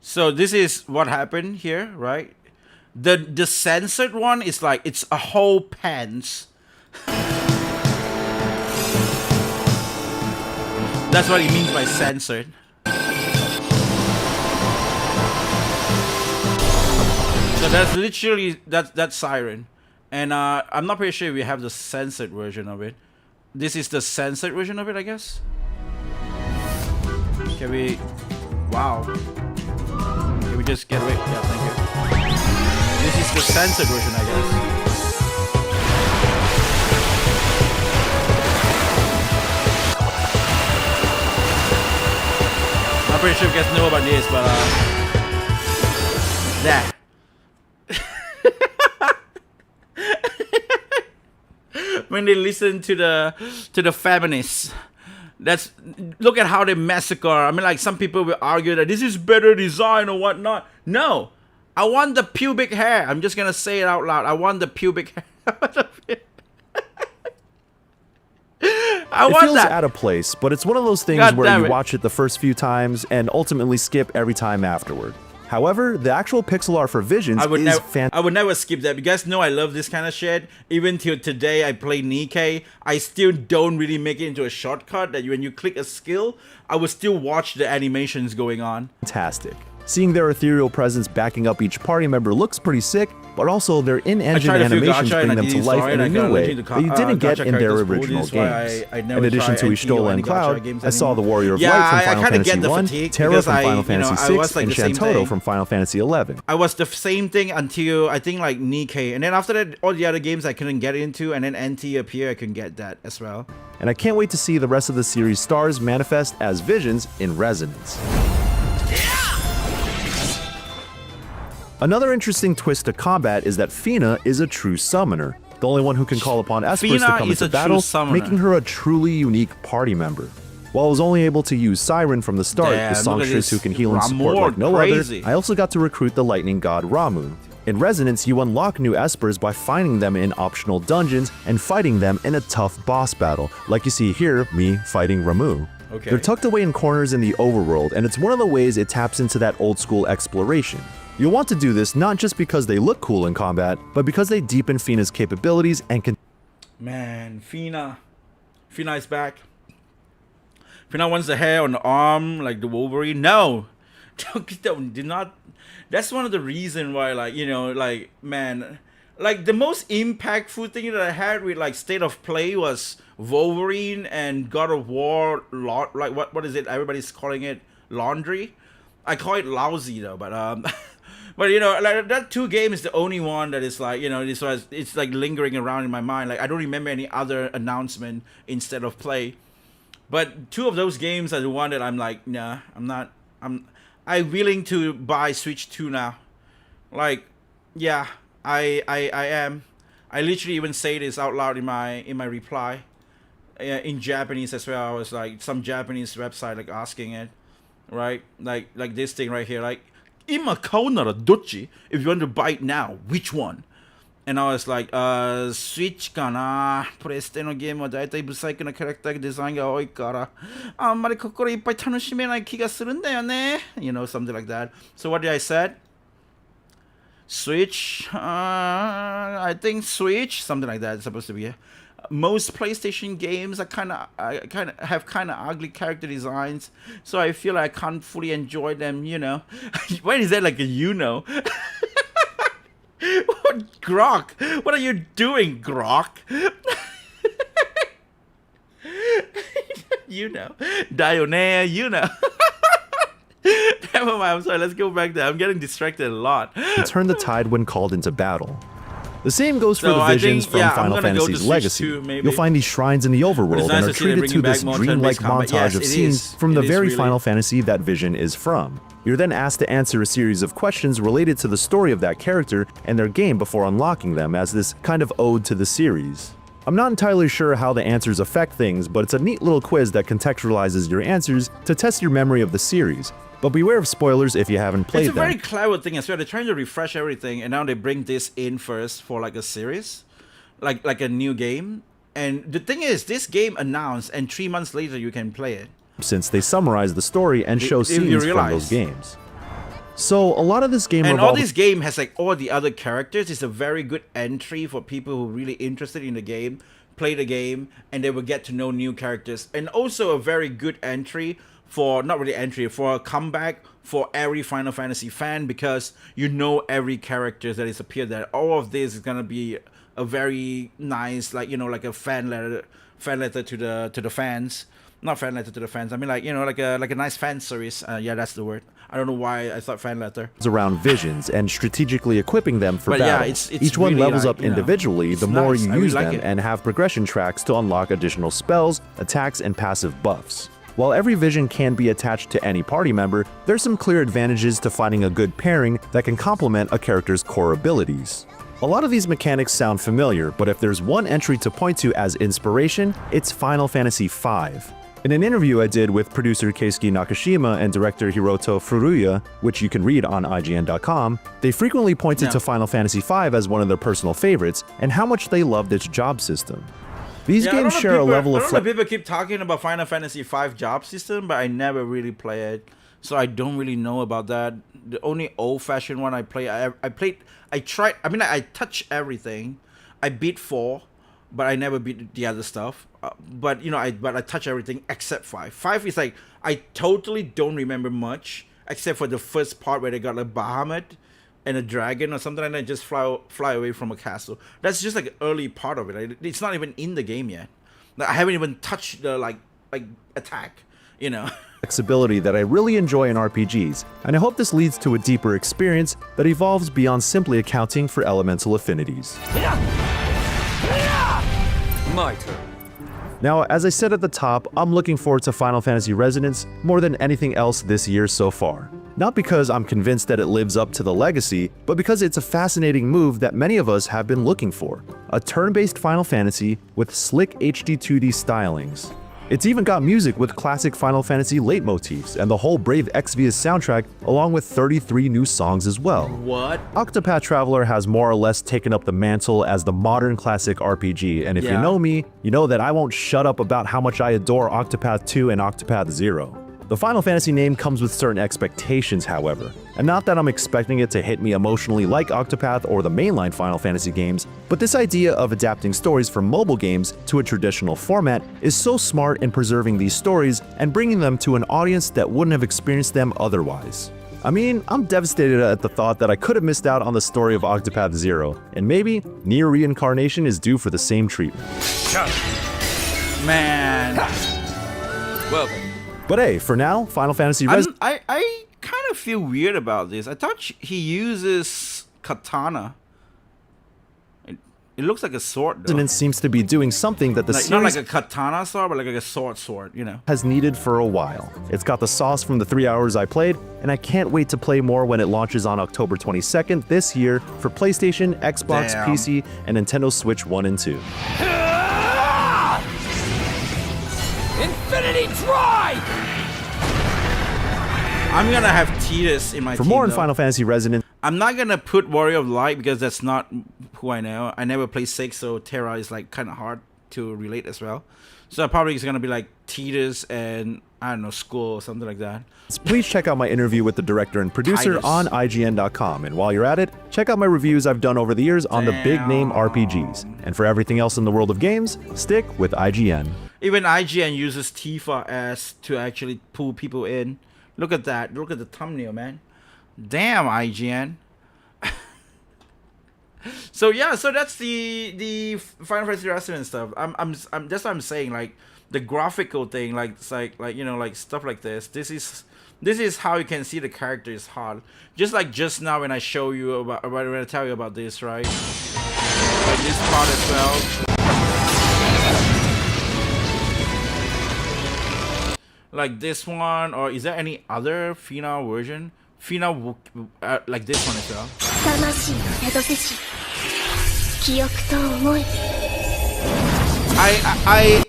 So this is what happened here, right? The censored one is like it's a whole pants. That's what it means by censored. So that's literally that's Siren, and I'm not pretty sure if we have the censored version of it. This is the censored version of it, I guess. Can we? Wow. Can we just get away. Yeah, thank you. This is the censored version, I guess. I'm pretty sure you guys know about this, but yeah. When they listen to the feminists, look at how they massacre. I mean, like some people will argue that this is better design or whatnot. No, I want the pubic hair. I'm just gonna say it out loud. I want the pubic hair. It feels out of place, but it's one of those things God where damn you it. watch it the first few times and ultimately skip every time afterward. However, the actual pixel art for Visions I would is never skip that. You guys know I love this kind of shit. Even till today, I play Nikkei. I still don't really make it into a shortcut that when you click a skill, I will still watch the animations going on. fantastic. Seeing their ethereal presence backing up each party member looks pretty sick, but also their in-engine animations bring them to life in a new way that you didn't get in their original games. In addition to Ishtola and Cloud, I saw the Warrior of Light from Final Fantasy 1, Terra from Final Fantasy 6, and Shantotto from Final Fantasy 11. I was the same thing until I think like Nikkei, and then after that, all the other games I couldn't get into, and then NT appear, I can get that as well. And I can't wait to see the rest of the series' stars manifest as Visions in Resonance. Another interesting twist to combat is that Fina is a true summoner, the only one who can call upon Espers to Fina come is into a true battle, summoner. making her a truly unique party member. While I was only able to use Siren from the start, Damn, the look at songstress this. who can heal and support Ramor, like no crazy. other, I also got to recruit the lightning god Ramu. In Resonance, you unlock new Espers by finding them in optional dungeons and fighting them in a tough boss battle, like you see here, me fighting Ramu. Okay. They're tucked away in corners in the overworld, and it's one of the ways it taps into that old school exploration. You'll want to do this not just because they look cool in combat, but because they deepen Fina's capabilities and can. Man, Fina is back. Fina wants the hair on the arm like the Wolverine. No, do not. That's one of the reasons why, like, you know, like, man, like the most impactful thing that I had with like State of Play was Wolverine and God of War. Like what is it? Everybody's calling it laundry. I call it lousy though, but but you know, like that two game is the only one that is like, you know, it's like lingering around in my mind. Like I don't remember any other announcement instead of Play. But two of those games are the one that I'm like, nah, I'm willing to buy Switch 2 now. Like, yeah, I am. I literally even say this out loud in my reply. In Japanese as well. I was like some Japanese website like asking it, right? Like this thing right here, like Ima kaunara dochi? If you want to buy it now, which one? And I was like, Switch かな。プレステのゲームはだいたいブサイクなキャラクターデザインが多いから、あんまり心いっぱい楽しめない気がするんだよね。You know, something like that. So what did I say? Switch, I think Switch, something like that. It's supposed to be. Most PlayStation games are kind of ugly character designs, so I feel like I can't fully enjoy them. You know, why is that like a you know? What, Grok? What are you doing, Grok? You know, Dionea, you know. Never mind, I'm sorry, let's go back there. I'm getting distracted a lot. And turn the tide when called into battle. The same goes for So the I visions think, from yeah, I'm Final gonna go to Fantasy's Switch Legacy. 2, maybe. You'll find these shrines in the overworld nice and to are see them treated to bringing this back more dreamlike turn-based combat. montage Yes, of it scenes is. from the It is very really. Final Fantasy that Vision is from. You're then asked to answer a series of questions related to the story of that character and their game before unlocking them as this kind of ode to the series. I'm not entirely sure how the answers affect things, but it's a neat little quiz that contextualizes your answers to test your memory of the series. But beware of spoilers if you haven't played It's a very them. clever thing as well. They're trying to refresh everything, and now they bring this in first for like a series, like a new game. And the thing is, this game announced, and 3 months later you can play it. Since they summarize the story and show If you scenes from realize. those games. So a lot of this game And all revolves this game has like all the other characters. It's a very good entry for people who are really interested in the game, play the game, and they will get to know new characters. And also a very good entry for, not really entry, for a comeback for every Final Fantasy fan, because you know every character that is appeared there. All of this is gonna be a very nice, like, you know, like a fan letter to the fans. not fan letter to the fans. I mean, like, you know, like a nice fan service. Yeah, that's the word. I don't know why I thought fan letter. Around visions and strategically equipping them for But battle. yeah, it's Each one really levels like, up you know, individually it's the more nice. you I really use like them it. and have progression tracks to unlock additional spells, attacks, and passive buffs. While every vision can be attached to any party member, there's some clear advantages to finding a good pairing that can complement a character's core abilities. A lot of these mechanics sound familiar, but if there's one entry to point to as inspiration, it's Final Fantasy V. In an interview I did with producer Keisuke Nakashima and director Hiroto Furuya, which you can read on IGN.com, they frequently pointed to Final Fantasy V as one of their personal favorites and how much they loved its job system. These games share a level of flexibility. People keep talking about Final Fantasy V job system, but I never really play it, so I don't really know about that. The only old-fashioned one I play, I tried. I mean, I touch everything. I beat 4, but I never beat the other stuff. But you know, I touch everything except 5. 5 is like I totally don't remember much except for the first part where they got like Bahamut and a dragon or something, and then just fly away from a castle. That's just like an early part of it. It's not even in the game yet. Like, I haven't even touched the like attack. You know. Flexibility that I really enjoy in RPGs, and I hope this leads to a deeper experience that evolves beyond simply accounting for elemental affinities. My turn. Now, as I said at the top, I'm looking forward to Final Fantasy Resonance more than anything else this year so far. Not because I'm convinced that it lives up to the legacy, but because it's a fascinating move that many of us have been looking for. A turn-based Final Fantasy with slick HD 2D stylings. It's even got music with classic Final Fantasy leitmotifs and the whole Brave Exvius soundtrack, along with 33 new songs as well. What? Octopath Traveler has more or less taken up the mantle as the modern classic RPG, and if you know me, you know that I won't shut up about how much I adore Octopath 2 and Octopath 0. The Final Fantasy name comes with certain expectations, however, and not that I'm expecting it to hit me emotionally like Octopath or the mainline Final Fantasy games, but this idea of adapting stories from mobile games to a traditional format is so smart in preserving these stories and bringing them to an audience that wouldn't have experienced them otherwise. I mean, I'm devastated at the thought that I could have missed out on the story of Octopath 0, and maybe Nier Reincarnation is due for the same treatment. Man. Well then. But hey, for now, Final Fantasy I kind of feel weird about this. I thought he uses katana. It looks like a sword, though. Resonance seems to be doing something that the Not series like a katana sword, but like a sword, you know. has needed for a while. It's got the sauce from the 3 hours I played, and I can't wait to play more when it launches on October 22nd this year for PlayStation, Xbox, Damn. PC, and Nintendo Switch 1 and 2. Infinity Drive! I'm gonna have Tidus in my For team, more on though. Final Fantasy Resonance, I'm not gonna put Warrior of Light because that's not who I know. I never played 6, so Terra is like kind of hard to relate as well. So probably it's gonna be like Tidus and I don't know, Skull or something like that. please check out my interview with the director and producer Titus. on IGN.com. And while you're at it, check out my reviews I've done over the years on the big name RPGs. And for everything else in the world of games, stick with IGN. Even IGN uses Tifa as to actually pull people in. Look at that. Look at the thumbnail, man. Damn, IGN. So yeah, so that's the Final Fantasy Resonance stuff. I'm that's what I'm saying. Like the graphical thing, like it's like you know, like stuff like this. This is how you can see the character is hard. Just like just now when I show you about when I tell you about this, right? Like this part as well. Like this one, or is there any other Fina version? Fina, like this one as well.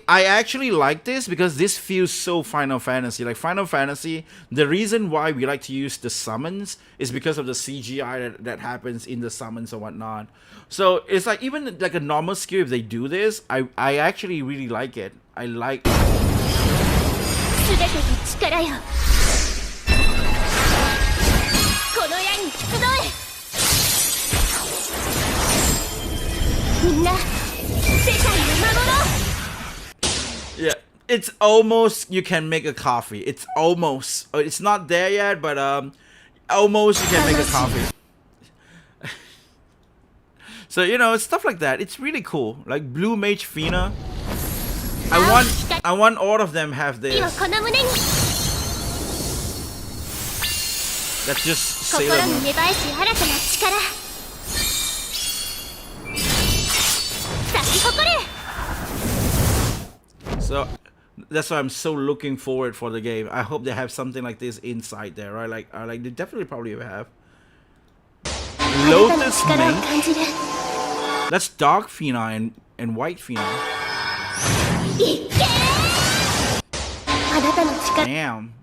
I actually like this because this feels so Final Fantasy. Like Final Fantasy, the reason why we like to use the summons is because of the CGI that happens in the summons and whatnot. So it's like even like a normal skill, if they do this, I actually really like it. I like. Yeah, it's almost you can make a coffee. It's almost. It's not there yet, but almost you can make a coffee. So you know, stuff like that. It's really cool. Like Blue Mage Fina. I want all of them have this. この胸に That's just 心 Sailor に Moon. 芽生えし新たな力咲き誇れ So that's why I'm so looking forward for the game. I hope they have something like this inside there, right? Like they definitely probably have. 新たな Lotus 力を Mink. 感じる That's Dark Fina and White Fina. いけあなたの力 Damn.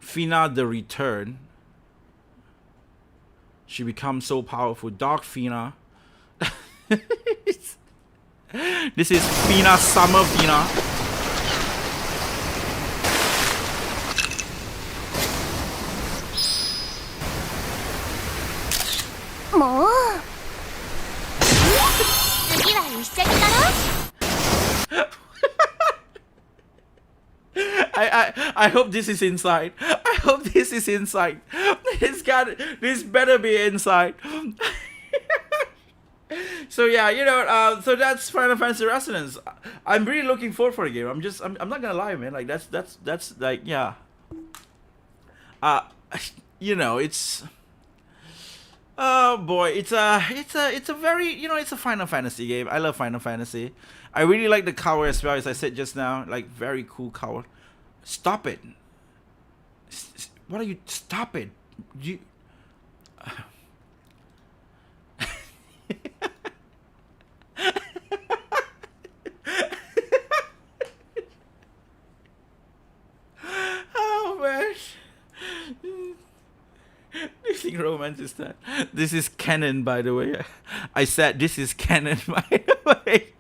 Fina the Return. She becomes so powerful. Dark Fina. This is Fina Summer Fina. もう次は一緒になろう I hope this is inside. I hope this is inside. This better be inside. So yeah, you know, so that's Final Fantasy Resonance. I'm really looking forward for the game. I'm not gonna lie, man. Like that's like, yeah. You know, it's oh boy, it's a very, you know, it's a Final Fantasy game. I love Final Fantasy. I really like the cover as well, as I said just now. Like, very cool cover. Stop it. What are you? Stop it. You. Oh man. This romance is that. This is canon, by the way. I said this is canon, by the way.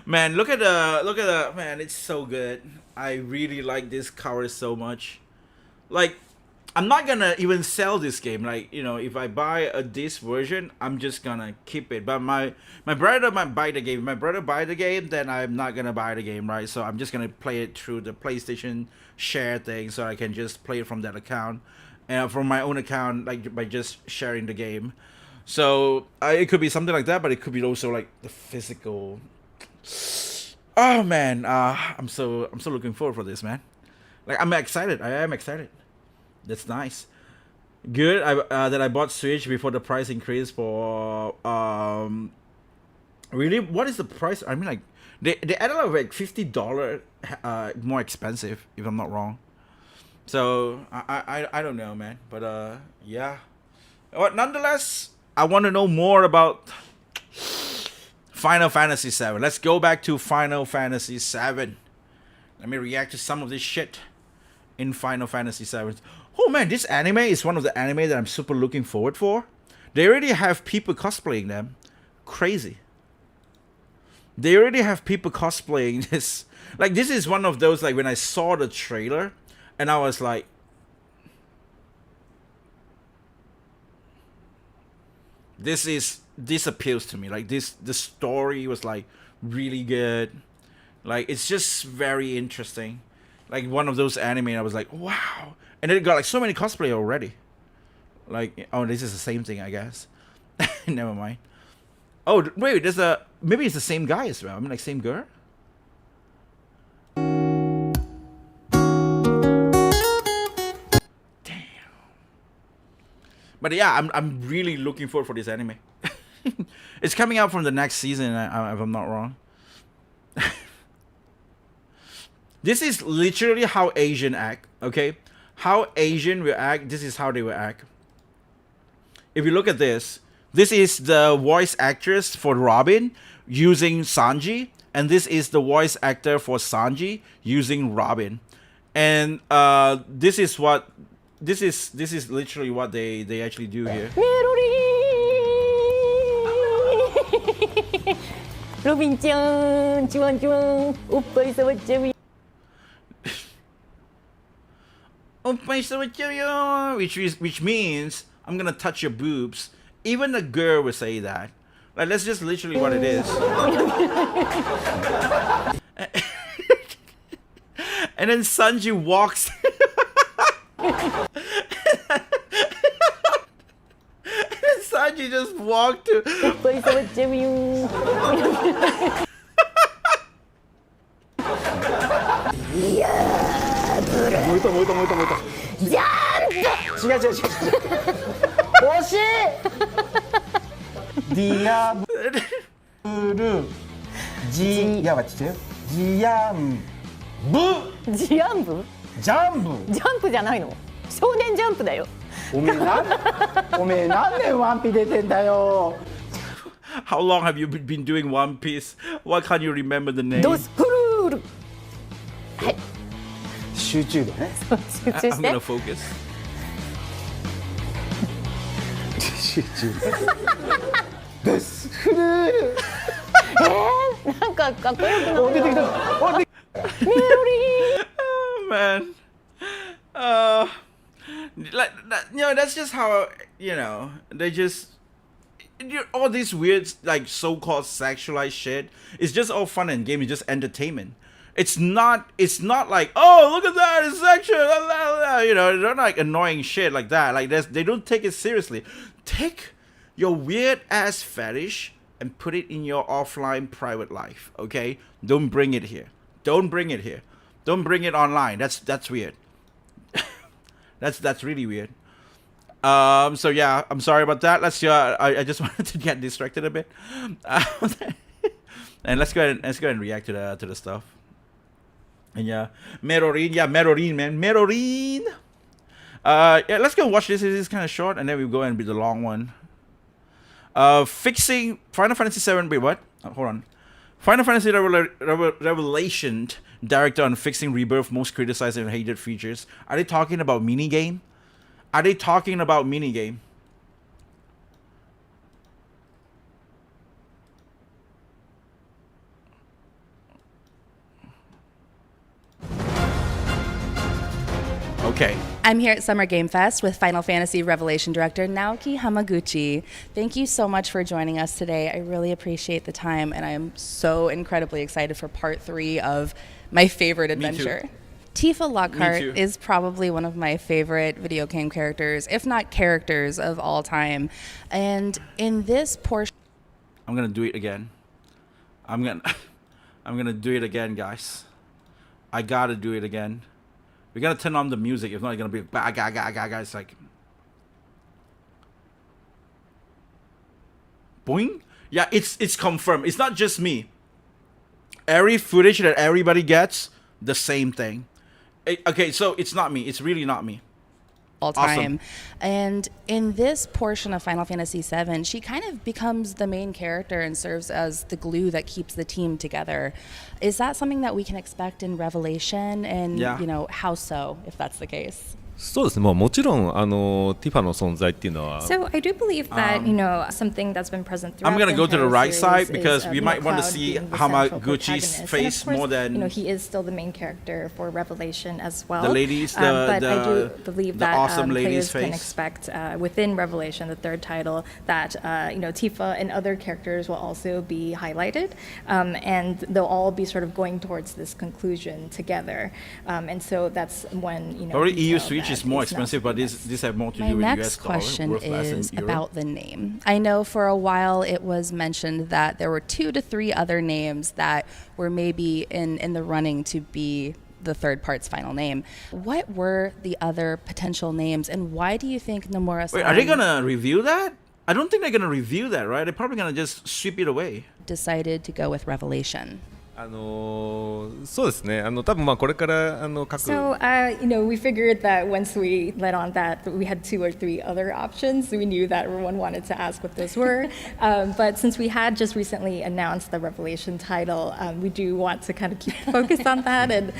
Man, look at the man. It's so good. I really like this cover so much. Like, I'm not gonna even sell this game. Like, you know, if I buy a disc version, I'm just gonna keep it. But my brother might buy the game. If my brother buy the game, then I'm not gonna buy the game, right? So I'm just gonna play it through the PlayStation share thing, so I can just play it from that account, and from my own account, like by just sharing the game. So it could be something like that, but it could be also like the physical. Oh man, I'm so looking forward for this, man. Like, I'm excited. I am excited. That's nice. Good. That I bought Switch before the price increase for really, what is the price? I mean, like, they added like $50 more expensive, if I'm not wrong. So I don't know, man. But yeah. But nonetheless, I want to know more about Final Fantasy VII. Let's go back to Final Fantasy VII. Let me react to some of this shit in Final Fantasy VII. Oh man, this anime is one of the anime that I'm super looking forward for. They already have people cosplaying them. Crazy. They already have people cosplaying this. Like, this is one of those, like, when I saw the trailer, and I was like, this appeals to me. Like, the story was like really good. Like, it's just very interesting. Like, one of those anime, I was like, wow. And then it got like so many cosplay already. Like, oh, this is the same thing, I guess. Never mind. Oh wait, maybe it's the same guy as well. I mean, like, same girl. But yeah, I'm really looking forward for this anime. It's coming out from the next season, if I'm not wrong. This is literally how Asian act, okay? How Asian will act, this is how they will act. If you look at this is the voice actress for Robin using Sanji, and this is the voice actor for Sanji using Robin. And this is literally what they actually do here. Robin-chan, chuan-chuan, uppai sawachawi. Which means I'm gonna touch your boobs. Even a girl will say that. Like, that's just literally what it is. And then Sanji walks. Sanji just walked to. もう一回ジャンプ違う惜しいディアブルジやばちょジアンブジアンブジャンプジャンプじゃないの少年ジャンプだよおめえ何年ワンピ出てんだよ How long have you been doing One Piece? Why can't you remember the name? ドスクルールはい集中でね集中して I'm gonna focus. 集中ドスクルールなんかかっこよくない出てきたメロリー Oh, man. Like that, that's just how they just all this weird like so-called sexualized shit. It's just all fun and game. It's just entertainment. It's not like, oh, look at that, it's sexual, they're like annoying shit like that. Like they don't take it seriously. Take your weird ass fetish and put it in your offline private life, okay? Don't bring it here. Don't bring it here. Don't bring it online. That's weird. That's really weird. So yeah, I'm sorry about that. Let's I just wanted to get distracted a bit. And let's go ahead and react to the stuff. And yeah, Merorin, man, Merorin. Yeah, let's go watch this. This is kind of short, and then we'll go and be the long one. Fixing Final Fantasy VII. Wait, what? Hold on. Final Fantasy Revelation director on fixing Rebirth most criticized and hated features. Are they talking about minigame? Are they talking about minigame? Okay. I'm here at Summer Game Fest with Final Fantasy Revelation director Naoki Hamaguchi. Thank you so much for joining us today. I really appreciate the time, and I am so incredibly excited for part 3 of my favorite adventure. Tifa Lockhart is probably one of my favorite video game characters, if not characters of all time. And in this portion, I'm gonna do it again. I'm gonna do it again, guys. I gotta do it again. We gotta turn on the music. If not, it's gonna be guys like boing. Yeah, it's confirmed. It's not just me. Every footage that everybody gets, the same thing. Okay, so it's not me. It's really not me. All time. Awesome. And in this portion of Final Fantasy VII, she kind of becomes the main character and serves as the glue that keeps the team together. Is that something that we can expect in Revelation? And, how so, if that's the case? そうですね。もちろんティファの存在っていうのは So I do believe that something that's been present throughout I'm gonna go to the right side because is, we might want to see Hamaguchi's face course, more than he is still the main character for Revelation as well. The ladies, but I do believe that awesome players face. Can expect within Revelation, the third title, that Tifa and other characters will also be highlighted, and they'll all be sort of going towards this conclusion together. And so that's when probably EU Switch is more expensive, but this have more to do with US dollar. My next question is about the name. I know for a while it was mentioned that there were 2 to 3 other names that were maybe in the running to be the third part's final name. What were the other potential names, and why do you think Nomura-san... Wait, are they gonna review that? I don't think they're gonna review that, right? They're probably gonna just sweep it away. ...decided to go with Revelation? そうですね。多分これから各 So we figured that once we let on that we had 2 or 3 other options, we knew that everyone wanted to ask what those were. But since we had just recently announced the Revelation title, we do want to kind of keep focused on that, and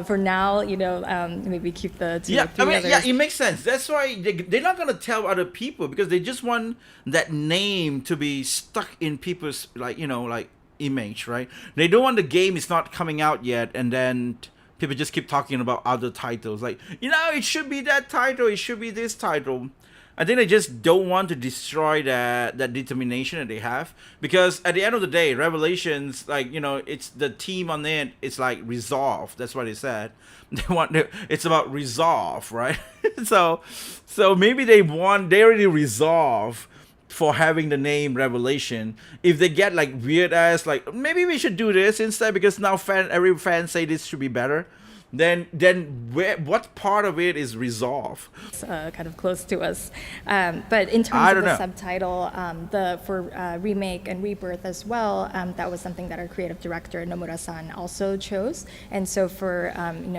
for now, maybe keep the 2 or 3 others. Yeah, it makes sense. That's why they're not gonna tell other people, because they just want that name to be stuck in people's image, right? They don't want the game is not coming out yet, and then people just keep talking about other titles. Like, it should be that title, it should be this title. I think they just don't want to destroy that determination that they have, because at the end of the day, Revelations, it's the team on it. It's like resolve. That's what they said. It's about resolve, right? so maybe they already resolve for having the name Revelation. If they get weird ass maybe we should do this instead, because now every fan say this should be better, then what part of it is resolved? It's kind of close to us, but in terms of the subtitle, for remake and rebirth as well, that was something that our creative director Nomura-san also chose. And so for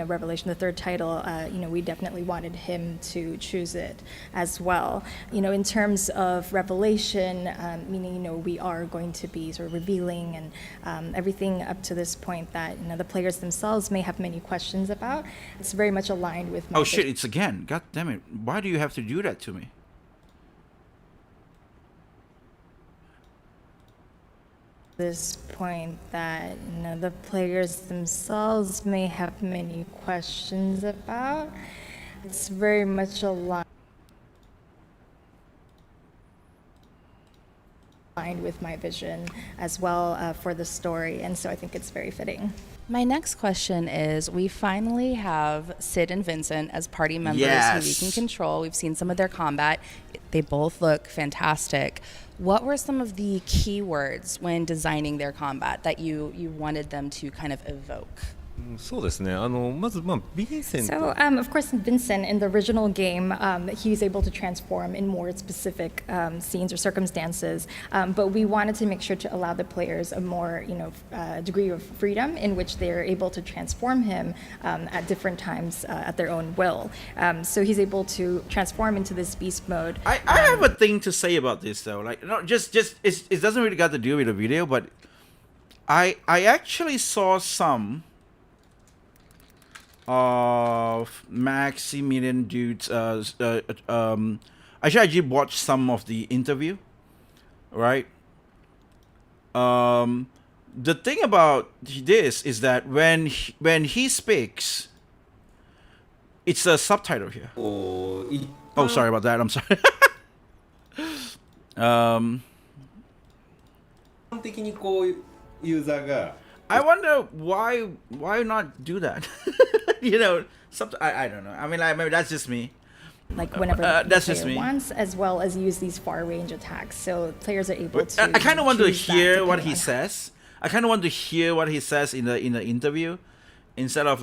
Revelation, the third title, we definitely wanted him to choose it as well. In terms of Revelation, meaning we are going to be sort of revealing and everything up to this point that the players themselves may have many questions about. It's very much aligned with my Oh shit, it's again. God damn it. Why do you have to do that to me? This point that the players themselves may have many questions about. It's very much aligned with my vision as well for the story, and so I think it's very fitting. My next question is, we finally have Sid and Vincent as party members who we can control. We've seen some of their combat. They both look fantastic. What were some of the keywords when designing their combat that you wanted them to kind of evoke? そうですね。まずヴィンセント。So, of course, Vincent in the original game, he's able to transform in more specific scenes or circumstances. But we wanted to make sure to allow the players a more, degree of freedom in which they're able to transform him at different times at their own will. So he's able to transform into this beast mode. I have a thing to say about this though. Like, no, just it doesn't really got to do with the video, but I actually saw some of Maximilian dudes. Actually watched some of the interview, right? The thing about this is that when he speaks, it's a subtitle here. Oh, sorry about that. I'm sorry. 的にこうユーザーが I wonder why not do that? I don't know. I mean, maybe that's just me. Like whenever that's the just player me. wants, as well as use these far range attacks, so players are able to. I kind of want to choose that hear what he depending on- says. I kind of want to hear what he says in the interview, instead of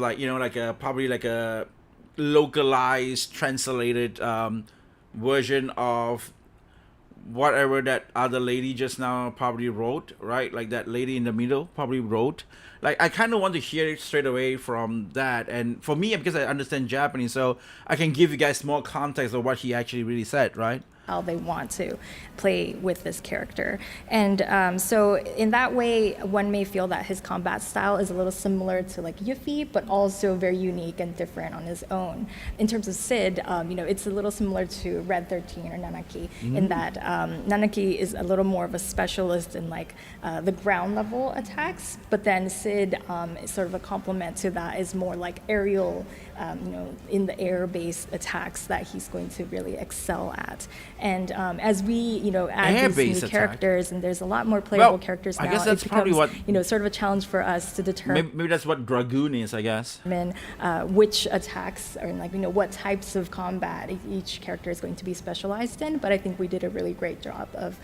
probably like a localized, translated version of whatever that other lady just now probably wrote, right? Like that lady in the middle probably wrote. Like, I kind of want to hear it straight away from that. And for me, because I understand Japanese, so I can give you guys more context of what he actually really said, right? How they want to play with this character. And so in that way, one may feel that his combat style is a little similar to like Yuffie, but also very unique and different on his own. In terms of Sid, it's a little similar to Red 13 or Nanaki, in that Nanaki is a little more of a specialist in like the ground level attacks, but then Sid is sort of a complement to that, is more like aerial, in the air-based attacks that he's going to really excel at. And as we, add these new characters, and there's a lot more playable characters now, I guess that's it becomes, probably sort of a challenge for us to determine maybe that's what Dragoon is, I guess. which attacks or what types of combat each character is going to be specialized in. But I think we did a really great job of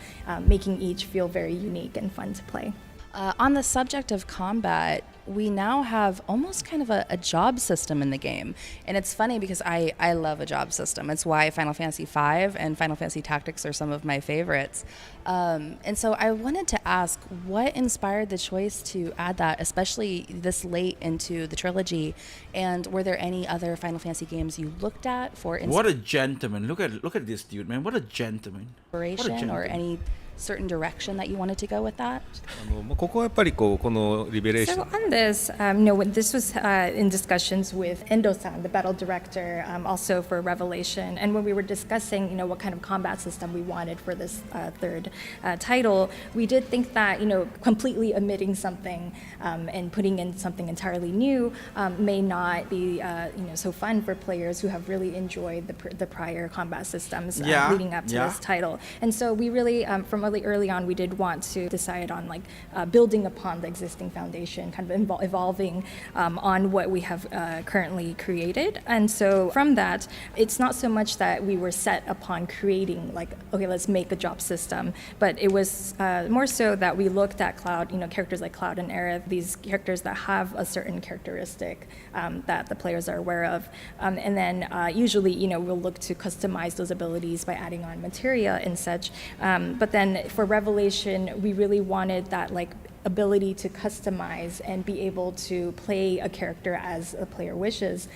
making each feel very unique and fun to play. On the subject of combat, we now have almost kind of a job system in the game. And it's funny because I love a job system. It's why Final Fantasy V and Final Fantasy Tactics are some of my favorites. And so I wanted to ask, what inspired the choice to add that, especially this late into the trilogy? And were there any other Final Fantasy games you looked at for What a gentleman. Look at this dude, man. What a gentleman. inspiration or any certain direction that you wanted to go with that? ここはやっぱりこのリベレーショ So ン on this, when this was in discussions with Endo-san, the battle director, also for Revelation, and when we were discussing, what kind of combat system we wanted for this third title, we did think that, completely omitting something and putting in something entirely new may not be, so fun for players who have really enjoyed the prior combat systems leading up to this title. And so we really, from a really early on, we did want to decide on like building upon the existing foundation, kind of evolving on what we have currently created. And so from that, it's not so much that we were set upon creating like, okay, let's make a job system, but it was more so that we looked at Cloud, characters like Cloud and Aerith, these characters that have a certain characteristic that the players are aware of. And then usually, we'll look to customize those abilities by adding on materia and such. But then for Revelation, we really wanted that like ability to customize and be able to play a character as a player wishes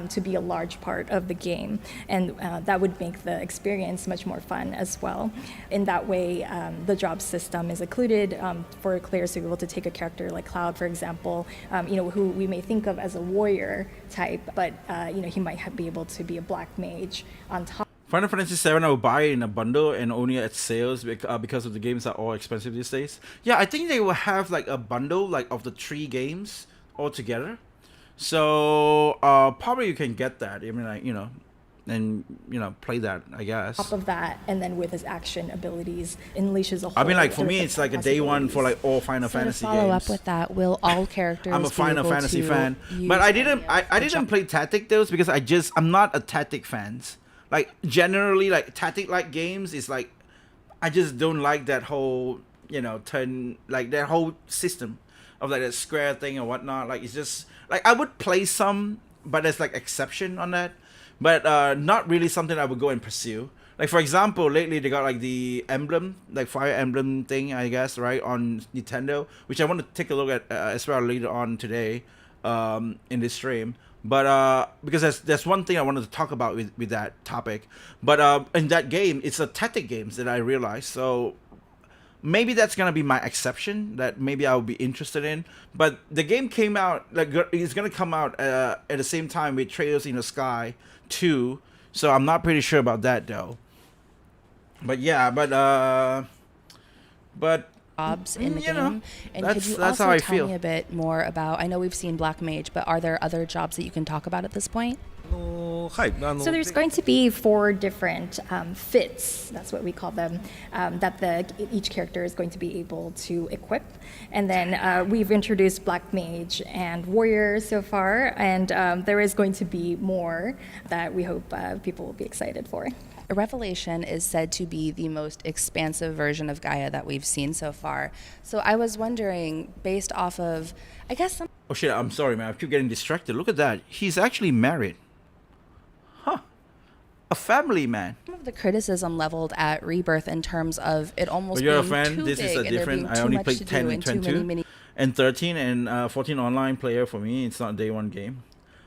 to be a large part of the game. And that would make the experience much more fun as well. In that way, the job system is included for players to be able to take a character like Cloud, for example, who we may think of as a warrior type, but he might be able to be a black mage on top. Final Fantasy VII, I will buy it in a bundle and only at sales because of the games are all expensive these days. Yeah, I think they will have like a bundle like of the 3 games all together. So probably you can get that. I mean, like, and play that, I guess. Top of that, and then with his action abilities, unleashes a whole. I mean, like for me, it's like a day one for like all Final Fantasy games. To follow up with that, will all characters? I'm a Final Fantasy fan, but I didn't play Tactic those because I'm not a Tactic fans. Like generally, like tactic-like games is like, I just don't like that whole, turn, like that whole system of like that square thing or whatnot. Like it's just like I would play some, but there's like exception on that, but not really something I would go and pursue. Like for example, lately they got like the emblem, like Fire Emblem thing, I guess, right, on Nintendo, which I want to take a look at as well later on today, in this stream. But because there's one thing I wanted to talk about with that topic, but in that game, it's a tactic games that I realized. So maybe that's gonna be my exception that maybe I'll be interested in. But the game came out like it's gonna come out at the same time with Trails in the Sky 2. So I'm not pretty sure about that though. But yeah, but jobs in the game. And could you also tell me a bit more about, I know we've seen Black Mage, but are there other jobs that you can talk about at this point? So there's going to be 4 different fits, that's what we call them, that each character is going to be able to equip. And then we've introduced Black Mage and Warrior so far, and there is going to be more that we hope people will be excited for. Revelation is said to be the most expansive version of Gaia that we've seen so far. So I was wondering, based off of, I guess Oh shit, I'm sorry, man. I keep getting distracted. Look at that. He's actually married. Huh. A family man. Some of the criticism leveled at Rebirth in terms of it almost but you're being a fan. too this big is a and there different. being I too only much played to 10 do and and too 22 many and 13 and 14 online player for me. It's not a day one game.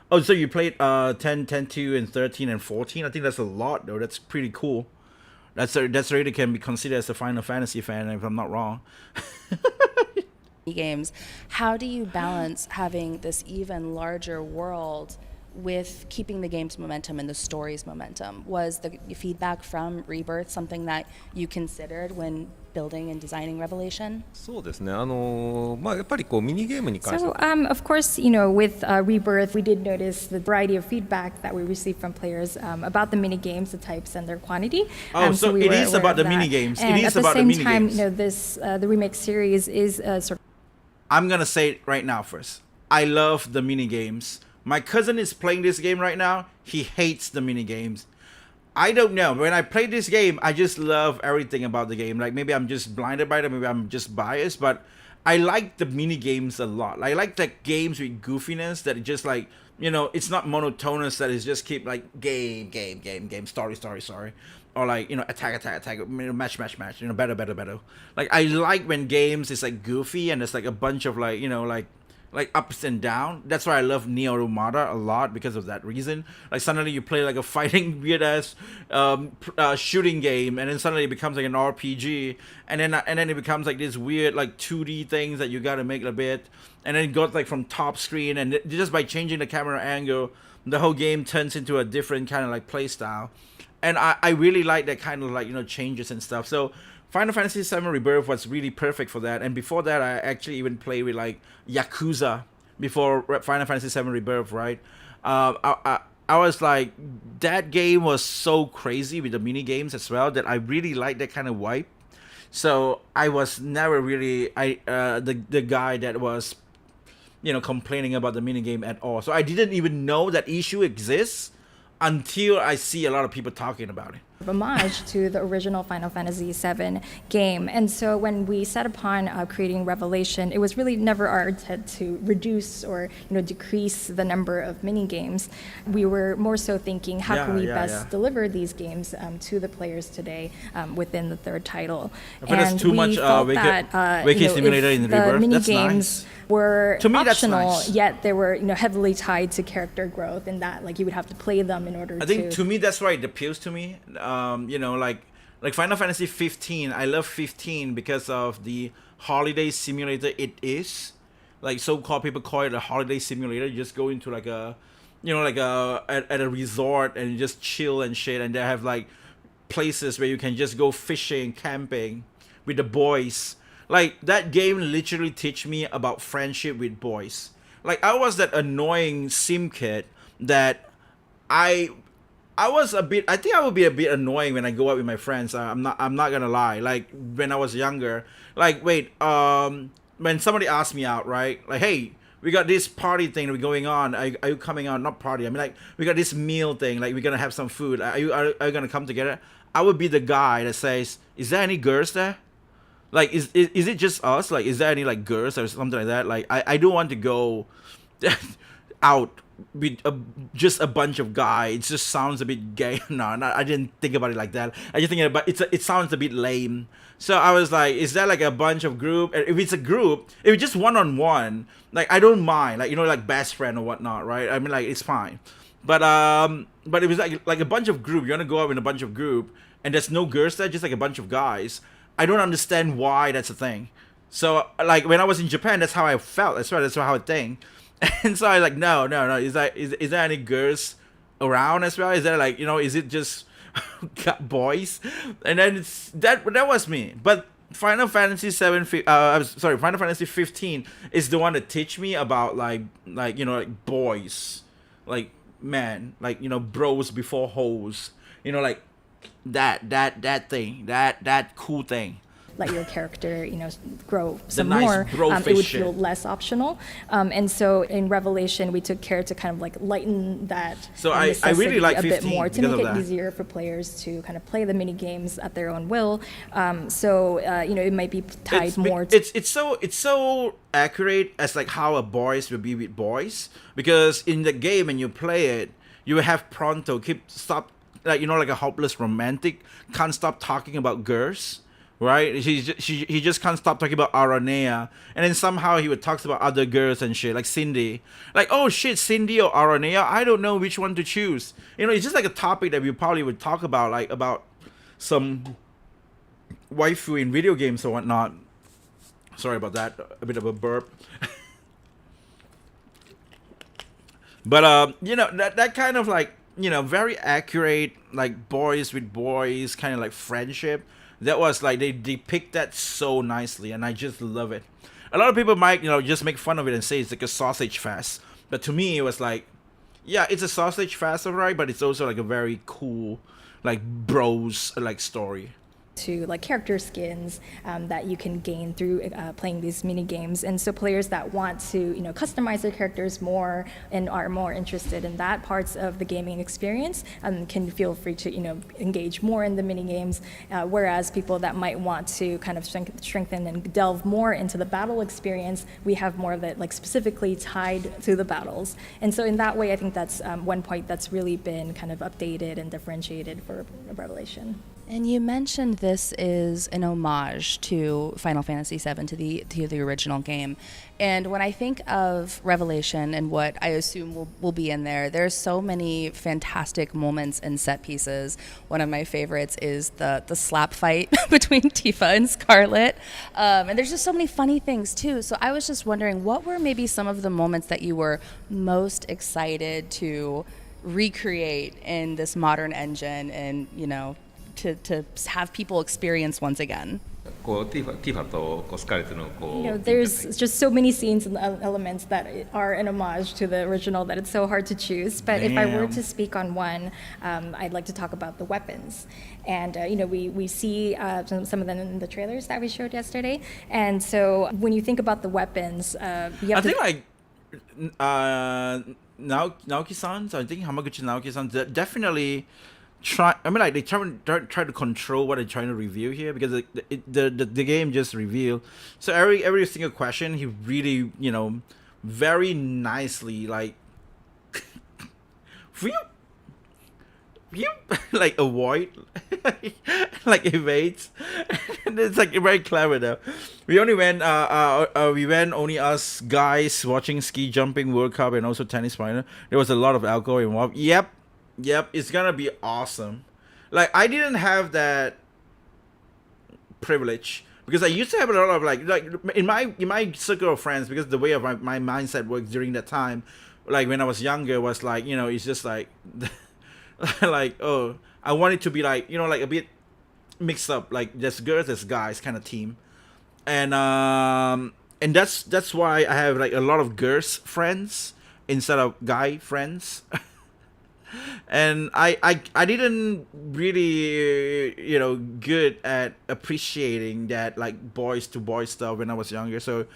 Oh, so you played 10, 2, and 13 and 14. I think that's a lot though. That's pretty cool. That's really can be considered as a Final Fantasy fan if I'm not wrong. games. How do you balance having this even larger world with keeping the game's momentum and the story's momentum? Was the feedback from Rebirth something that you considered when building and designing Revelation? そうですね。やっぱりこうミニゲームに関して So, of course, with Rebirth, we did notice the variety of feedback that we received from players about the mini games, the types, and their quantity. So we it were is aware about of the that. mini games. And It is at about the the same mini time, games. this the remake series is sort of. I'm gonna say it right now first. I love the mini games. My cousin is playing this game right now. He hates the mini games. I don't know. When I play this game, I just love everything about the game. Like maybe I'm just blinded by them, maybe I'm just biased, but I like the mini games a lot. I like the games with goofiness that just like, it's not monotonous, that it's just keep like game, story. Or like, attack, match, better. Like I like when games is like goofy and it's like a bunch of like, like ups and down. That's why I love Nier Automata a lot, because of that reason. Like suddenly you play like a fighting weird ass shooting game, and then suddenly it becomes like an RPG, and then it becomes like this weird like 2D things that you gotta make a bit, and then it goes like from top screen, and just by changing the camera angle, the whole game turns into a different kind of like play style. And I really like that kind of like changes and stuff. So Final Fantasy VII Rebirth was really perfect for that. And before that, I actually even played with like Yakuza before Final Fantasy VII Rebirth, right? I was like, that game was so crazy with the mini games as well that I really like that kind of vibe. So I was never really the guy that was, complaining about the minigame at all. So I didn't even know that issue exists until I see a lot of people talking about it. Homage to the original Final Fantasy VII game. And so when we set upon creating Revelation, it was really never our intent to reduce or decrease the number of mini games. We were more so thinking, how can we best deliver these games to the players today within the third title? I think that's too much Wiki Simulator in the Rebirth. Mini That's games nice. Were To me, that's optional, nice. yet they were heavily tied to character growth, and that you would have to play them in order I think to me that's why it appeals to me. Like Final Fantasy 15. I love 15 because of the holiday simulator it is. Like so-called people call it a holiday simulator. You just go into like a, at a resort and you just chill and shit, and they have like places where you can just go fishing, camping with the boys. Like that game literally teach me about friendship with boys. Like I was that annoying sim kid that I was a bit. I think I would be a bit annoying when I go out with my friends. I'm not gonna lie. Like when I was younger. Like when somebody asked me out, right? Like, hey, we got this party thing we're going on. Are you coming out? Not party. I mean, like we got this meal thing. Like we're gonna have some food. Are you gonna come together? I would be the guy that says, is there any girls there? Like is it just us? Like is there any like girls or something like that? Like I don't want to go out with just a bunch of guys. It just sounds a bit gay. No, I didn't think about it like that. I just think about it sounds a bit lame. So I was like, is that like a bunch of group? If it's a group, if it's just one-on-one, like I don't mind. Like like best friend or whatnot, right? I mean like it's fine. But it was like a bunch of group. You want to go out in a bunch of group and there's no girls there, just like a bunch of guys. I don't understand why that's a thing. So like when I was in Japan, that's how I felt. That's how I think. And so I was like, no. Is there any girls around as well? Is there like is it just boys? And then that was me. But Final Fantasy Final Fantasy 15 is the one that teach me about like boys, like man, like bros before hoes, like that thing, that cool thing. Let your character, grow some nice more. bro-fish It would shit. feel less optional. And so in Revelation, we took care to kind of like lighten that So I really necessity like a bit 15 more to because make of it that. easier for players to kind of play the mini games at their own will. It might be tied more to it's so accurate as like how a boys will be with boys, because in the game when you play it, you have Pronto stop like like a hopeless romantic can't stop talking about girls, right? He just can't stop talking about Aranea, and then somehow he would talk about other girls and shit, like Cindy. Like, oh shit, Cindy or Aranea, I don't know which one to choose. It's just like a topic that we probably would talk about, like about some waifu in video games or whatnot. Sorry about that, a bit of a burp. But that kind of like very accurate, like boys with boys kind of like friendship. That was like they depict that so nicely, and I just love it. A lot of people might just make fun of it and say it's like a sausage fest, but to me it was like, yeah, it's a sausage fest, alright, but it's also like a very cool like bros like story. To like character skins that you can gain through playing these mini games, and so players that want to customize their characters more and are more interested in that parts of the gaming experience can feel free to engage more in the mini games, whereas people that might want to kind of strengthen and delve more into the battle experience, we have more of it like specifically tied to the battles. And so in that way, I think that's one point that's really been kind of updated and differentiated for Revelation. And you mentioned this is an homage to Final Fantasy VII, to the original game. And when I think of Revelation and what I assume will be in there, there's so many fantastic moments and set pieces. One of my favorites is the slap fight between Tifa and Scarlet. And there's just so many funny things too. So I was just wondering, what were maybe some of the moments that you were most excited to recreate in this modern engine and, to have people experience once again? こうティファとこうスカーレットのこう You know, there's just so many scenes and elements that are an homage to the original that it's so hard to choose. But if I were Damn. to speak on one, I'd like to talk about the weapons. And you know, we see some of them in the trailers that we showed yesterday. And so when you think about the weapons, you have I think like Naoki-san, so I think Hamaguchi Naoki-san definitely try. I mean, like they try to control what they're trying to reveal here because the game just revealed. So every single question he really very nicely like like avoid like evades. And it's like very clever though. We went only us guys watching ski jumping World Cup and also tennis final. There was a lot of alcohol involved. Yep, it's gonna be awesome. Like I didn't have that privilege because I used to have a lot of like in my circle of friends, because the way of my mindset works during that time, like when I was younger, was like it's just like like, oh, I want it to be like like a bit mixed up, like there's girls, there's guys kind of team, and that's why I have like a lot of girls friends instead of guy friends. And I didn't really good at appreciating that like boys to boys stuff when I was younger. So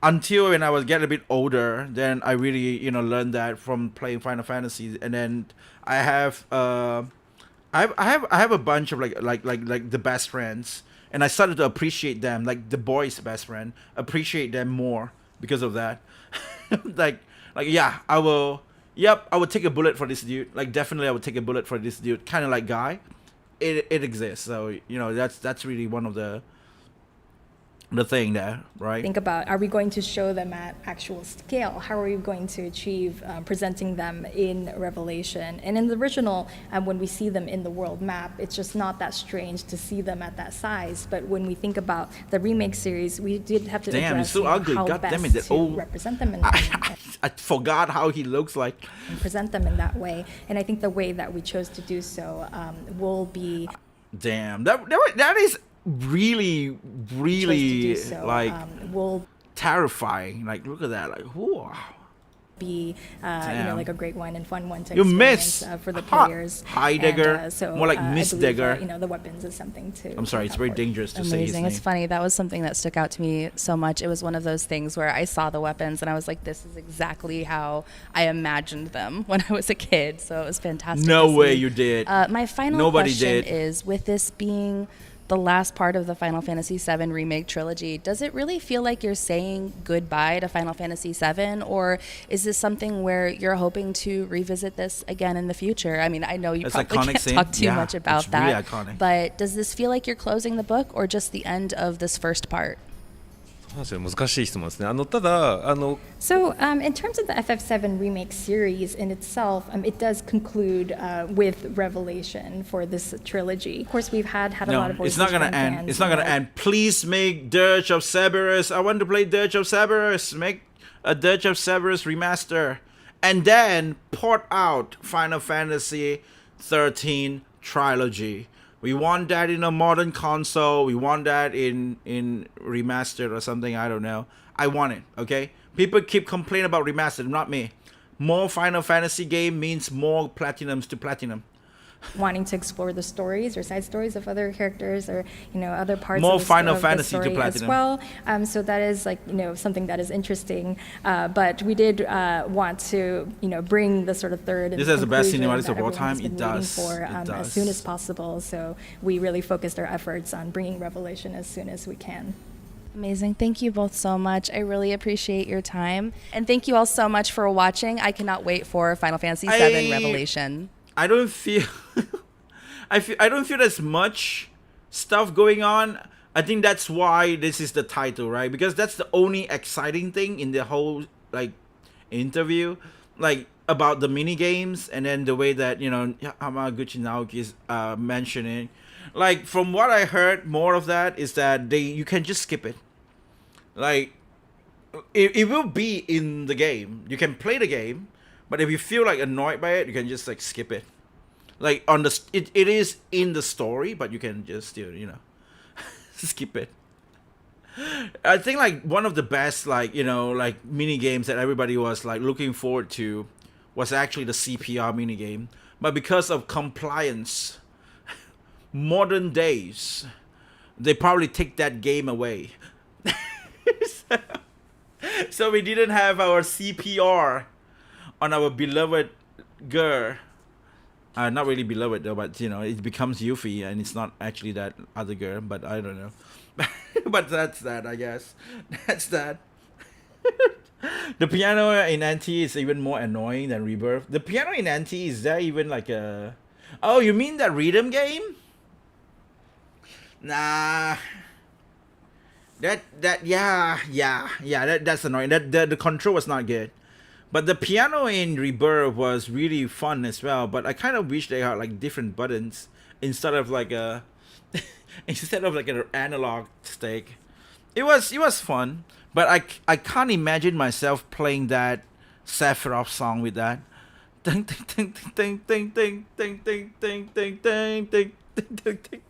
until when I was getting a bit older, then I really learned that from playing Final Fantasy. And then I have I have a bunch of like the best friends, and I started to appreciate them, like the boys' best friend, appreciate them more because of that. like yeah, I will. Yep, I would take a bullet for this dude. Like definitely, I would take a bullet for this dude. Kind of like guy, it exists. So that's really one of the thing there, right? Think about, are we going to show them at actual scale? How are we going to achieve presenting them in Revelation? And in the original, when we see them in the world map, it's just not that strange to see them at that size. But when we think about the remake series, we did have to Damn, address he's so ugly. how God best damn it, that to old... represent them I forgot how he looks like. and present them in that way. And I think the way that we chose to do so will be... Damn, that is really like terrifying. Like look at that, like whoa. Be like a great one and fun one to You experience miss for the players. Heidegger, so more like Miss Degger. The weapons is something to. I'm sorry, it's very dangerous to say his Amazing. name. It's funny. That was something that stuck out to me so much. It was one of those things where I saw the weapons and I was like, this is exactly how I imagined them when I was a kid. So it was fantastic. No way you did. My final Nobody question did. is, with this being the last part of the Final Fantasy VII Remake trilogy, does it really feel like you're saying goodbye to Final Fantasy VII, or is this something where you're hoping to revisit this again in the future? I mean, I know you It's probably iconic can't scene. talk too Yeah, much about it's that, really iconic. but does this feel like you're closing the book or just the end of this first part? 難しい質問ですね。ただSo, in terms of the FF7 remake series in itself, it does conclude with Revelation for this trilogy. Of course, we've had a lot of voices it's not gonna from end. fans, It's not gonna end. Please make Dirge of Cerberus. I want to play Dirge of Cerberus. Make a Dirge of Cerberus remaster, and then port out Final Fantasy 13 trilogy. We want that in a modern console. We want that in remastered or something. I don't know. I want it. Okay. People keep complaining about remastered, not me. More Final Fantasy game means more platinums to platinum. wanting to explore the stories or side stories of other characters or other parts more of the, Final of the Fantasy to story as platinum. well. So that is something that is interesting. But we did want to bring the sort of third. This is the best conclusion cinematics that of all time. everyone's It been waiting does. for, It does. as soon as possible. So we really focused our efforts on bringing Revelation as soon as we can. Amazing. Thank you both so much. I really appreciate your time. And thank you all so much for watching. I cannot wait for Final Fantasy VII Revelation. I don't feel I don't feel there's much stuff going on. I think that's why this is the title, right? Because that's the only exciting thing in the whole interview, about the mini games, and then the way that Hamaguchi Naoki is mentioning. From what I heard, more of that is that you can just skip it. It will be in the game. You can play the game, but if you feel annoyed by it, you can just skip it. It is in the story, but you can just still skip it. I think like one of the best like like mini games that everybody was like looking forward to was actually the CPR mini game, but because of compliance, modern days, they probably take that game away. So we didn't have our CPR on our beloved girl. Not really beloved though, but it becomes Yuffie, and it's not actually that other girl, but I don't know. But that's that, I guess. That's that. The piano in NT is even more annoying than Rebirth. The piano in NT, is there even like a... Oh, you mean that rhythm game? Nah. That's annoying. The control was not good. But the piano in Rebirth was really fun as well. But I kind of wish they had like different buttons instead of like a an analog stick. It was fun, but I can't imagine myself playing that Sephiroth song with that. Ding ding ding ding ding ding ding ding ding ding ding ding ding ding.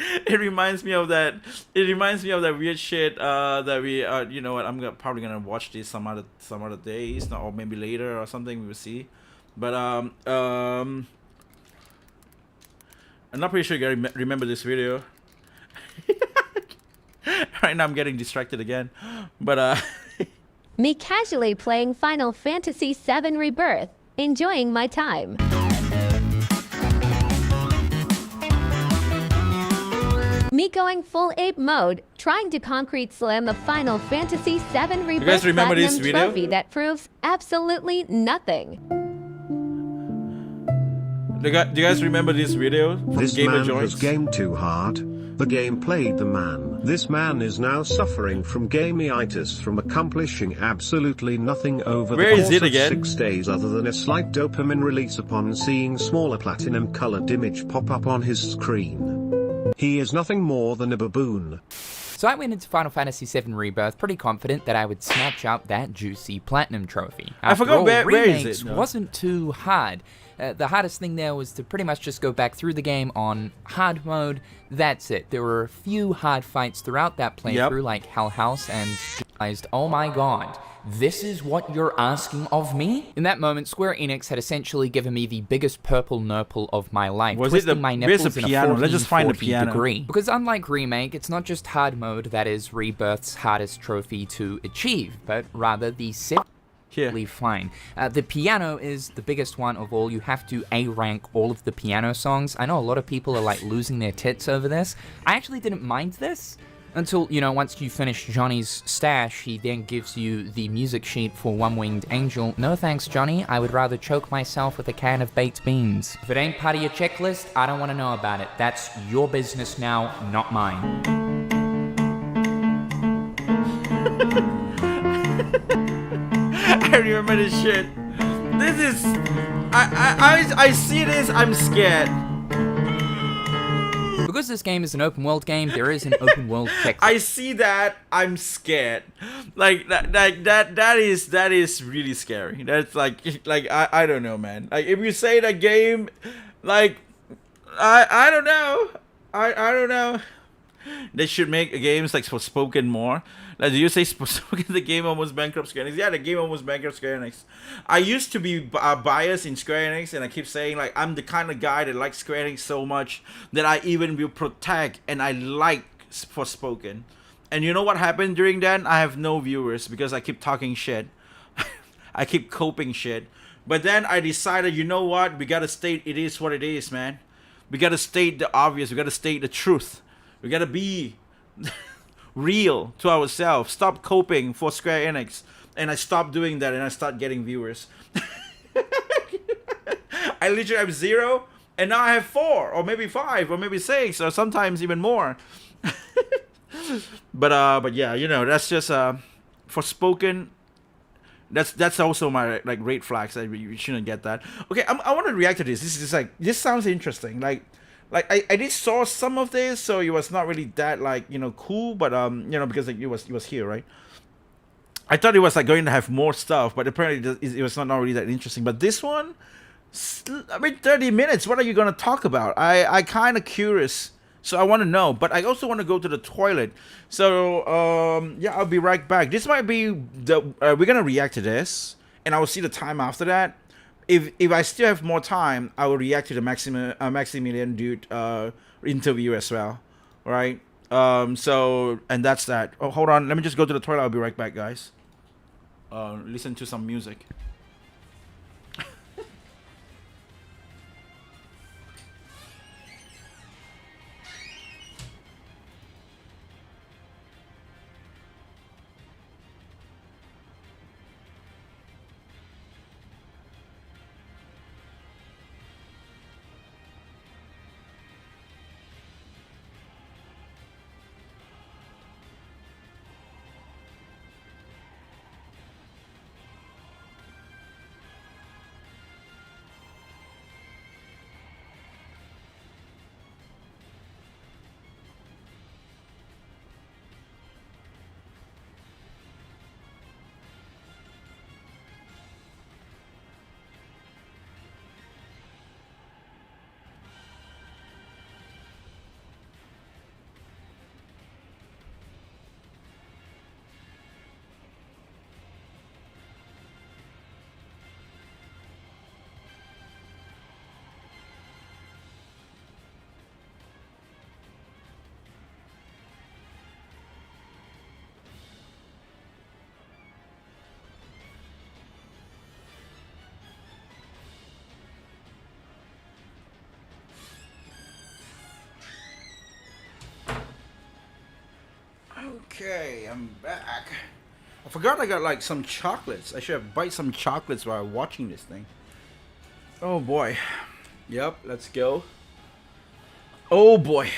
It reminds me of that. It reminds me of that weird shit that we you know what, probably gonna watch this some other days, or maybe later or something, we will see. But I'm not pretty sure you guys remember this video. Right now I'm getting distracted again. But Me casually playing Final Fantasy VII Rebirth, enjoying my time. Me going full ape mode, trying to concrete slam the Final Fantasy VII Rebirth guys remember this Platinum video? trophy that proves absolutely nothing. do you guys remember this video from This Gamer man Joints? has gamed too hard. The game played the man. This man is now suffering from gameitis from accomplishing absolutely nothing over Where the is course it of again? 6 days other than a slight dopamine release upon seeing smaller platinum colored image pop up on his screen. He is nothing more than a baboon. So I went into Final Fantasy VII Rebirth pretty confident that I would snatch up that juicy platinum trophy. I forgot all, where is remakes it? No. wasn't too hard. The hardest thing there was to pretty much just go back through the game on hard mode. That's it. There were a few hard fights throughout that playthrough, like Hell House, and realized, oh my god, this is what you're asking of me? In that moment, Square Enix had essentially given me the biggest purple nurple of my life, twisting my where's nipples the in a piano? Let's just find the 1440 piano. degree. Because unlike Remake, it's not just hard mode that is Rebirth's hardest trophy to achieve, but rather the fine. The piano is the biggest one of all. You have to A-rank all of the piano songs. I know a lot of people are like losing their tits over this. I actually didn't mind this until, once you finish Johnny's stash, he then gives you the music sheet for One Winged Angel. No thanks, Johnny. I would rather choke myself with a can of baked beans. If it ain't part of your checklist, I don't want to know about it. That's your business now, not mine. I remember this shit. This is... I see this, I'm scared. Because this game is an open world game, there is an open world checklist. I see that, I'm scared. Like that is really scary. That's like I don't know, man. Like if you say that game, like I don't know. I don't know. They should make games like for Spoken more. Like, do you say Spoken the game almost bankrupt Square Enix? Yeah, the game almost bankrupt Square Enix. I used to be biased in Square Enix, and I keep saying like I'm the kind of guy that likes Square Enix so much that I even will protect and I like for Spoken. And you know what happened during that? I have no viewers because I keep talking shit. I keep coping shit. But then I decided, you know what? We gotta state it is what it is, man. We gotta state the obvious. We gotta state the truth. We gotta be real to ourselves. Stop coping for Square Enix. And I stopped doing that and I start getting viewers. I literally have 0 and now I have 4 or maybe 5 or maybe 6 or sometimes even more. But yeah, that's just for Spoken. That's also my like red flags. You shouldn't get that. Okay, I want to react to this. This sounds interesting. Like I did saw some of this, so it was not really that like cool, but because like it was here, right? I thought it was like going to have more stuff, but apparently it was not really that interesting. But this one, 30 minutes. What are you gonna talk about? I kind of curious So I want to know, but I also want to go to the toilet. So yeah, I'll be right back. This might be the we're gonna react to this, and I will see the time after that. If I still have more time, I will react to the Maximilian dude interview as well, right? So and that's that. Oh, hold on, let me just go to the toilet. I'll be right back, guys. Listen to some music. Okay, I'm back. I forgot I got like some chocolates. I should have bite some chocolates while watching this thing. Oh boy. Yep, let's go. Oh boy.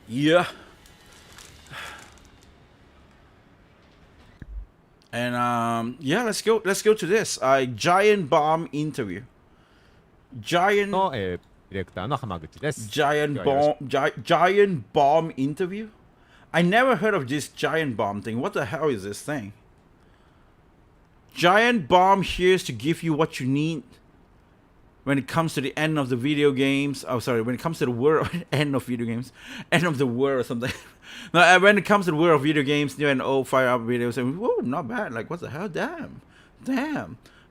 Yeah. And yeah, let's go to this. Giant bomb interview. Giant bomb interview? I never heard of this giant bomb thing. What the hell is this thing? Giant bomb here is to give you what you need when it comes to the end of the video games. Oh, sorry, when it comes to the world, end of video games, end of the world or something. No, when it comes to the world of video games, new and old fire up videos, and whoa, not bad. Like, what the hell? Damn.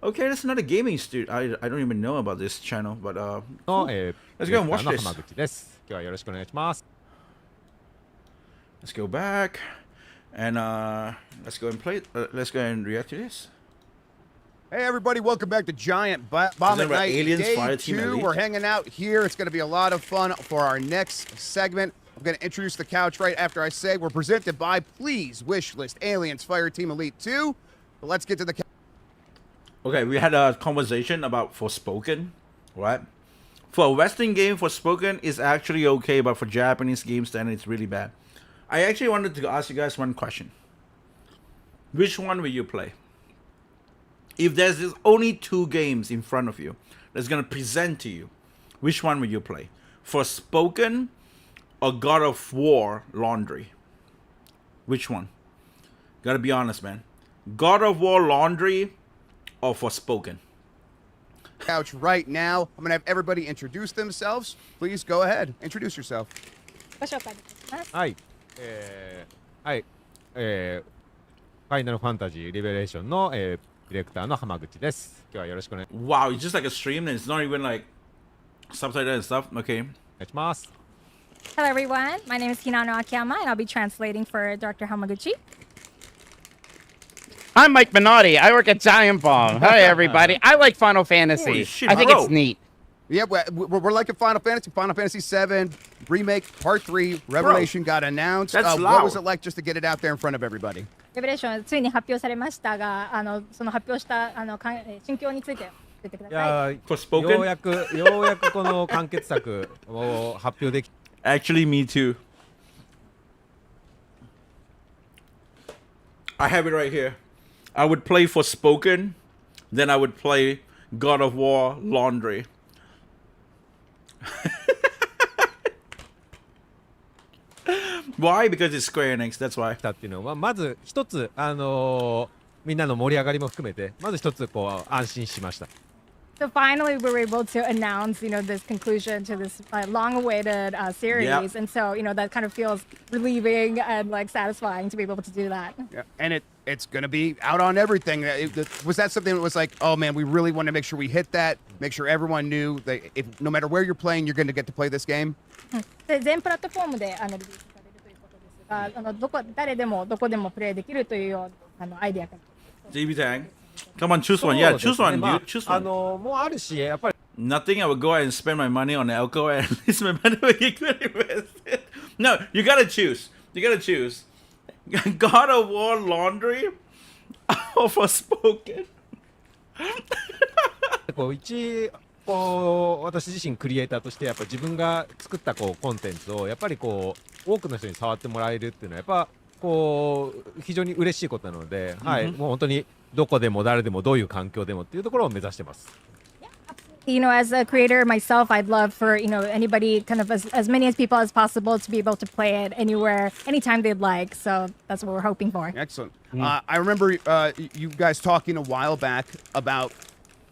Okay, that's not a gaming studio. I don't even know about this channel, but cool. Let's go and watch this. Let's go back, and let's go and play. Let's go and react to this. Hey everybody, welcome back to Giant Bomb at Night Day 2. We're hanging out here. It's going to be a lot of fun for our next segment. I'm going to introduce the couch right after I say we're presented by Please Wishlist Aliens Fireteam Elite 2. But let's get to the couch. Okay, we had a conversation about Forspoken, right? For a Western game, Forspoken is actually okay, but for Japanese games, then it's really bad. I actually wanted to ask you guys one question. Which one will you play? If there's only 2 games in front of you that's going to present to you, which one will you play? Forspoken or God of War Laundry? Which one? Gotta be honest, man. God of War Laundry or Forspoken? Couch right now. I'm going to have everybody introduce themselves. Please go ahead. Introduce yourself. Hi. Final Fantasy Revelation の、ディレクターの浜口です。今日はよろしくお願いします。 Wow, it's just like a stream and it's not even like subtitle and stuff. Okay. お願いします。 Hello everyone, my name is Hinano Akiyama and I'll be translating for Dr. Hamaguchi. I'm Mike Minotti. I work at Giant Bomb. Hi everybody. I like Final Fantasy. I think it's neat. Yeah, we're like a Final Fantasy. Final Fantasy 7 Remake Part 3 Revelation got announced. What was it like just to get it out there in front of everybody? レベレーションついに発表されましたが、その発表した心境について言ってください。ようやくこの完結作を発表でき。Actually, me too. I have it right here. I would play Forspoken, then I would play God of War Laundry. Why? Because it's Square Enix. That's why. っていうのはまず一つみんなの盛り上がりも含めてまず一つこう安心しました。So finally, we were able to announce, this conclusion to this long-awaited series, Yep. and so, that kind of feels relieving and like satisfying to be able to do that. Yeah, and it's going to be out on everything. Was that something that was like, oh man, we really want to make sure we hit that, make sure everyone knew that if no matter where you're playing, you're going to get to play this game? で、全プラットフォームでリリースされるということですが、誰でもどこでもプレイできるというようなアイデアから。JB Tang. Come on, choose one. Yeah, choose one, まあ dude. Choose one. もうあるし、やっぱり Nothing. I would go out and spend my money on alcohol and at least my money would get good invested. No, you gotta choose. You gotta choose. God of War Laundry or Forspoken. 私自身クリエイターとしてやっぱ自分が作ったコンテンツをやっぱり多くの人に触ってもらえるっていうのはやっぱ非常に嬉しいことなので、はい、もう本当にどこでも誰でもどういう環境でもっていうところを目指してます。As a creator myself, I'd love for, anybody, kind of as many as people as possible to be able to play it anywhere, anytime they'd like. So that's what we're hoping for. Excellent. I remember you guys talking a while back about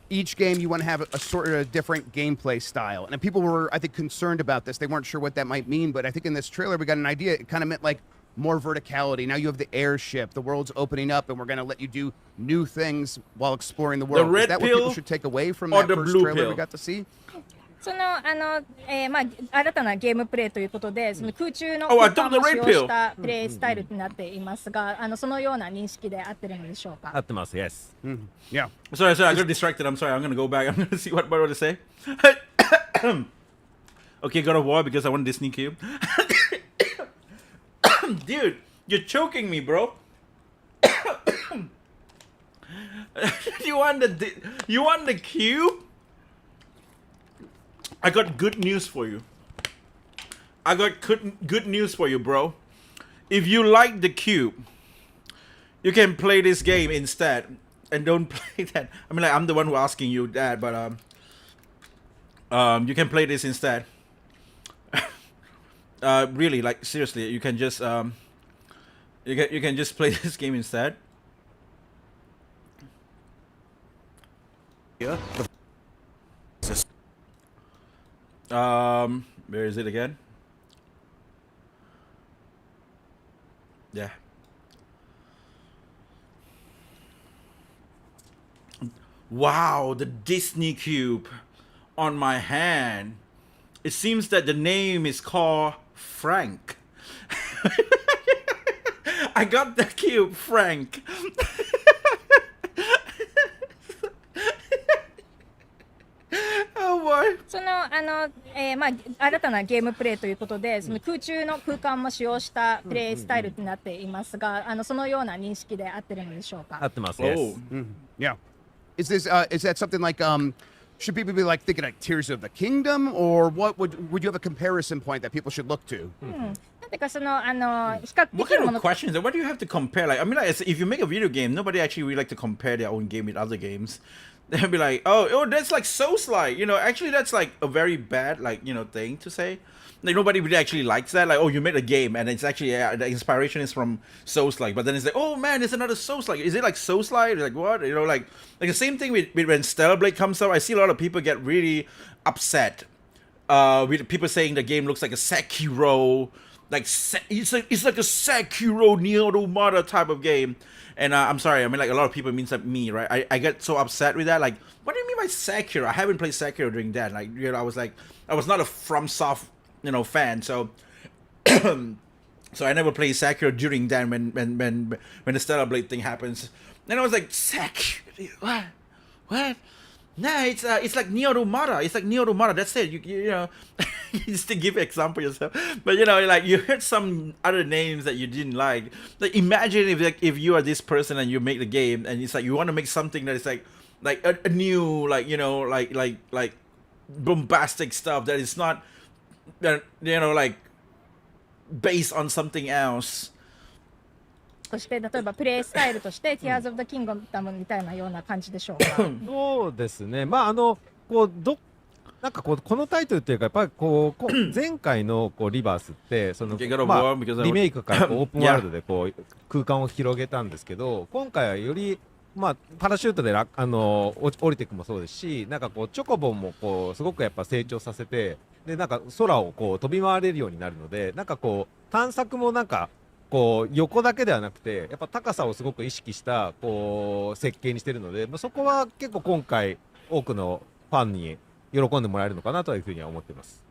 each game you want to have a sort of different gameplay style. And people were, I think, concerned about this. They weren't sure what that might mean. But I think in this trailer, we got an idea. It kind of meant like more verticality. Now you have the airship. The world's opening up, and we're going to let you do new things while exploring the world. The red Is that what people should take away from or that the first blue trailer pill? we got to see? 新たなゲームプレイということで、その空中の Oh, I 空 took 間 the を red 使用 pill. したプレイスタイルになっていますが、そのような認識で合ってるのでしょうか。合ってます。Yes. Yeah. Sorry, I got distracted. I'm sorry. I'm gonna go back. I'm gonna see what to say. Okay, God of War because I want Disney Cube. Dude, you're choking me, bro. You want the cube? I got good news for you. I got good news for you, bro. If you like the cube, you can play this game instead, and don't play that. I mean, like, I'm the one who asking you that, but you can play this instead. Really, like seriously, you can just you can just play this game instead. Yeah. Where is it again? Yeah. Wow, the Disney Cube on my hand. It seems that the name is called Frank. I got the cube, Frank. Oh boy. 新たなゲームプレイということで、その空中の空間も使用したプレイスタイルになっていますが、そのような認識で合ってるのでしょうか。合ってます。Yes. Yeah. Is that something like should people be like thinking like Tears of the Kingdom, or what would you have a comparison point that people should look to? なんていうか比較 What 的 kind なも of の。 questions? What do you have to compare? Like, I mean, like, if you make a video game, nobody actually really like to compare their own game with other games. They'll be like, oh, that's like Soulslike. Actually, that's like a very bad, like, thing to say. Like, nobody really actually likes that. Like, oh, you made a game, and it's actually, the inspiration is from Soulslike. But then it's like, oh, man, there's another Soulslike. Is it like Soulslike? Like, what? Like the same thing with when Stellar Blade comes out. I see a lot of people get really upset with people saying the game looks like a Sekiro. Like, it's like a Sekiro Nier Automata type of game. And I'm sorry, I mean, like, a lot of people means like me, right? I get so upset with that. Like, what do you mean by Sekiro? I haven't played Sekiro during that. Like, I was not a FromSoft, fan. So, so I never played Sekiro during that when the Stellar Blade thing happens. And I was like, Sekiro, what? Nah, it's like Nier Automata. It's like Nier Automata. That's it. You just to give an example yourself. But like you heard some other names that you didn't like. Like imagine if you are this person and you make the game and it's like you want to make something that is like a new like bombastic stuff that is not like based on something else. として例えばプレイスタイルとして Tears of the Kingdom みたいなような感じでしょうか。そうですね。なんかこのタイトルっていうかやっぱり前回のリバースってリメイクからオープンワールドで空間を広げたんですけど、今回はよりまあ、パラシュートで降りていくもそうですし、なんかこうチョコボもこうすごくやっぱ成長させて、でなんか空をこう飛び回れるようになるので、なんかこう探索もなんかこう横だけではなくて、やっぱ高さをすごく意識したこう設計にしてるので、まあ、そこは結構今回多くのファンに喜んでもらえるのかなというふうには思っています。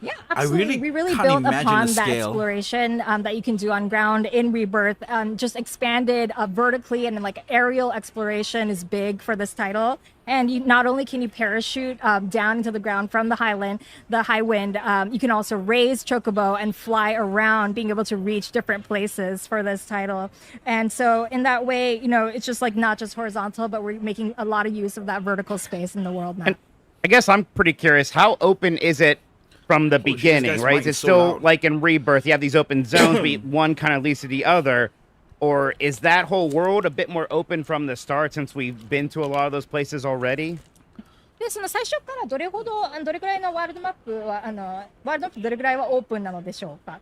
Yeah, absolutely. We really built upon that exploration that you can do on ground in Rebirth. Just expanded vertically, and like aerial exploration is big for this title. And not only can you parachute down into the ground from the high wind, you can also raise Chocobo and fly around, being able to reach different places for this title. And so in that way, it's just like not just horizontal, but we're making a lot of use of that vertical space in the world now. And I guess I'm pretty curious, how open is it from the beginning, right? Is it still like in Rebirth, you have these open zones, but one kind of leads to the other? Or is that whole world a bit more open from the start since we've been to a lot of those places already? で、その最初からどれくらいのワールドマップどれくらいはオープンなのでしょうか？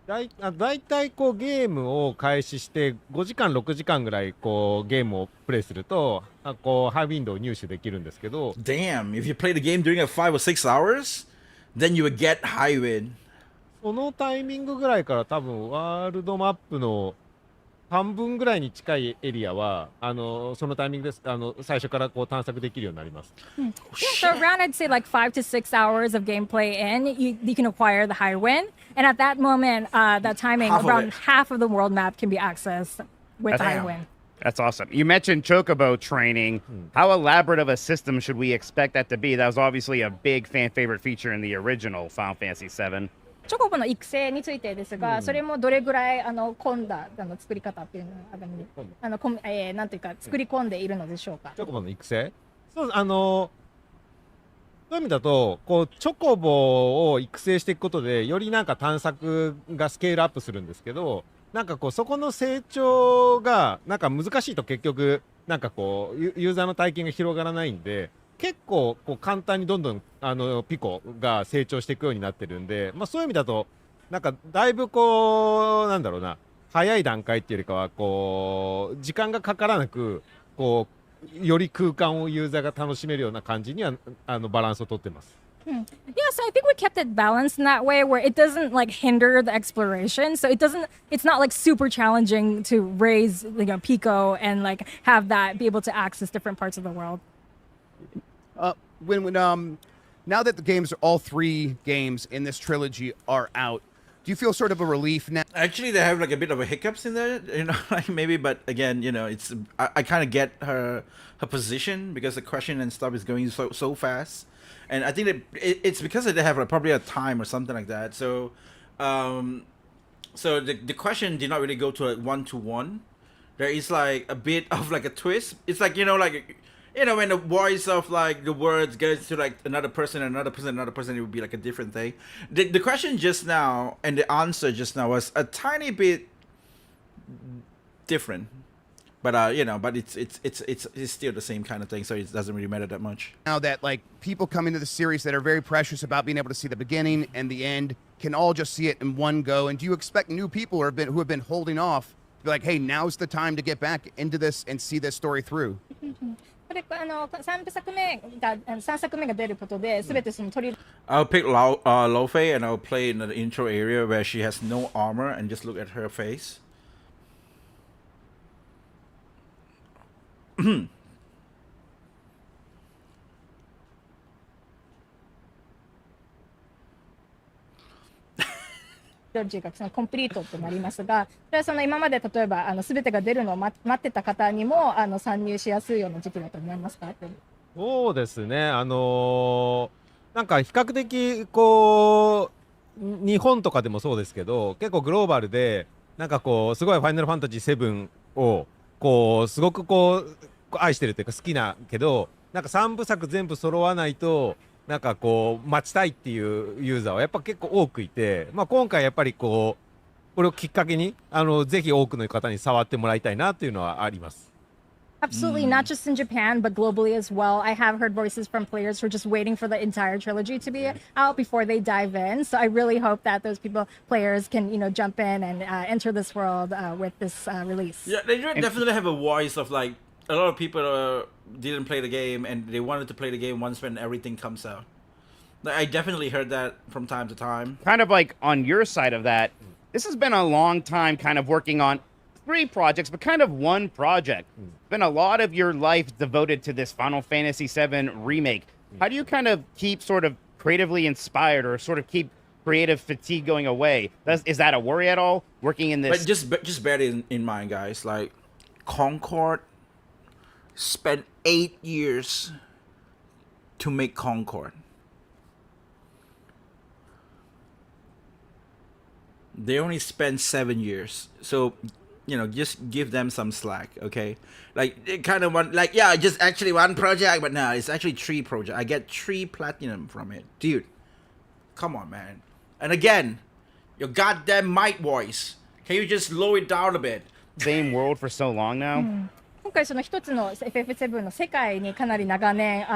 だいたいこうゲームを開始して5時間6時間ぐらいこうゲームをプレイするとこうハイウィンドを入手できるんですけど。Damn, if you play the game during 5 or 6 hours, then you would get high wind. そのタイミングぐらいから多分ワールドマップの半分ぐらいに近いエリアはそのタイミングです最初からこう探索できるようになります。Yeah, so around I'd say like 5 to 6 hours of gameplay in, you can acquire the high wind, and at that moment, that timing, around half of the world map can be accessed with high wind. That's awesome. You mentioned Chocobo training. How elaborate of a system should we expect that to be? That was obviously a big fan favorite feature in the original Final Fantasy VII. チョコボの育成についてですが、それもどれぐらい混んだ作り方っていうのなんていうか作り込んでいるのでしょうか。チョコボの育成？そういう意味だとこうチョコボを育成していくことでよりなんか探索がスケールアップするんですけど、なんかこうそこの成長がなんか難しいと結局なんかこうユーザーの体験が広がらないんで。結構こう簡単にどんどんピコが成長していくようになってるんで、まあ、そういう意味だとなんかだいぶこうなんだろうな早い段階っていうよりかはこう時間がかからなくこうより空間をユーザーが楽しめるような感じにはバランスをとってます。Yeah, so I think we kept it balanced in that way where it doesn't like hinder the exploration. So it's not like super challenging to raise Pico and like have that be able to access different parts of the world. Now that the games, all 3 games in this trilogy are out, do you feel sort of a relief now? Actually, they have like a bit of a hiccups in there, like maybe, but again, it's I kind of get her position because the question and stuff is going so fast, and I think that it's because they have probably a time or something like that. So, so the question did not really go to a 1-to-1. There is like a bit of like a twist. It's like when the voice of like the words goes to like another person, it would be like a different thing. The question just now and the answer just now was a tiny bit different, but but it's still the same kind of thing, so it doesn't really matter that much. Now that like people come into the series that are very precious about being able to see the beginning and the end, can all just see it in one go. And do you expect new people who have been holding off to be like, hey, now's the time to get back into this and see this story through? これ3作目が出ることで全てその取り I'll pick Lo-Fei and I'll play in the intro area where she has no armor and just look at her face. そのコンプリートとなりますが、それはその今まで例えば全てが出るのを待ってた方にも参入しやすいような時期だと思いますか？そうですね。なんか比較的こう日本とかでもそうですけど、結構グローバルでなんかこうすごいファイナルファンタジー7をこうすごくこう愛してるというか好きなけど、なんか3部作全部揃わないと。なんかこう待ちたいっていうユーザーはやっぱ結構多くいて、まあ、今回やっぱりこうこれをきっかけにぜひ多くの方に触ってもらいたいなというのはあります。Absolutely, not just in Japan, but globally as well. I have heard voices from players who are just waiting for the entire trilogy to be out before they dive in. So I really hope that those players can, jump in and enter this world with this release. Yeah, they definitely have a voice of like a lot of people didn't play the game and they wanted to play the game once when everything comes out. Like, I definitely heard that from time to time. Kind of like on your side of that, this has been a long time kind of working on 3 projects, but kind of one project. Been a lot of your life devoted to this Final Fantasy VII remake. How do you kind of keep sort of creatively inspired or sort of keep creative fatigue going away? Is that a worry at all, working in this? But just bear it in mind, guys. Like, Concord spent 8 years to make Concord. They only spent 7 years. So, just give them some slack, okay? Like, it kind of want, like, yeah, just actually one project, but no, it's actually 3 projects. I get 3 platinum from it. Dude, come on, man. And again, your goddamn mic voice. Can you just lower it down a bit? Same world for so long now? 今回その一つの FF7 の世界にかなり長年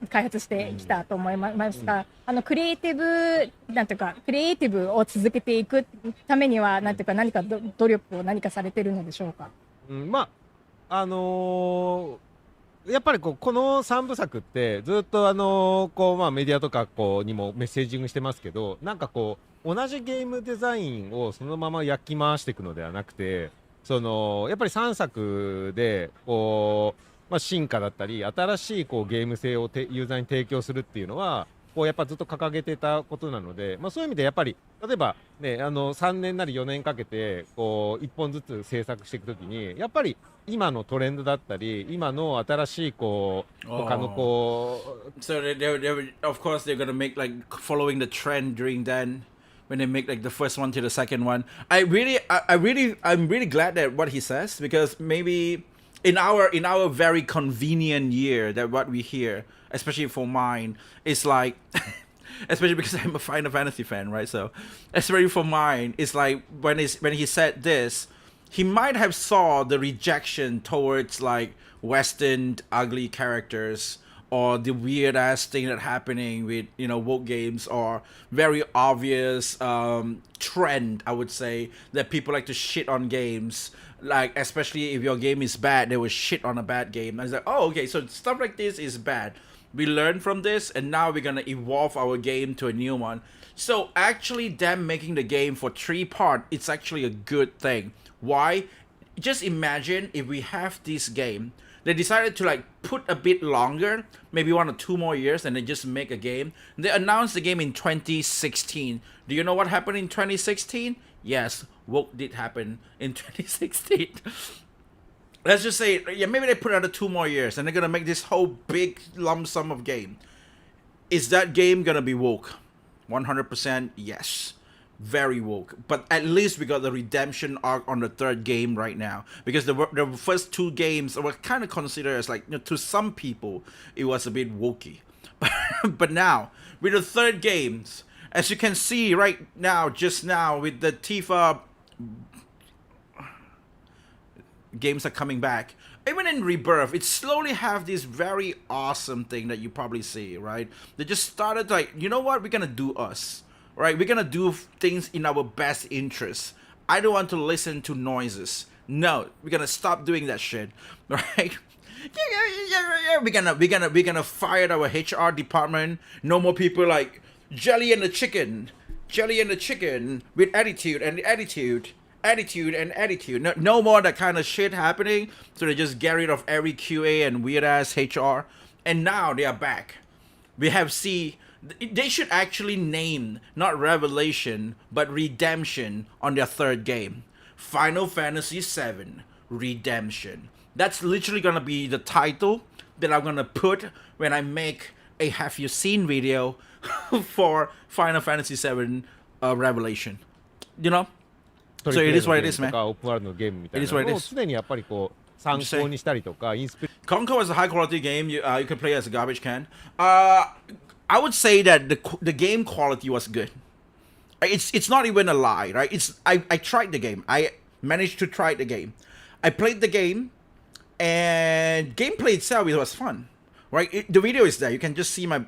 開発してきたと思いますが、クリエイティブなんていうかクリエイティブを続けていくためにはなんていうか何か努力を何かされてるのでしょうか。まあやっぱりこの3部作ってずっとメディアとかにもメッセージングしてますけど、なんか同じゲームデザインをそのまま焼き回していくのではなくて、やっぱり3作で進化だったり新しいゲーム性をユーザーに提供するっていうのはやっぱずっと掲げてたことなので、そういう意味でやっぱり例えばね3年なり4年かけて1本ずつ制作していくときにやっぱり今のトレンドだったり今の新しい他のSo they of course they're gonna make like following the trend during then. When they make like the first one to the second one, I'm really glad that what he says, because maybe in our very convenient year that what we hear, especially for mine, is like, especially because I'm a Final Fantasy fan, right? So, especially for mine, it's like when he said this, he might have saw the rejection towards like Western ugly characters. Or the weird ass thing that happening with woke games, or very obvious trend, I would say, that people like to shit on games, like especially if your game is bad, they will shit on a bad game. And it's like, oh, okay, so stuff like this is bad. We learned from this, and now we're gonna evolve our game to a new one. So actually, them making the game for 3 parts, it's actually a good thing. Why? Just imagine if we have this game. They decided to like put a bit longer, maybe 1 or 2 more years, and they just make a game. They announced the game in 2016. Do you know what happened in 2016? Yes, woke did happen in 2016. Let's just say, yeah, maybe they put another 2 more years, and they're gonna make this whole big lump sum of game. Is that game gonna be woke? 100% yes. Very woke, but at least we got the redemption arc on the 3rd game right now, because the first 2 games were kind of considered as like, to some people it was a bit wokey, but now with the 3rd games, as you can see right now, just now with the Tifa games are coming back. Even in Rebirth, it slowly have this very awesome thing that you probably see, right? They just started like, you know what, we're gonna do us. Right, we're gonna do things in our best interest. I don't want to listen to noises. No, we're gonna stop doing that shit. Right? Yeah. We're gonna fire our HR department. No more people like Jelly and the chicken with attitude. No more that kind of shit happening. So they just get rid of every QA and weird ass HR. And now they are back. We have they should actually name not Revelation but Redemption on their 3rd game. Final Fantasy VII Redemption. That's literally gonna be the title that I'm gonna put when I make a Have You Seen video for Final Fantasy VII Revelation. So it is what it is, man. It is what it is. Conquer was a high quality game. You can play as a garbage can. I would say that the game quality was good. It's not even a lie, right? I tried the game. I managed to try the game. I played the game. and gameplay itself, it was fun, right? The video is there. You can just see my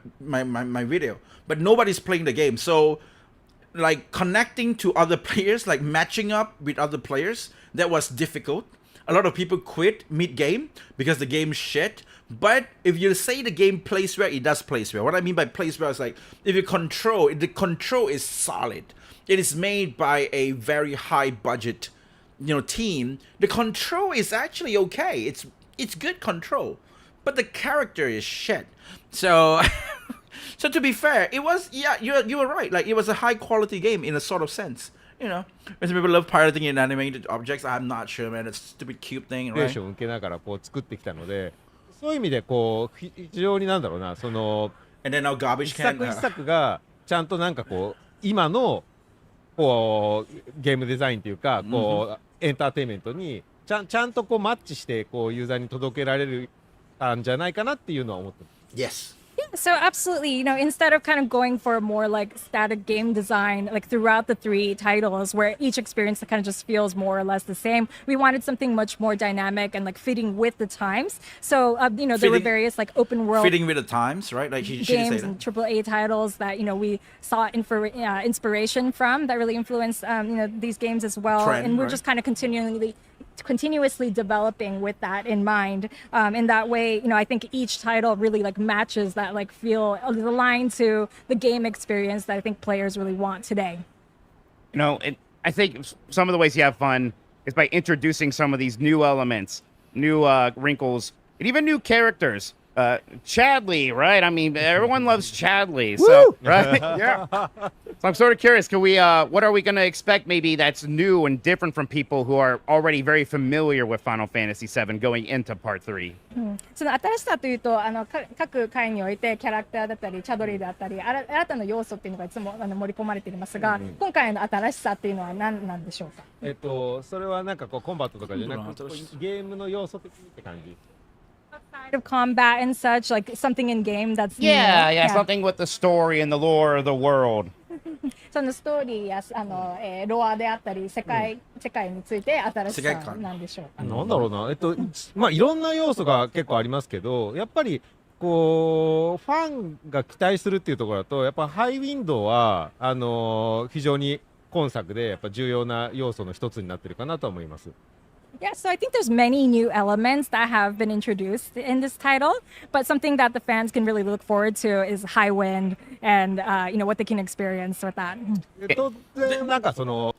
video, but nobody's playing the game. So, like, connecting to other players, like matching up with other players, that was difficult. A lot of people quit mid-game because the game's shit. But if you say the game plays well, it does plays well. What I mean by plays well is like, if you control, the control is solid. It is made by a very high budget, team. The control is actually okay. It's good control, but the character is shit. So, so to be fair, it was, you were right. Like, it was a high quality game in a sort of sense. When people love pirating in animated objects, I'm not sure, man. It's a stupid cube thing, right? 受けながら作ってきたので、そういう意味で非常になんだろうな、その And then now garbage 一 can. 作一作がちゃんとなんか今のゲームデザインというかエンターテインメントにちゃんとマッチしてユーザーに届けられるんじゃないかなっていうのは思ってます。Yes. Yeah, so absolutely, instead of kind of going for a more like static game design, like throughout the 3 titles, where each experience kind of just feels more or less the same, we wanted something much more dynamic and like fitting with the times. So, there were various like open world fitting with the times, right? Like games and AAA titles that we saw inspiration from that really influenced these games as well. Trend, and we're right? just kind of continuously developing with that in mind. In that way, I think each title really like matches that like feel aligned to the game experience that I think players really want today. I think some of the ways you have fun is by introducing some of these new elements, new wrinkles, and even new characters. Chadley, right? I mean, everyone loves Chadley, so right? Yeah. So I'm sort of curious. Can we? What are we going to expect? Maybe that's new and different from people who are already very familiar with Final Fantasy VII going into Part 3. その新しさというと各回においてキャラクターだったりチャドリーだったり新たな要素っていうのがいつも盛り込まれていますが、今回の新しさっていうのは何なんでしょうか。それはなんかコンバットとかじゃなくてゲームの要素的って感じ。Outside of combat and such, like something in game that's yeah, something with the story and the lore of the world. そのストーリーやロアであったり世界について新しさなんでしょうか。なんだろうな、いろんな要素が結構ありますけど、やっぱりファンが期待するっていうところだと、やっぱハイウィンドウは非常に今作でやっぱ重要な要素の一つになってるかなと思います。Yeah, so I think there's many new elements that have been introduced in this title, but something that the fans can really look forward to is High Wind and what they can experience with that. なんかその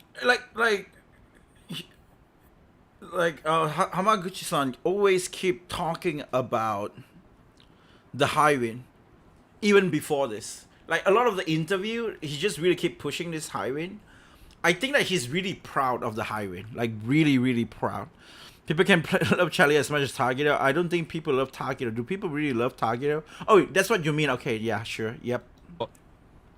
Hamaguchi-san always keep talking about the High Wind, even before this. Like a lot of the interview, he just really keep pushing this High Wind. I think that he's really proud of the High Wind, like really, really proud. People can love Charlie as much as Tagiro. I don't think people love Tagiro. Do people really love Tagiro? Oh, that's what you mean. Okay, yeah, sure, yep. ワ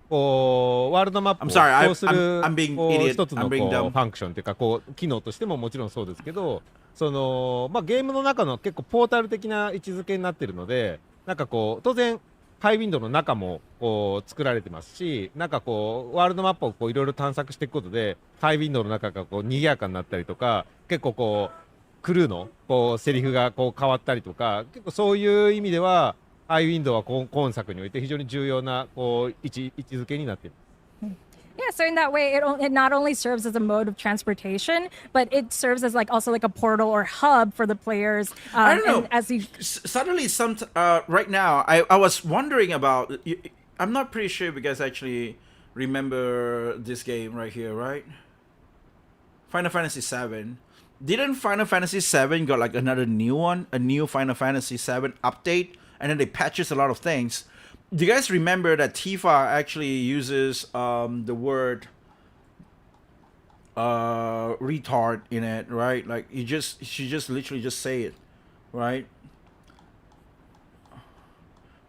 ールドマップを I'm する I'm being idiot. 一つの I'm being dumb. ファンクションというか機能としてももちろんそうですけど、そのゲームの中の結構ポータル的な位置づけになっているので、なんか当然ハイウィンドウの中も作られてますし、なんかワールドマップをいろいろ探索していくことでハイウィンドウの中が賑やかになったりとか、結構クルーのセリフが変わったりとか、結構そういう意味ではハイウィンドウは今作において非常に重要な位置づけになっています。Yeah, so in that way, it not only serves as a mode of transportation, but it serves as also like a portal or hub for the players. I don't know. And as you suddenly, right now, I was wondering about. I'm not pretty sure if you guys actually remember this game right here, right? Final Fantasy VII. Didn't Final Fantasy VII got like another new one, a new Final Fantasy VII update, and then they patches a lot of things. Do you guys remember that Tifa actually uses the word retard in it, right? Like she just literally just say it, right?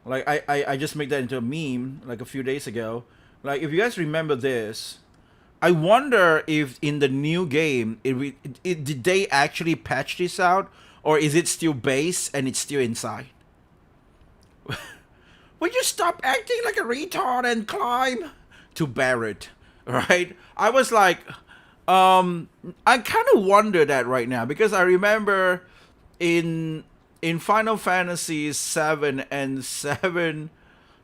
Like I just made that into a meme like a few days ago. Like if you guys remember this, I wonder if in the new game did they actually patch this out, or is it still base and it's still inside? Would you stop acting like a retard and climb to Barrett, right? I was like, I kind of wonder that right now, because I remember in Final Fantasy 7 and 7,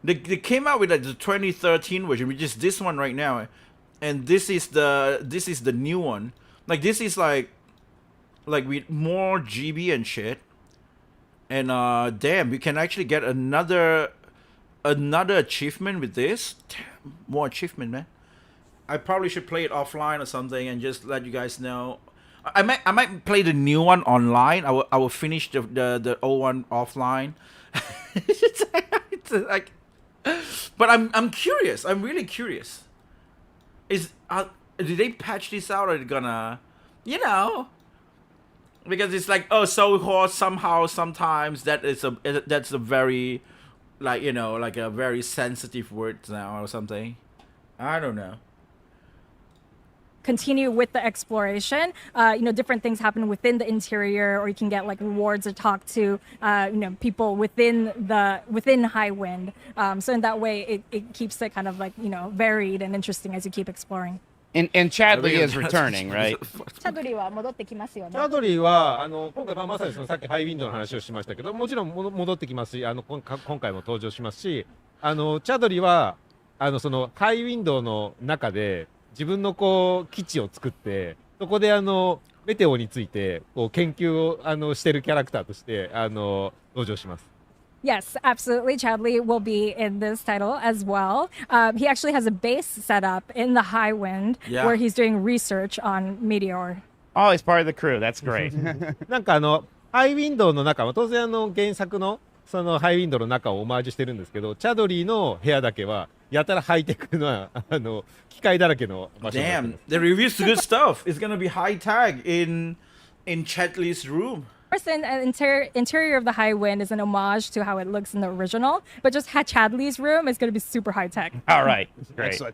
they came out with like the 2013 version, which is this one right now, and this is the new one. Like this is like with more GB and shit. And damn, we can actually get another achievement with this. Damn, more achievement, man. I probably should play it offline or something and just let you guys know. I might play the new one online. I will finish the old one offline. It's like, but I'm curious. I'm really curious. Did they patch this out, or are they gonna, because it's like, oh, so hot somehow sometimes that's a very, like, like a very sensitive word now or something. I don't know. Continue with the exploration. Different things happen within the interior, or you can get like rewards or talk to people within Highwind. So in that way, it keeps it kind of like varied and interesting as you keep exploring. And Chadley is returning, right? チャドリーは戻ってきますよね。チャドリーは今回まさにさっきハイウィンドの話をしましたけど、もちろん戻ってきますし、今回も登場しますし、チャドリーはそのハイウィンドの中で自分の基地を作って、そこでメテオについて研究をしてるキャラクターとして登場します。Yes, absolutely. Chadley will be in this title as well. He actually has a base set up in the Highwind where he's doing research on Meteor. Oh, he's part of the crew. That's great. なんかハイウィンドの中は当然原作のそのハイウィンドの中をオマージュしてるんですけど、チャドリーの部屋だけはやたらハイテクな機械だらけの場所になってます。Damn, the reviews good stuff. It's gonna be high tag in Chadley's room. First, the interior of the Highwind is an homage to how it looks in the original, but just Chadley's room is going to be super high tech. All right, great. Excellent.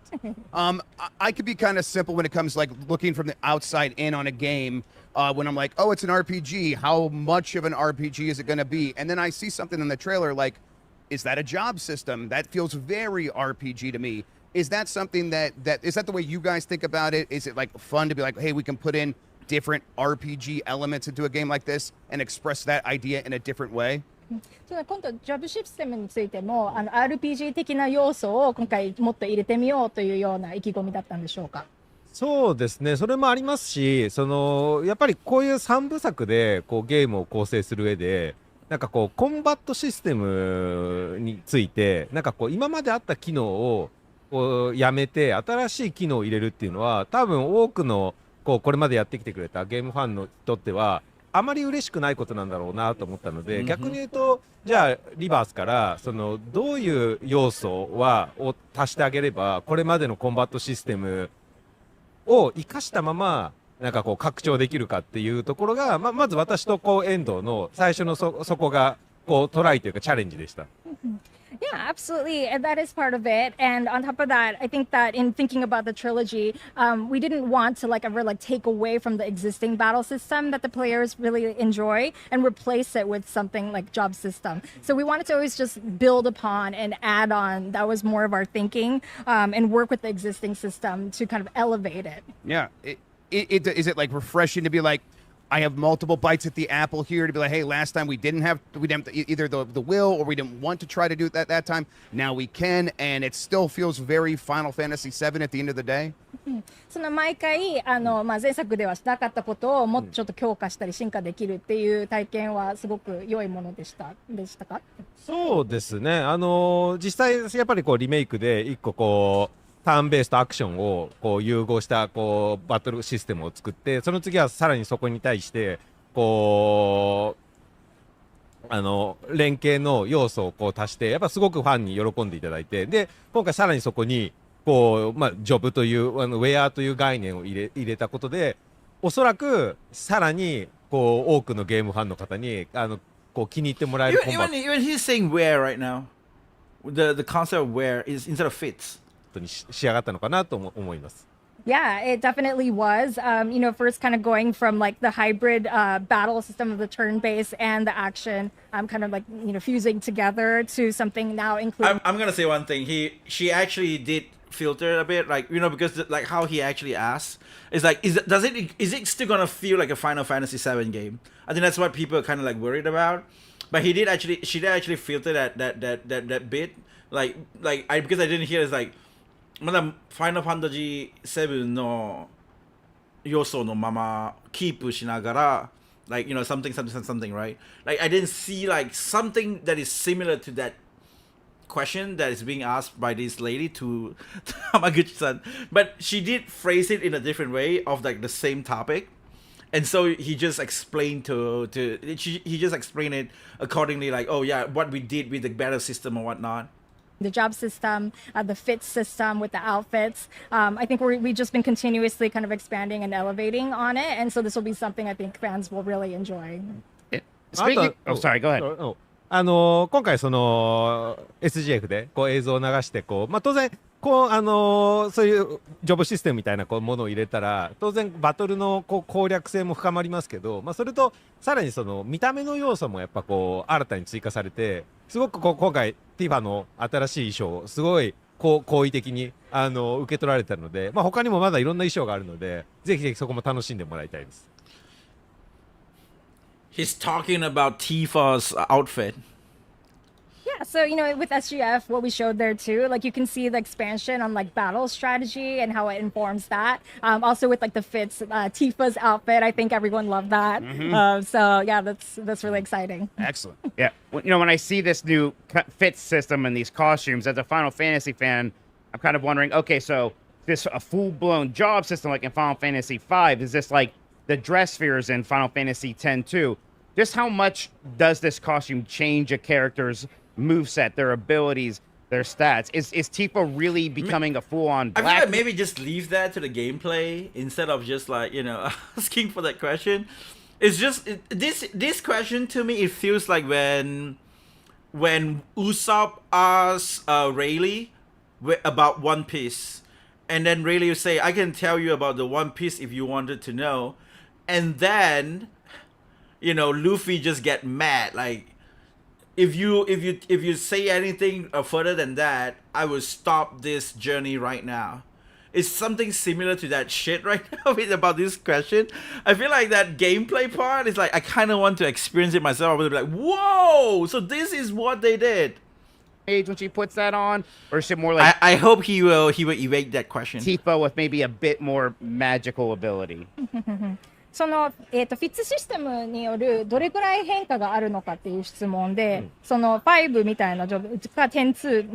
I could be kind of simple when it comes like looking from the outside in on a game. When I'm like, oh, it's an RPG. How much of an RPG is it going to be? And then I see something in the trailer like, is that a job system? That feels very RPG to me. Is that something that is that the way you guys think about it? Is it like fun to be like, hey, we can put in different RPG elements into a game like this and express that idea in a different way? 今度ジョブシステムについてもRPG 的な要素を今回もっと入れてみようというような意気込みだったんでしょうか。そうですね、それもありますし、やっぱりこういう3部作でゲームを構成する上で、なんかコンバットシステムについて、なんか今まであった機能をやめて新しい機能を入れるっていうのは、多分多くのこれまでやってきてくれたゲームファンにとってはあまり嬉しくないことなんだろうなと思ったので、逆に言うとじゃあリバースからどういう要素を足してあげればこれまでのコンバットシステムを生かしたままなんか拡張できるかっていうところが、まず私と遠藤の最初のそこがトライというかチャレンジでした。Yeah, absolutely. And that is part of it. And on top of that, I think that in thinking about the trilogy, we didn't want to ever take away from the existing battle system that the players really enjoy and replace it with something like job system. So we wanted to always just build upon and add on. That was more of our thinking, and work with the existing system to kind of elevate it. Yeah. Is it like refreshing to be like, I have multiple bites at the apple here to be like, hey, last time we didn't have either the will or we didn't want to try to do it that time. Now we can, and it still feels very Final Fantasy VII at the end of the day. その毎回前作ではしなかったことをもっとちょっと強化したり進化できるっていう体験はすごく良いものでしたか？そうですね。実際やっぱりリメイクで一個ターンベースとアクションを融合したバトルシステムを作って、その次はさらにそこに対して連携の要素を足して、やっぱすごくファンに喜んでいただいて、で今回さらにそこにジョブというウェアという概念を入れたことで、おそらくさらに多くのゲームファンの方に気に入ってもらえるコンバット。Even he's saying wear right now. The concept of wear is instead of fits. に仕上がったのかなと思います。Yeah, it definitely was. First kind of going from the hybrid battle system of the turn-based and the action, kind of fusing together to something now including. I'm gonna say one thing. She actually did filtered a bit, like, you know, because like how he actually asks is like, is it still gonna feel like a Final Fantasy VII game? I think that's what people are kind of like worried about. But she did actually filter that bit, like because I didn't hear it's like, まだ Final Fantasy VII の要素のままキープしながら like, you know, something, right? Like, I didn't see like something that is similar to that question that is being asked by this lady to Hamaguchi-san, but she did phrase it in a different way of like the same topic, and so he just explained he just explained it accordingly, like, oh yeah, what we did with the battle system or whatnot. The job system, the fit system with the outfits. I think we've just been continuously kind of expanding and elevating on it, and so this will be something I think fans will really enjoy. Oh, sorry, go ahead. 今回その SGF でこう映像を流してこう、まあ、当然こうそういうジョブシステムみたいなこうものを入れたら当然バトルのこう攻略性も深まりますけど、まあ、それとさらにその見た目の要素もやっぱこう新たに追加されてすごくこう今回ティファの新しい衣装すごいこう好意的に受け取られたので、まあ、他にもまだいろんな衣装があるのでぜひぜひそこも楽しんでもらいたいです。He's talking about Tifa's outfit. Yeah, so, you know, with SGF, what we showed there too, like you can see the expansion on like battle strategy and how it informs that. Also with like the fits, Tifa's outfit, I think everyone loved that. So yeah, that's really exciting. Excellent. Yeah, you know, when I see this new fit system and these costumes, as a Final Fantasy fan, I'm kind of wondering, okay, so this a full-blown job system like in Final Fantasy V, is this like the dress spheres in Final Fantasy X too? Just how much does this costume change a character's moveset, their abilities, their stats? Is Tifa really becoming a full-on black? I feel like maybe just leave that to the gameplay instead of just like, you know, asking for that question. It's just this question to me, it feels like when Usopp asks Rayleigh about One Piece, and then Rayleigh will say, "I can tell you about the One Piece if you wanted to know," and then, you know, Luffy just get mad like, if you say anything further than that, I will stop this journey right now. It's something similar to that shit right now about this question. I feel like that gameplay part is like, I kind of want to experience it myself. I would be like, whoa, so this is what they did. Age when she puts that on, or is it more like I hope he will evade that question. Tifa with maybe a bit more magical ability. そのフィッツシステムによるどれくらい変化があるのかっていう質問で、その5みたいなジョブか10-2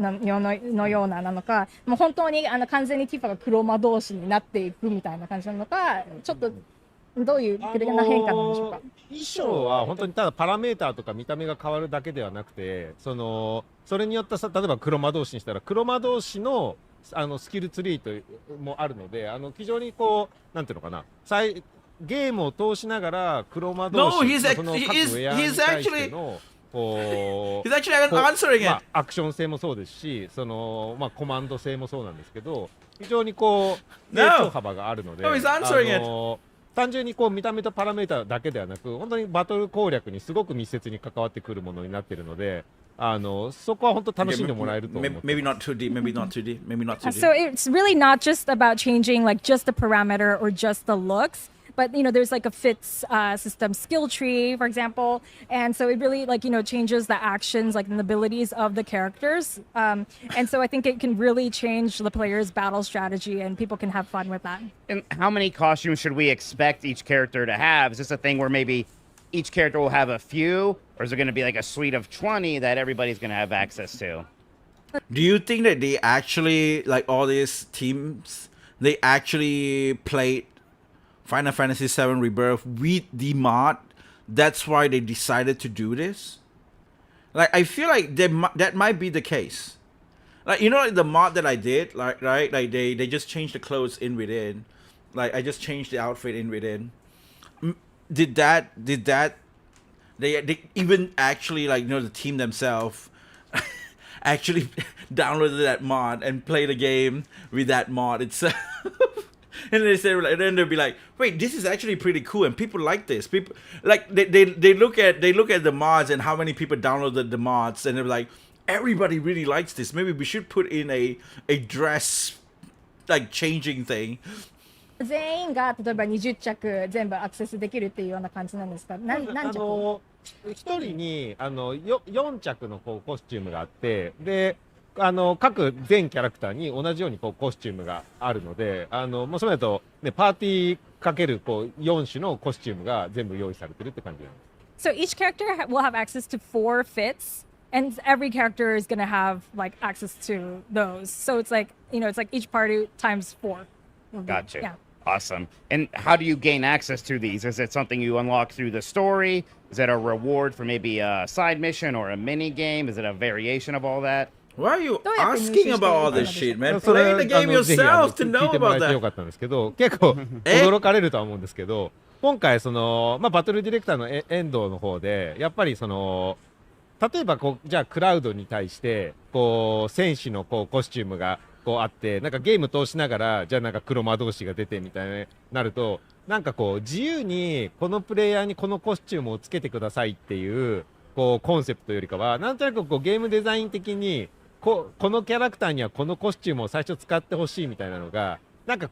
のようなのか、もう本当に完全にティファが黒魔同士になっていくみたいな感じなのか、ちょっとどういう変化なんでしょうか。衣装は本当にただパラメーターとか見た目が変わるだけではなくて、それによって例えば黒魔同士にしたら黒魔同士のスキルツリーもあるので、非常にこうなんていうのかな、ゲームを通しながら黒魔同士その各ウェアに対してのこう He's actually answering it. まあ、アクション性もそうですし、まあ、コマンド性もそうなんですけど、非常にこう成長幅があるので、単純にこう見た目とパラメータだけではなく、本当にバトル攻略にすごく密接に関わってくるものになっているので、そこは本当楽しんでもらえると思う。Maybe not too deep, maybe not too deep, maybe not too deep. So it's really not just about changing like just the parameter or just the looks. But, you know, there's like a fits system skill tree, for example. And so it really like, you know, changes the actions, like the abilities of the characters. And so I think it can really change the player's battle strategy and people can have fun with that. And how many costumes should we expect each character to have? Is this a thing where maybe each character will have a few? Or is it going to be like a suite of 20 that everybody's going to have access to? Do you think that they actually, like all these teams, they actually played Final Fantasy VII Rebirth with the mod? That's why they decided to do this? Like, I feel like that might be the case. Like, you know, like the mod that I did, like, right? Like, they just changed the clothes in within. Like, I just changed the outfit in within. Did that, they even actually, like, you know, the team themselves actually downloaded that mod and played the game with that mod itself. And then they'll be like, wait, this is actually pretty cool, and people like this. People like they look at the mods and how many people downloaded the mods, and they're like, everybody really likes this. Maybe we should put in a dress like changing thing. 全員が例えば20着全部アクセスできるっていうような感じなんですか？何着？一人に4着のこうコスチュームがあって、で各全キャラクターに同じようにこうコスチュームがあるので、もうそれだと、ね、パーティーかけるこう4種のコスチュームが全部用意されてるって感じなんです。So each character will have access to 4 fits, and every character is going to have like access to those. So it's like, it's like each party times 4. Gotcha. Yeah. Awesome. And how do you gain access to these? Is it something you unlock through the story? Is it a reward for maybe a side mission or a mini game? Is it a variation of all that? Why are you asking about all this shit, man? Play the game yourself to know about that. よかったんですけど、結構驚かれるとは思うんですけど、今回バトルディレクターの遠藤の方でやっぱり例えばじゃあクラウドに対して戦士のコスチュームがあってなんかゲーム通しながらじゃあなんか黒魔導士が出てみたいになるとなんか自由にこのプレイヤーにこのコスチュームをつけてくださいっていうコンセプトよりかはなんとなくゲームデザイン的にこのキャラクターにはこのコスチュームを最初使ってほしいみたいなのがなんか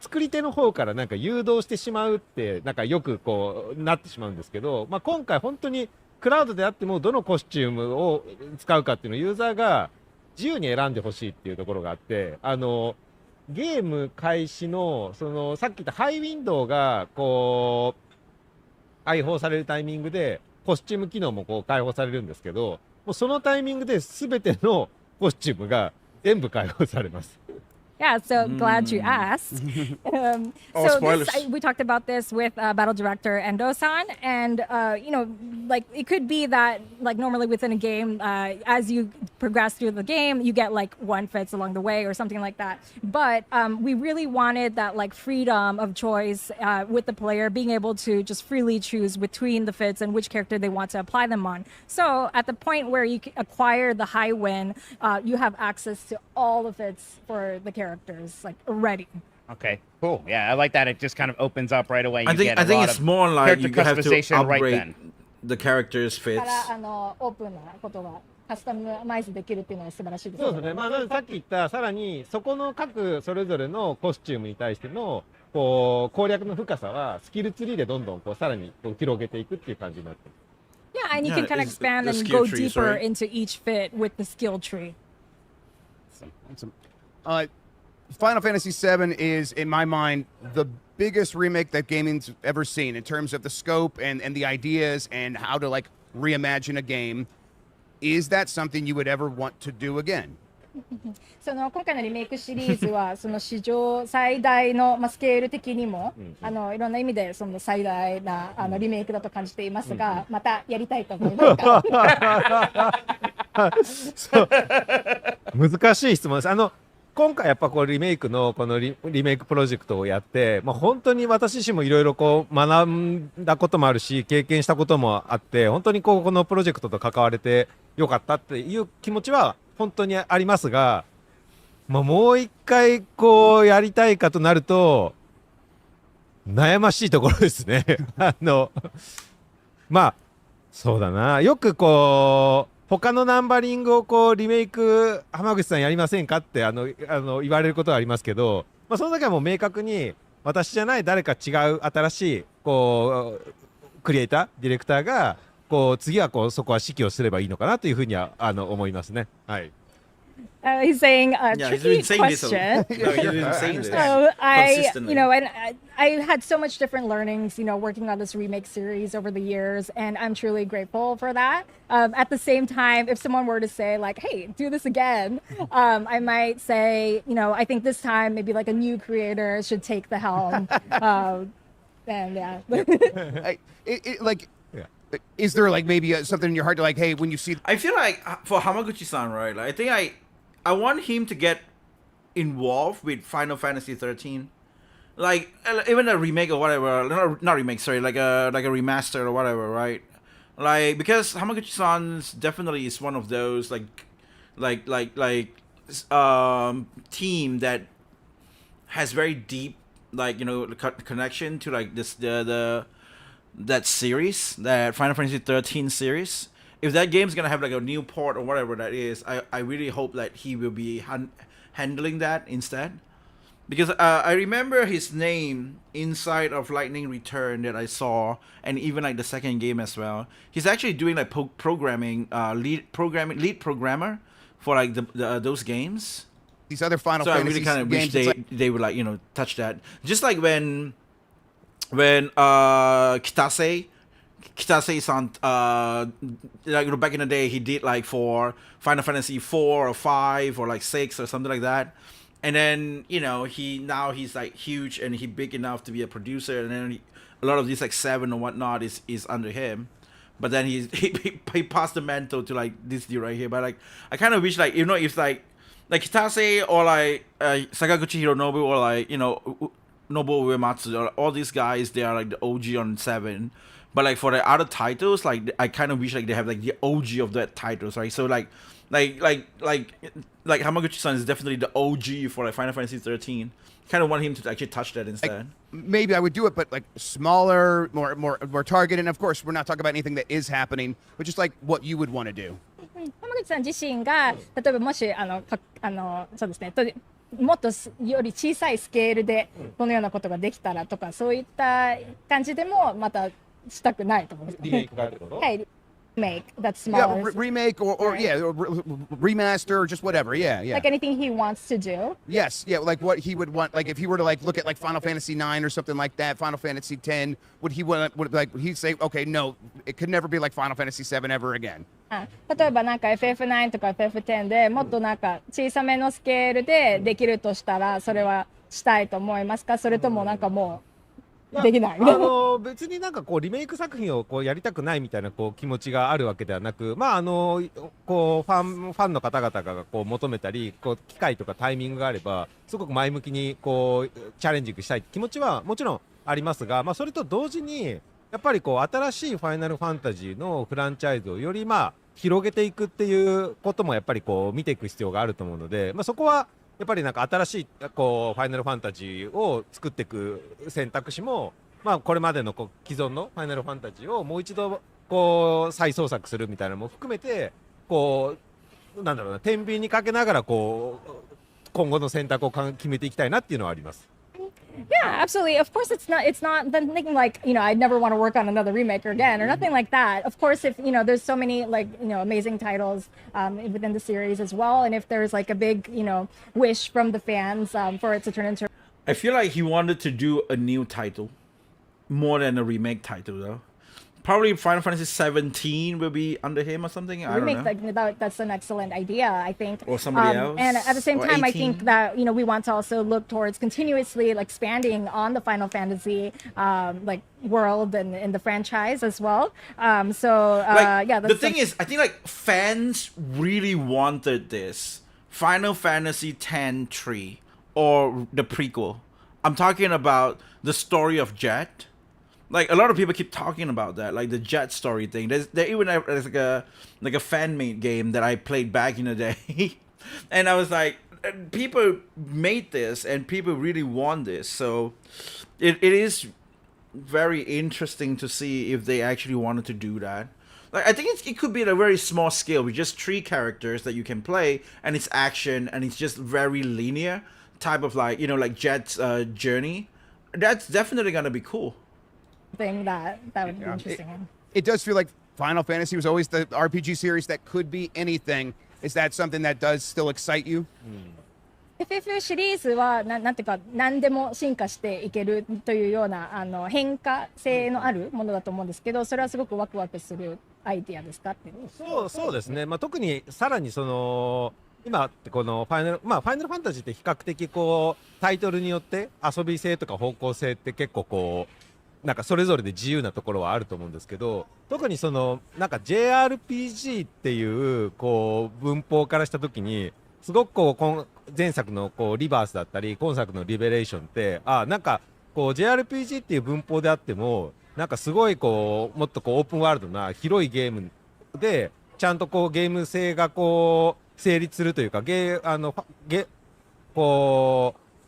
作り手の方からなんか誘導してしまうってなんかよくなってしまうんですけど、今回本当にクラウドであってもどのコスチュームを使うかっていうのをユーザーが自由に選んでほしいっていうところがあってゲーム開始のさっき言ったハイウィンドウが解放されるタイミングでコスチューム機能も解放されるんですけどもうそのタイミングで全てのコスチュームが全部解放されます。Yeah, so glad you asked. We talked about this with Battle Director Endo-san, and like it could be that like normally within a game, as you progress through the game, you get like 1 fits along the way or something like that. But we really wanted that like freedom of choice with the player being able to just freely choose between the fits and which character they want to apply them on. So at the point where you acquire the high win, you have access to all the fits for the characters like already. Okay, cool. Yeah, I like that. It just kind of opens up right away. I think it's more like you have to upgrade the characters' fits. オープンなことがカスタマイズできるっていうのは素晴らしいですね。そうですね。さっき言ったさらにそこの各それぞれのコスチュームに対しての攻略の深さはスキルツリーでどんどんさらに広げていくっていう感じになってる。Yeah, and you can kind of expand and go deeper into each fit with the skill tree. Final Fantasy VII is, in my mind, the biggest remake that gaming's ever seen in terms of the scope and the ideas and how to like reimagine a game. Is that something you would ever want to do again? 今回のリメイクシリーズは史上最大の、スケール的にもいろんな意味で最大なリメイクだと感じていますが、またやりたいと思いますか？難しい質問です。今回やっぱリメイクのこのリメイクプロジェクトをやって、本当に私自身もいろいろ学んだこともあるし経験したこともあって本当にこのプロジェクトと関われてよかったっていう気持ちは本当にありますが、もう一回やりたいかとなると悩ましいところですね。そうだな、よく他のナンバリングをリメイク浜口さんやりませんかって言われることはありますけど、その時はもう明確に私じゃない誰か違う新しいクリエイターディレクターが次はそこは指揮をすればいいのかなというふうには思いますね。はい。He's saying a tricky question. So I had so much different learnings, working on this remake series over the years, and I'm truly grateful for that. At the same time, if someone were to say like, "Hey, do this again," I might say, I think this time maybe like a new creator should take the helm. And yeah. Is there like maybe something in your heart to like, hey, when you see? I feel like for Hamaguchi-san, right? Like, I think I want him to get involved with Final Fantasy 13, like even a remake or whatever. Not remake, sorry, like a remaster or whatever, right? Like because Hamaguchi-san's definitely is one of those team that has very deep connection to like this that series, that Final Fantasy 13 series. If that game's gonna have like a new port or whatever that is, I really hope that he will be handling that instead. Because I remember his name inside of Lightning Return that I saw, and even like the second game as well. He's actually doing like programming, lead programmer for like those games. These other Final so Fantasy I really kind of wish games, they would like touch that. Just like when Kitase-san, like back in the day, he did like for Final Fantasy 4 or 5 or like 6 or something like that. And then he's like huge and he big enough to be a producer, and then a lot of these like 7 or whatnot is under him. But then he passed the mantle to like this dude right here. But like I kind of wish like if like Kitase or like Sakaguchi Hironobu or like Nobuo Uematsu, all these guys, they are like the OG on 7. But like for the other titles, like I kind of wish like they have like the OG of that titles, right? So like Hamaguchi-san is definitely the OG for like Final Fantasy 13. Kind of want him to actually touch that instead. Maybe I would do it, but like smaller, more targeted. And of course, we're not talking about anything that is happening, but just like what you would want to do. 浜口さん自身が例えばもしそうですねもっとより小さいスケールでこのようなことができたらとかそういった感じでもまたしたくないと思います。リメイクがあること？はい。Remake that's smaller. Yeah, remake or remaster or just whatever. Yeah. Like anything he wants to do. Yes, yeah, like what he would want. Like if he were to like look at like Final Fantasy 9 or something like that, Final Fantasy 10, would he'd say, okay, no, it could never be like Final Fantasy 7 ever again. 例えばなんか FF9 とか FF10 でもっとなんか小さめのスケールでできるとしたらそれはしたいと思いますか？それともなんかもうできない。別になんかこうリメイク作品をこうやりたくないみたいなこう気持ちがあるわけではなく、こうファンの方々がこう求めたり、こう機会とかタイミングがあればすごく前向きにこうチャレンジングしたい気持ちはもちろんありますが、それと同時にやっぱりこう新しいファイナルファンタジーのフランチャイズをより広げていくっていうこともやっぱりこう見ていく必要があると思うので、そこはやっぱりなんか新しいこうファイナルファンタジーを作っていく選択肢も、これまでのこう既存のファイナルファンタジーをもう一度こう再創作するみたいなのも含めてこうなんだろうな天秤にかけながらこう今後の選択を決めていきたいなっていうのはあります。Yeah, absolutely. Of course, it's not thinking like, I'd never want to work on another remake again or nothing like that. Of course, if, there's so many like, amazing titles within the series as well. And if there's like a big, wish from the fans for it to turn into. I feel like he wanted to do a new title more than a remake title though. Probably Final Fantasy 17 will be under him or something. I don't know. That's an excellent idea, I think. Or somebody else. And at the same time, 18. I think that we want to also look towards continuously like expanding on the Final Fantasy like world and the franchise as well. The thing is, I think like fans really wanted this Final Fantasy X-3 or the prequel. I'm talking about the story of Jet. Like a lot of people keep talking about that, like the Jet story thing. There even there's like a fan-made game that I played back in the day, and I was like, people made this and people really want this, so it is very interesting to see if they actually wanted to do that. Like I think it could be at a very small scale with just 3 characters that you can play, and it's action and it's just very linear type of like like Jet's journey. That's definitely gonna be cool. Thing that would be interesting. It does feel like Final Fantasy was always the RPG series that could be anything. Is that something that does still excite you? FF シリーズはなんていうか何でも進化していけるというような変化性のあるものだと思うんですけど、それはすごくワクワクするアイディアですかって。そうですね。特にさらにその今ってこのファイナルファンタジーって比較的こうタイトルによって遊び性とか方向性って結構こうなんかそれぞれで自由なところはあると思うんですけど、特にそのなんか JRPG っていうこう文法からした時にすごくこう前作のこうリバースだったり今作のリベレーションってなんかこう JRPG っていう文法であってもなんかすごいこうもっとこうオープンワールドな広いゲームでちゃんとこうゲーム性がこう成立するというかこう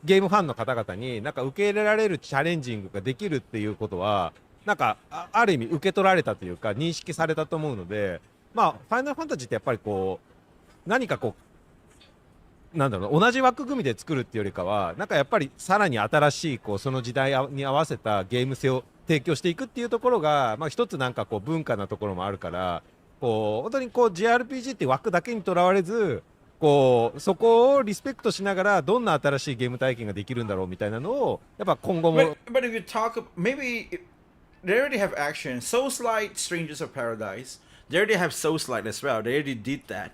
ゲームファンの方々になんか受け入れられるチャレンジングができるっていうことはなんかある意味受け取られたというか認識されたと思うので、ファイナルファンタジーってやっぱりこう何かこうなんだろう、同じ枠組みで作るっていうよりかは、なんかやっぱりさらに新しいこうその時代に合わせたゲーム性を提供していくっていうところが、まあ、一つなんかこう文化なところもあるから、こう本当にこう JRPG って枠だけにとらわれず、こうそこをリスペクトしながらどんな新しいゲーム体験ができるんだろうみたいなのをやっぱ今後も。But if you talk, maybe they already have action. Soulslike, Strangers of Paradise. They already have Soulslike as well. They already did that.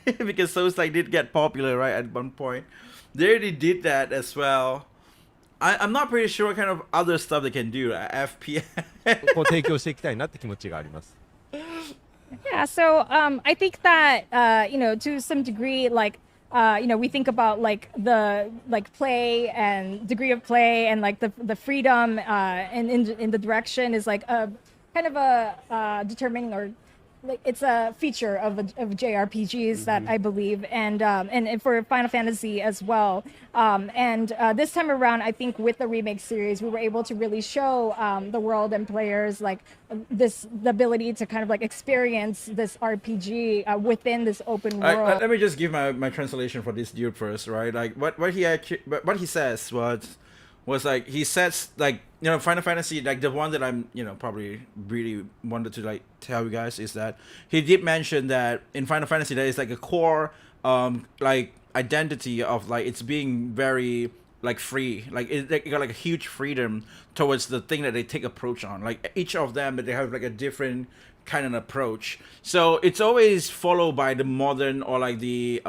Because Soulslike did get popular, right, at one point. They already did that as well. I'm not pretty sure what kind of other stuff they can do. FPS. こう提供していきたいなって気持ちがあります。Yeah, so I think that to some degree, like we think about like the play and degree of play and like the freedom and in the direction is like a kind of a determining or like it's a feature of JRPGs that I believe, and for Final Fantasy as well. And this time around, I think with the remake series, we were able to really show the world and players like the ability to kind of like experience this RPG within this open world. Let me just give my translation for this dude first, right? Like what he says was like he says like Final Fantasy, like the one that I'm probably really wanted to like tell you guys is that he did mention that in Final Fantasy there is like a core like identity of like it's being very like free, like it got like a huge freedom towards the thing that they take approach on, like each of them that they have like a different kind of approach. So it's always followed by the modern or like the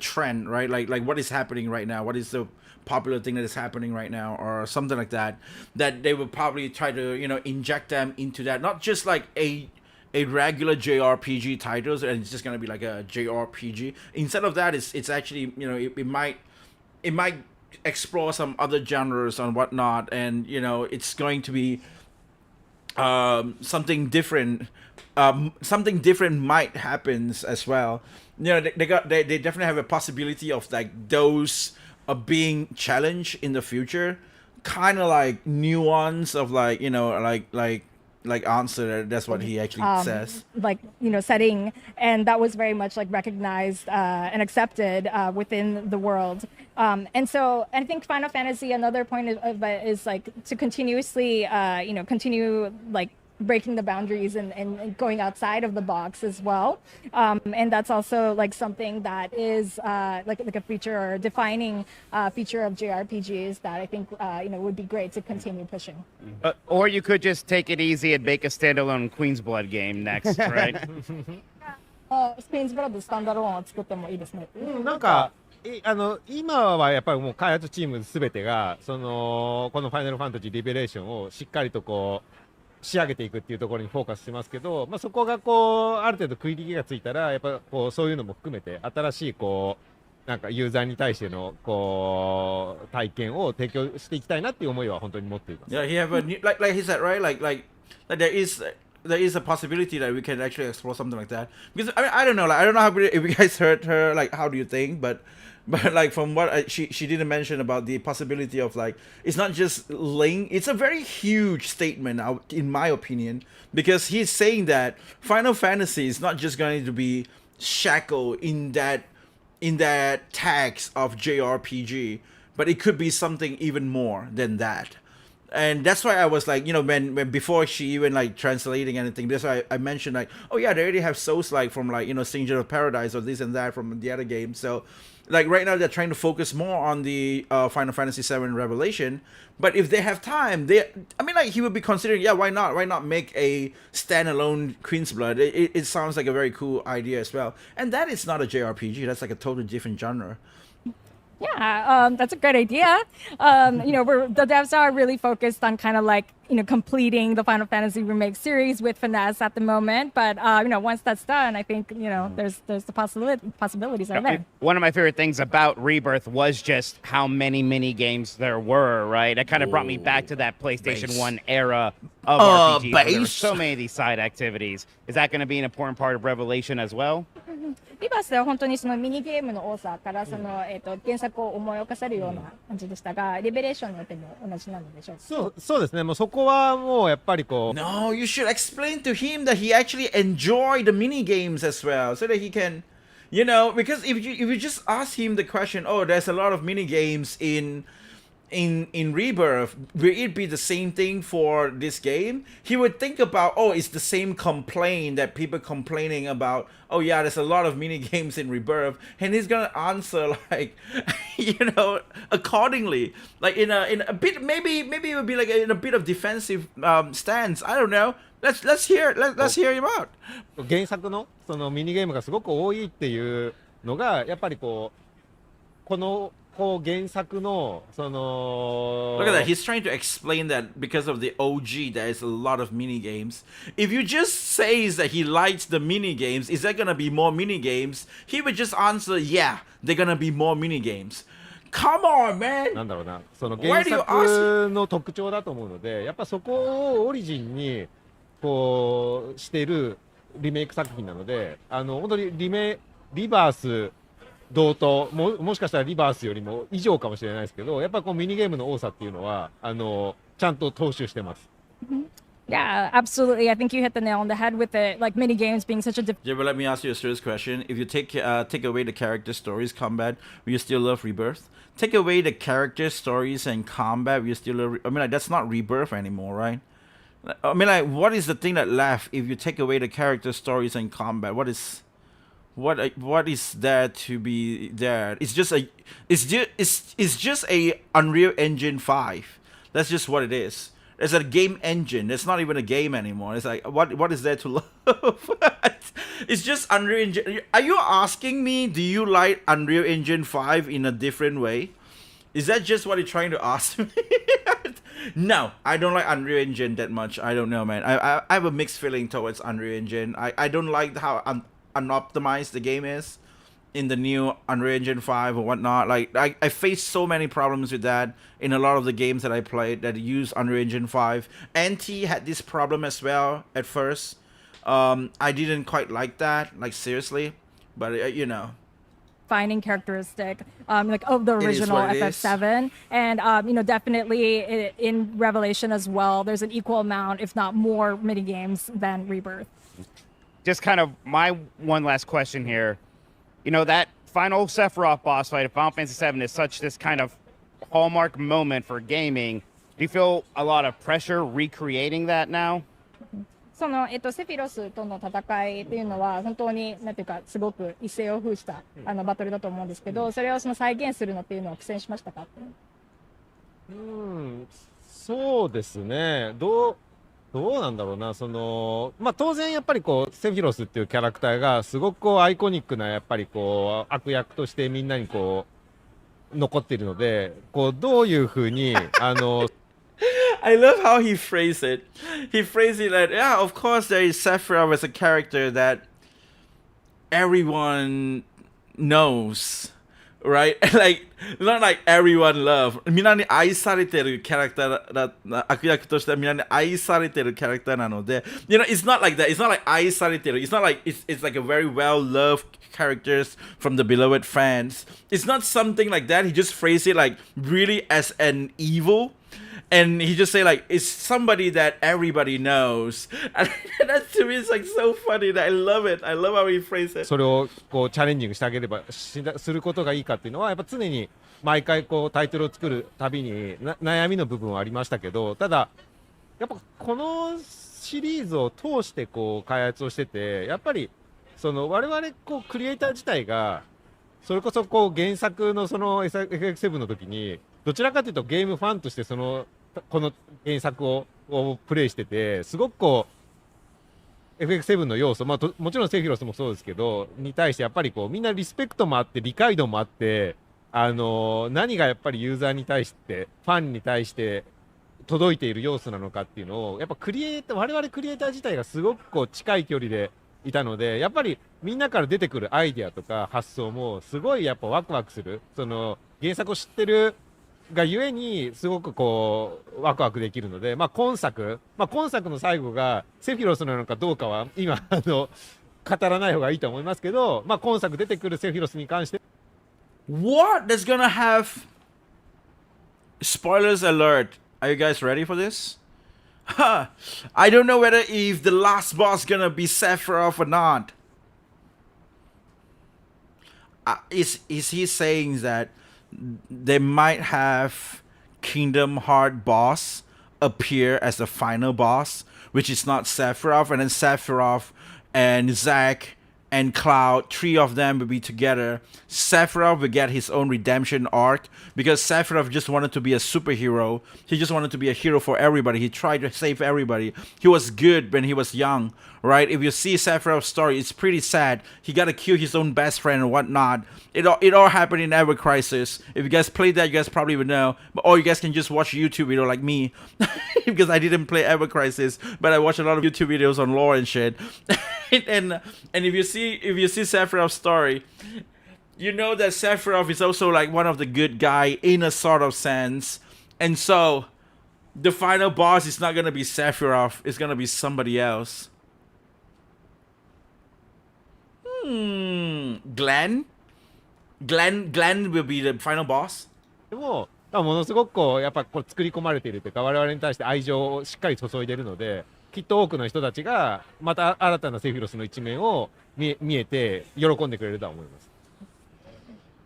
trend, right? Like what is happening right now, what is the popular thing that is happening right now or something like that they would probably try to inject them into that, not just like a regular JRPG titles and it's just going to be like a JRPG. Instead of that, it's actually it might explore some other genres and whatnot, and it's going to be something different. Something different might happen as well. They definitely have a possibility of like those being challenged in the future, kind of like nuance of like like answer. That's what he actually says. Like setting, and that was very much like recognized and accepted within the world. And so I think Final Fantasy, another point of it is like to continuously continue like breaking the boundaries and going outside of the box as well, and that's also like something that is like a feature or defining feature of JRPGs that I think would be great to continue pushing. Or you could just take it easy and make a standalone Queen's Blood game next, right? スペインズブラッドスタンダローンを作ってもいいですね。なんか今はやっぱりもう開発チームすべてがこのファイナルファンタジーリベレーションをしっかりとこう仕上げていくっていうところにフォーカスしてますけど、まあ、そこがこうある程度食い力がついたらやっぱこうそういうのも含めて新しいこうなんかユーザーに対してのこう体験を提供していきたいなっていう思いは本当に持っています。Yeah, he have a new, like he said, right? Like there is a possibility that we can actually explore something like that. Because I don't know, like I don't know how if you guys heard her, like how do you think, but like from what she didn't mention about the possibility of like it's not just Link. It's a very huge statement in my opinion, because he's saying that Final Fantasy is not just going to be shackled in that tags of JRPG, but it could be something even more than that. And that's why I was like, when before she even like translating anything, that's why I mentioned like, oh yeah, they already have Soulslike from like Strangers of Paradise or this and that from the other game. So like right now they're trying to focus more on the Final Fantasy VII Revelation. But if they have time, he would be considering, yeah, why not make a standalone Queen's Blood? It sounds like a very cool idea as well. And that is not a JRPG. That's like a totally different genre. Yeah, that's a great idea. The devs are really focused on kind of like, completing the Final Fantasy remake series with finesse at the moment. But, once that's done, I think, there's the possibilities are there. One of my favorite things about Rebirth was just how many mini games there were, right? It kind of brought me back to that PlayStation 1 era of RPGs. Where there were so many of these side activities. Is that going to be an important part of Revelation as well? リバースでは本当にそのミニゲームの多さから原作を思い起こせるような感じでしたが、リベレーションによっても同じなのでしょうか。そうですね。もうそこはもうやっぱりこう。No, you should explain to him that he actually enjoyed the mini games as well, so that he can You know, because if you just ask him the question, oh, there's a lot of mini games in Rebirth, will it be the same thing for this game? He would think about, oh, it's the same complaint that people complaining about, oh yeah, there's a lot of mini games in Rebirth, and he's gonna answer like you know, accordingly, like in a bit, maybe it would be like in a bit of defensive stance. I don't know. Let's hear him out. 原作のそのミニゲームがすごく多いっていうのがやっぱりこの原作のその Look at that. He's trying to explain that because of the OG, there is a lot of mini games. If you just says that he likes the mini games, is there gonna be more mini games? He would just answer, yeah, they're gonna be more mini games. Come on, man. なんだろうな、その原作の特徴だと思うので、やっぱそこをオリジンにこうしているリメイク作品なので、本当にリバース同等、もしかしたらリバースよりも以上かもしれないですけど、やっぱこうミニゲームの多さっていうのはちゃんと踏襲してます。Yeah, absolutely. I think you hit the nail on the head with it. Like mini games being such a. Yeah, but let me ask you a serious question. If you take away the character stories, combat, will you still love Rebirth? Take away the character stories and combat, will you still love? I mean, like that's not Rebirth anymore, right? I mean, like, what is the thing that left if you take away the character stories and combat? What is there to be there? It's just a Unreal Engine 5. That's just what it is. It's a game engine. It's not even a game anymore. It's like what is there to love? It's just Unreal Engine. Are you asking me, do you like Unreal Engine 5 in a different way? Is that just what you're trying to ask me? No, I don't like Unreal Engine that much. I don't know, man. I have a mixed feeling towards Unreal Engine. I don't like how unoptimized the game is in the new Unreal Engine 5 or whatnot. Like I faced so many problems with that in a lot of the games that I played that use Unreal Engine 5. NT had this problem as well at first. I didn't quite like that, like seriously, but you know. Defining characteristic like of the original FF7, and you know, definitely in Revelation as well, there's an equal amount, if not more, mini games than Rebirth. Just kind of my one last question here. You know, that final Sephiroth boss fight of Final Fantasy VII is such this kind of hallmark moment for gaming. Do you feel a lot of pressure recreating that now? そのセフィロスとの戦いっていうのは本当になんていうかすごく一世を風したバトルだと思うんですけど、それをその再現するのっていうのは苦戦しましたか？そうですね。どうなんだろうな。まあ当然やっぱりこうセフィロスっていうキャラクターがすごくこうアイコニックなやっぱりこう悪役としてみんなにこう残っているので、こうどういうふうにI love how he phrased it. He phrased it like, yeah, of course there is Sephiroth as a character that everyone knows, right? Like, not like everyone love. みんなに愛されてるキャラクターだ、悪役としてみんなに愛されてるキャラクターなので、you know, it's not like that. It's not like 愛されてる. It's not like, it's like a very well-loved characters from the beloved fans. It's not something like that. He just phrased it like really as an evil. And he just say like, it's somebody that everybody knows. And that to me is like so funny. That I love it. I love how he phrased it. それをこうチャレンジングしてあげればすることがいいかっていうのはやっぱ常に毎回こうタイトルを作るたびに悩みの部分はありましたけど、ただやっぱこのシリーズを通してこう開発をしてて、やっぱりその我々こうクリエイター自体がそれこそこう原作のその FF7 の時にどちらかというとゲームファンとしてこの原作をプレイしてて、すごくこう FF7 の要素、まあもちろんセフィロスもそうですけどに対してやっぱりこうみんなリスペクトもあって理解度もあって、何がやっぱりユーザーに対してファンに対して届いている要素なのかっていうのをやっぱ我々クリエイター自体がすごくこう近い距離でいたので、やっぱりみんなから出てくるアイデアとか発想もすごいやっぱワクワクする、その原作を知ってるがゆえにすごくこうワクワクできるので、まあ今作の最後がセフィロスなのかどうかは今語らない方がいいと思いますけど、まあ今作出てくるセフィロスに関して What? That's gonna have spoilers alert. Are you guys ready for this? Huh. I don't know whether if the last boss gonna be Sephiroth or not. is he saying that they might have Kingdom Heart boss appear as the final boss, which is not Sephiroth, and then Sephiroth and Zack and Cloud, 3 of them will be together. Sephiroth will get his own redemption arc because Sephiroth just wanted to be a superhero. He just wanted to be a hero for everybody. He tried to save everybody. He was good when he was young, right? If you see Sephiroth's story, it's pretty sad. He got to kill his own best friend and whatnot. It all happened in Ever Crisis. If you guys played that, you guys probably would know. Or you guys can just watch YouTube video like me, because I didn't play Ever Crisis, but I watch a lot of YouTube videos on lore and shit. and if you see Sephiroth's story, you know that Sephiroth is also like one of the good guy in a sort of sense. And so the final boss is not gonna be Sephiroth, it's gonna be somebody else. Glenn will be the final boss. でも、ものすごくこうやっぱこう作り込まれているというか、我々に対して愛情をしっかり注いでいるので、きっと多くの人たちがまた新たなセフィロスの一面を見えて喜んでくれるとは思います。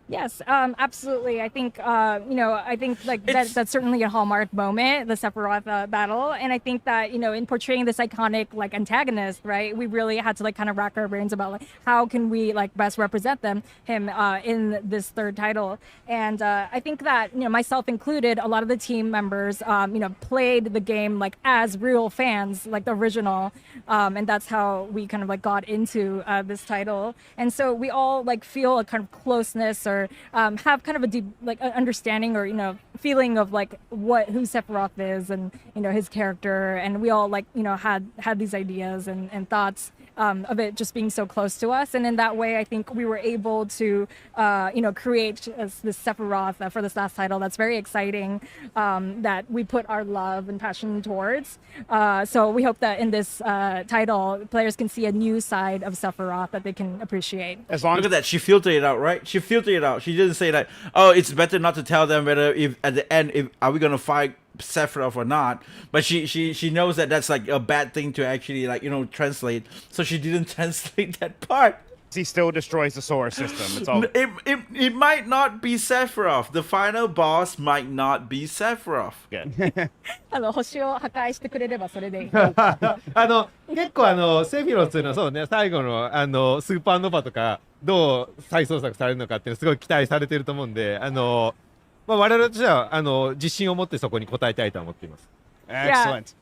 Yes, absolutely. I think, I think like that's certainly a hallmark moment, the Sephiroth battle. And I think that, in portraying this iconic like antagonist, right, we really had to like kind of rack our brains about like how can we like best represent him in this third title. And I think that, myself included, a lot of the team members, played the game like as real fans, like the original. And that's how we kind of like got into this title. And so we all like feel a kind of closeness or have kind of a deep like understanding or feeling of like who Sephiroth is and his character, and we all like had these ideas and thoughts of it just being so close to us, and in that way I think we were able to create this Sephiroth for this last title that's very exciting, that we put our love and passion towards. So we hope that in this title players can see a new side of Sephiroth that they can appreciate. Look at that, she filtered it out, right? She filtered it out. She didn't say like, oh, it's better not to tell them whether if at the end if are we gonna fight Sephiroth or not. But she knows that that's like a bad thing to actually like translate. So she didn't translate that part. He still destroys the solar system. It's all. It might not be Sephiroth. The final boss might not be Sephiroth. Good. 星を破壊してくれればそれでいい。結構セフィロスのそうね最後のスーパーノヴァとかどう再創作されるのかっていうのすごい期待されていると思うんで我々としては自信を持ってそこに応えたいと思っています。Excellent.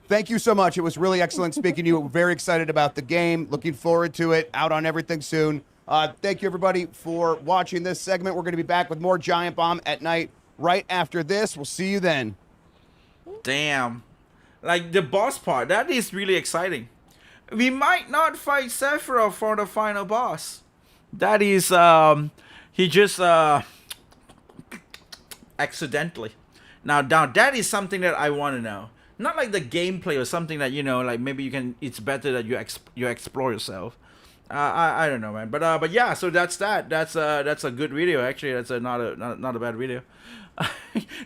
Thank you so much. It was really excellent speaking to you. We're very excited about the game. Looking forward to it. Out on everything soon. Thank you, everybody, for watching this segment. We're going to be back with more Giant Bomb at night right after this. We'll see you then. Damn. Like the boss part, that is really exciting. We might not fight Sephiroth for the final boss. That is, he just, accidentally. Now that is something that I want to know. Not like the gameplay or something that like maybe you can. It's better that you explore yourself. I don't know, man. But yeah. So that's that. That's a good video actually. That's not a bad video.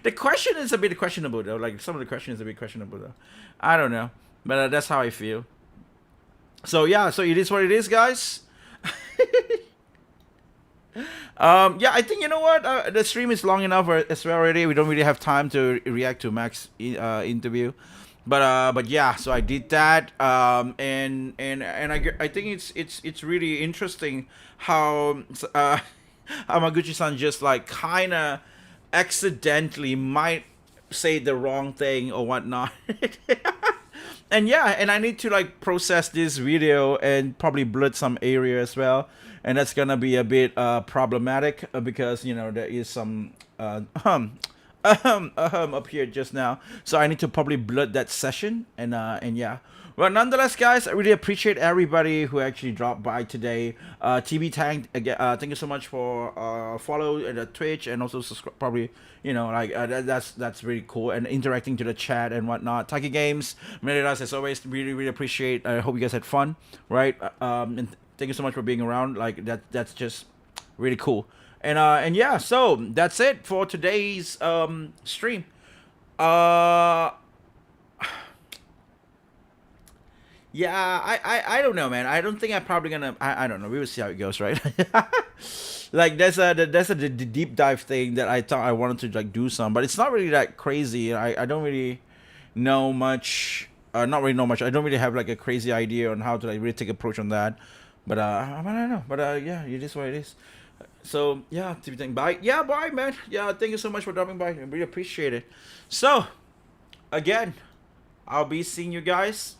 The question is a bit questionable though. Like some of the questions is a bit questionable though. I don't know, but that's how I feel. So yeah. So it is what it is, guys. Yeah, I think the stream is long enough as well already. We don't really have time to react to Mac's interview, but yeah. So I did that, and I think it's really interesting how Hamaguchi-san just like kind of accidentally might say the wrong thing or whatnot. And yeah, and I need to like process this video and probably blur some area as well. And that's gonna be a bit problematic because there is some up here just now, so I need to probably blur that session and yeah. Well, nonetheless, guys, I really appreciate everybody who actually dropped by today. TB Tank, again, thank you so much for follow the Twitch and also subscribe. Probably that's really cool, and interacting to the chat and whatnot. Taki Games, Meridas, as always, really appreciate. I hope you guys had fun, right? And thank you so much for being around. Like that's just really cool. And yeah, so that's it for today's stream. Yeah, I don't know, man. I don't think I'm probably gonna. I don't know. We will see how it goes, right? Like there's a deep dive thing that I thought I wanted to like do some, but it's not really that crazy. I don't really know much. Not really know much. I don't really have like a crazy idea on how to like really take approach on that. But I don't know. But yeah, it is what it is. So yeah, to be thinking, bye. Yeah, bye, man. Yeah, thank you so much for dropping by. I really appreciate it. So again, I'll be seeing you guys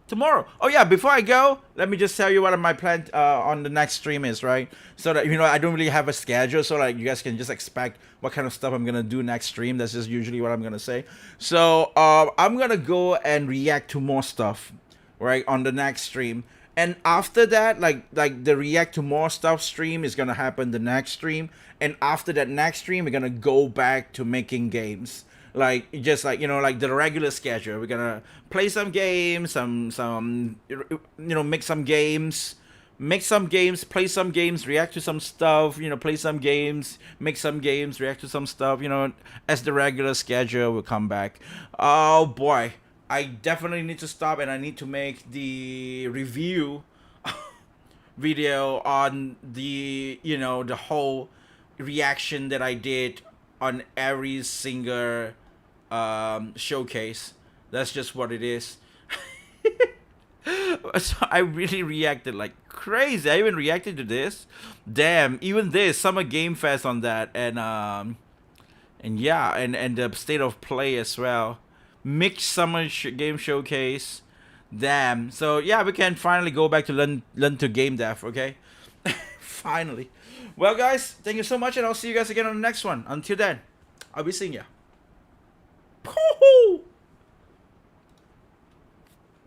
tomorrow. Oh yeah, before I go, let me just tell you what my plan on the next stream is, right? So that I don't really have a schedule, so like you guys can just expect what kind of stuff I'm gonna do next stream. That's just usually what I'm gonna say. So I'm gonna go and react to more stuff, right, on the next stream. And after that, like the react to more stuff stream is gonna happen the next stream, and after that next stream, we're gonna go back to making games. Like just like like the regular schedule. We're gonna play some games, make some games, play some games, react to some stuff, play some games, make some games, react to some stuff, as the regular schedule will come back. Oh boy, I definitely need to stop and I need to make the review video on the the whole reaction that I did on every single showcase. That's just what it is. So I really reacted like crazy. I even reacted to this. Damn, even this Summer Game Fest on that, and yeah, and the state of play as well. Mixed Summer Game Showcase. Damn. So yeah, we can finally go back to learn to game dev. Okay, finally. Well, guys, thank you so much, and I'll see you guys again on the next one. Until then, I'll be seeing ya. Woo-hoo!